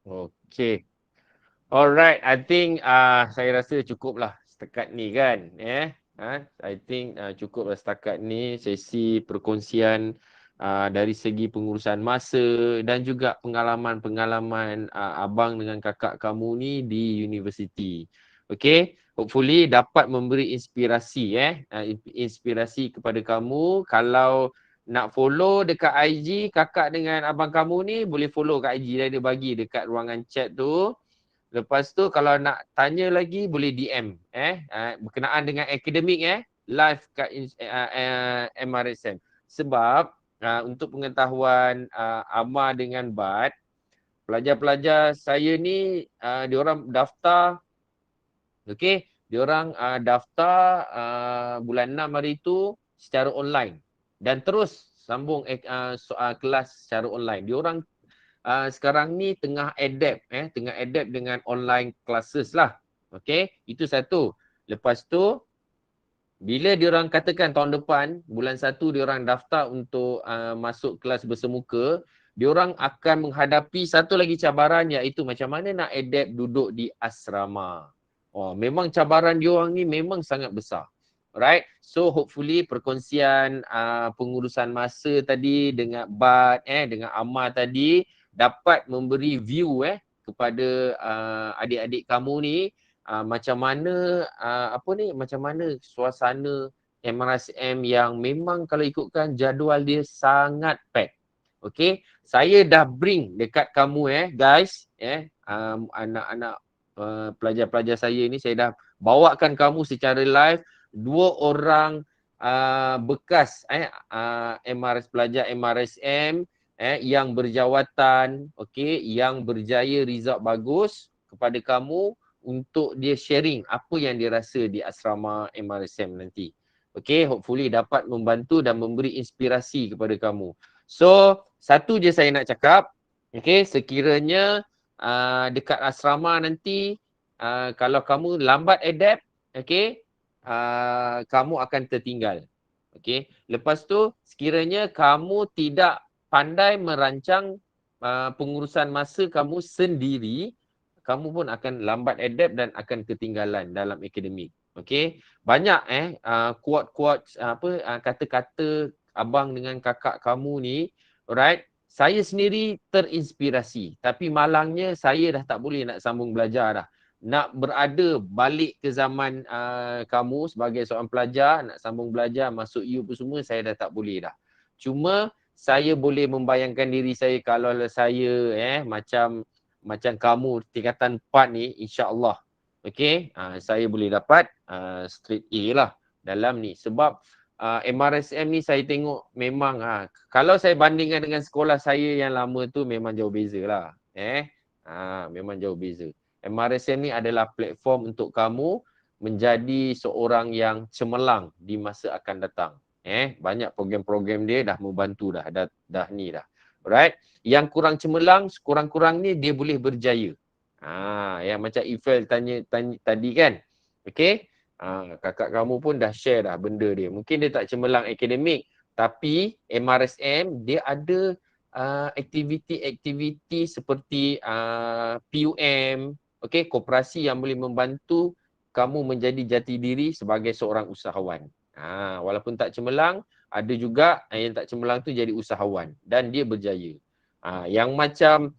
Speaker 1: Okay. Alright, I think saya rasa cukup lah setakat ni kan. I think cukup lah setakat ni sesi perkongsian dari segi pengurusan masa dan juga pengalaman-pengalaman abang dengan kakak kamu ni di universiti. Okay, hopefully dapat memberi inspirasi inspirasi kepada kamu. Kalau nak follow dekat IG kakak dengan abang kamu ni, boleh follow kat IG dia bagi dekat ruangan chat tu. Lepas tu kalau nak tanya lagi boleh DM berkenaan dengan akademik live kat MRSM. Sebab untuk pengetahuan Ama dengan Bat, pelajar-pelajar saya ni diorang daftar, okey, diorang daftar bulan 6 hari tu secara online dan terus sambung kelas secara online. Diorang sekarang ni tengah adapt dengan online classes lah. Okay, itu satu. Lepas tu bila diorang katakan tahun depan bulan 1 diorang daftar untuk masuk kelas bersemuka, diorang akan menghadapi satu lagi cabaran, iaitu macam mana nak adapt duduk di asrama. Memang cabaran diorang ni memang sangat besar. Alright, so hopefully perkongsian pengurusan masa tadi dengan Bat dengan Amma tadi dapat memberi view kepada adik-adik kamu ni macam mana macam mana suasana MRSM yang memang kalau ikutkan jadual dia sangat pack. Okey, saya dah bring dekat kamu guys anak-anak pelajar-pelajar saya ni, saya dah bawakan kamu secara live 2 orang bekas pelajar MRSM yang berjawatan, okey, yang berjaya result bagus kepada kamu untuk dia sharing apa yang dia rasa di asrama MRSM nanti. Okey, hopefully dapat membantu dan memberi inspirasi kepada kamu. So, satu je saya nak cakap, okey, sekiranya dekat asrama nanti kalau kamu lambat adapt, okey, kamu akan tertinggal. Okey, lepas tu sekiranya kamu tidak pandai merancang pengurusan masa kamu sendiri, kamu pun akan lambat adapt dan akan ketinggalan dalam akademik. Okey, banyak quote-quote kata-kata abang dengan kakak kamu ni, alright. Saya sendiri terinspirasi, tapi malangnya saya dah tak boleh nak sambung belajar dah. Nak berada balik ke zaman kamu sebagai seorang pelajar, nak sambung belajar, masuk U pun semua, saya dah tak boleh dah. Cuma saya boleh membayangkan diri saya kalau saya macam kamu tingkatan 4 ni, insya-Allah. Okey, saya boleh dapat straight A lah dalam ni. Sebab MRSM ni saya tengok memang kalau saya bandingkan dengan sekolah saya yang lama tu memang jauh beza lah. Memang jauh beza. MRSM ni adalah platform untuk kamu menjadi seorang yang cemerlang di masa akan datang. Banyak program-program dia dah membantu dah ni dah. Alright. Yang kurang cemerlang, kurang-kurang ni dia boleh berjaya. Yang macam Ifel tanya tadi kan. Okey. Kakak kamu pun dah share dah benda dia. Mungkin dia tak cemerlang akademik, tapi MRSM dia ada aktiviti-aktiviti seperti PUM, okey, koperasi yang boleh membantu kamu menjadi jati diri sebagai seorang usahawan. Walaupun tak cemerlang, ada juga yang tak cemerlang tu jadi usahawan dan dia berjaya. Yang macam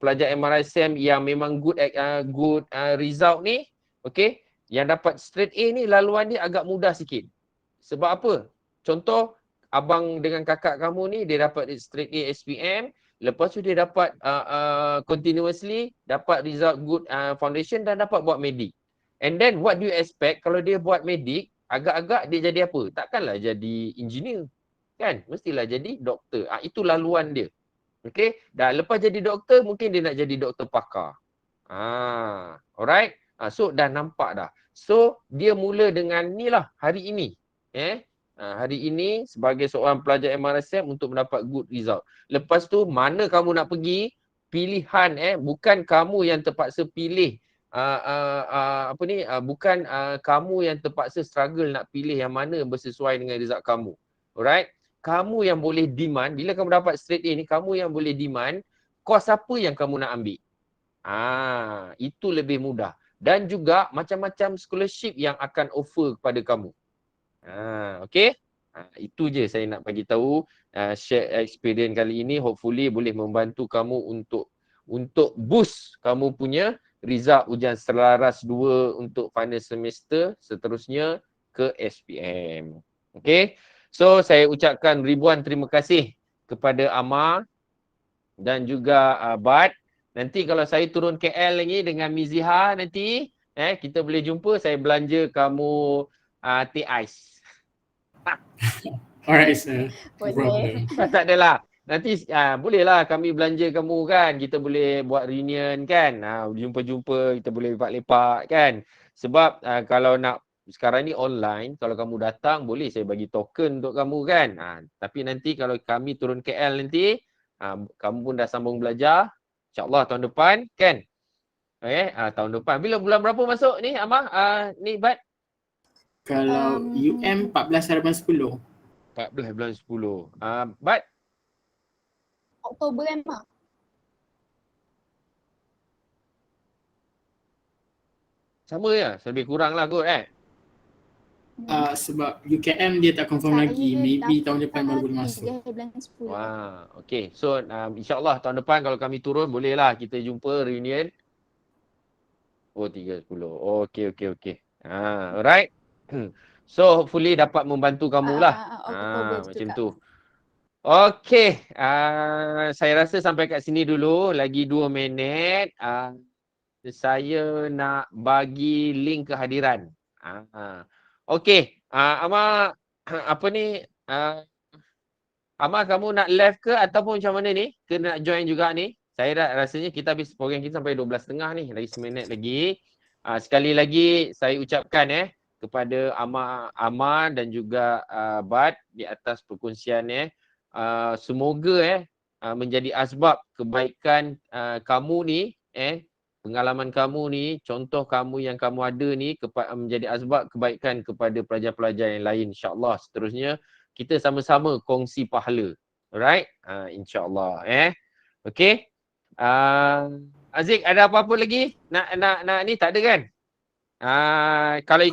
Speaker 1: pelajar MRSM yang memang good result ni, okey, yang dapat straight A ni laluan dia agak mudah sikit. Sebab apa? Contoh, abang dengan kakak kamu ni dia dapat straight A SPM, lepas tu dia dapat continuously, dapat result good foundation dan dapat buat medik. And then what do you expect kalau dia buat medik, agak-agak dia jadi apa? Takkanlah jadi engineer. Kan? Mestilah jadi doktor. Itu laluan dia. Okay? Dan lepas jadi doktor, mungkin dia nak jadi doktor pakar. Alright? So dah nampak dah. So dia mula dengan ni lah hari ini. Hari ini sebagai seorang pelajar MRSM untuk mendapat good result. Lepas tu mana kamu nak pergi, pilihan bukan kamu yang terpaksa pilih bukan kamu yang terpaksa struggle nak pilih yang mana bersesuai dengan result kamu. Alright? Kamu yang boleh demand, bila kamu dapat straight A ni, kamu yang boleh demand course apa yang kamu nak ambil. Itu lebih mudah. Dan juga macam-macam scholarship yang akan offer kepada kamu. Okay? Itu je saya nak bagi tahu. Share experience kali ini hopefully boleh membantu kamu untuk boost kamu punya result ujian selaras 2 untuk final semester, seterusnya ke SPM. Okay? So saya ucapkan ribuan terima kasih kepada Amar dan juga Bad. Nanti kalau saya turun KL lagi dengan Miziha nanti kita boleh jumpa, saya belanja kamu teh ais.
Speaker 2: Alright sir.
Speaker 5: Boleh.
Speaker 1: Tak adalah. Nanti bolehlah kami belanja kamu kan. Kita boleh buat reunion kan. Jumpa-jumpa, kita boleh lepak-lepak kan. Sebab kalau nak sekarang ni online, kalau kamu datang boleh saya bagi token untuk kamu kan. Tapi nanti kalau kami turun KL nanti, kamu pun dah sambung belajar. InsyaAllah tahun depan kan. Tahun depan. Bila bulan berapa masuk ni Amar? Ni Bad?
Speaker 2: Kalau UM 14 harapan 10.
Speaker 1: 14 bulan 10. Bad?
Speaker 5: Oktober kan Mak?
Speaker 1: Sama ya? Lebih kurang lah kot
Speaker 2: Sebab UKM dia tak confirm lagi. Maybe tahun depan baru boleh masuk.
Speaker 5: Bulan 10.
Speaker 1: Wah, okay. So insyaAllah tahun depan kalau kami turun bolehlah kita jumpa reunion. 3-10. Okay. Alright. So hopefully dapat membantu kamulah. Macam tu. Okay. Saya rasa sampai kat sini dulu. Lagi 2 minit. Saya nak bagi link kehadiran. Okay. Amar, apa ni? Amar, kamu nak live ke ataupun macam mana ni? Ke nak join juga ni? Saya dah rasanya kita habis program kita sampai 12.30 ni. Lagi 1 minit lagi. Sekali lagi saya ucapkan kepada Amar dan juga Bad di atas perkongsiannya. Semoga menjadi asbab kebaikan kamu ni, pengalaman kamu ni, contoh kamu yang kamu ada ni menjadi asbab kebaikan kepada pelajar-pelajar yang lain, insya-Allah. Seterusnya kita sama-sama kongsi pahala. Alright? InsyaAllah. Okay? Aziz, ada apa-apa lagi? Nak ni tak ada kan? Kalau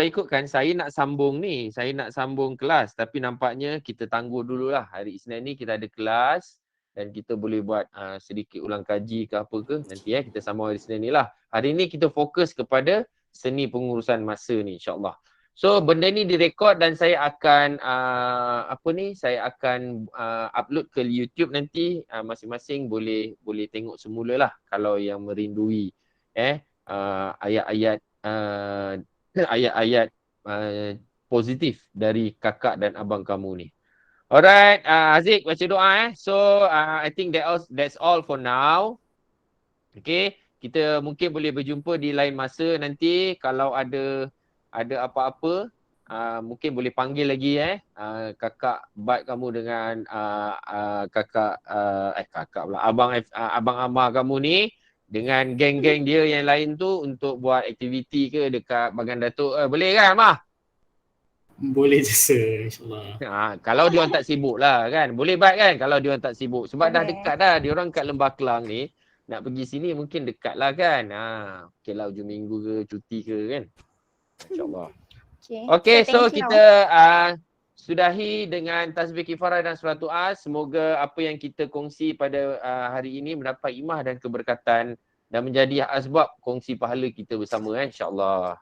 Speaker 1: ikutkan saya nak sambung ni. Saya nak sambung kelas. Tapi nampaknya kita tangguh dululah. Hari Isnin ni kita ada kelas. Dan kita boleh buat sedikit ulang kaji ke apa ke. Nanti kita sambung hari Isnin ni lah. Hari ni kita fokus kepada seni pengurusan masa ni, insyaAllah. So benda ni direkod dan saya akan saya akan upload ke YouTube nanti. Masing-masing boleh tengok semula lah kalau yang merindui ayat-ayat positif dari kakak dan abang kamu ni. Alright, Aziz baca doa So I think that's all for now. Okay, kita mungkin boleh berjumpa di lain masa nanti. Kalau ada apa-apa mungkin boleh panggil lagi kakak Bad kamu dengan kakak pula abang Amar kamu ni dengan geng-geng dia yang lain tu untuk buat aktiviti ke dekat Bagan Datuk. Boleh kan Amar?
Speaker 2: Boleh je sir, insyaAllah.
Speaker 1: Kalau diorang tak sibuk lah kan. Boleh Bad kan kalau diorang tak sibuk. Sebab dah dekat dah. Diorang kat Lembah Kelang ni. Nak pergi sini mungkin dekat lah kan. Okay lah hujung minggu ke cuti ke kan. InsyaAllah. Okay, so kita sudahi dengan tasbih kifarah dan surat doa. Semoga apa yang kita kongsi pada hari ini mendapat hikmah dan keberkatan dan menjadi asbab kongsi pahala kita bersama insya-Allah.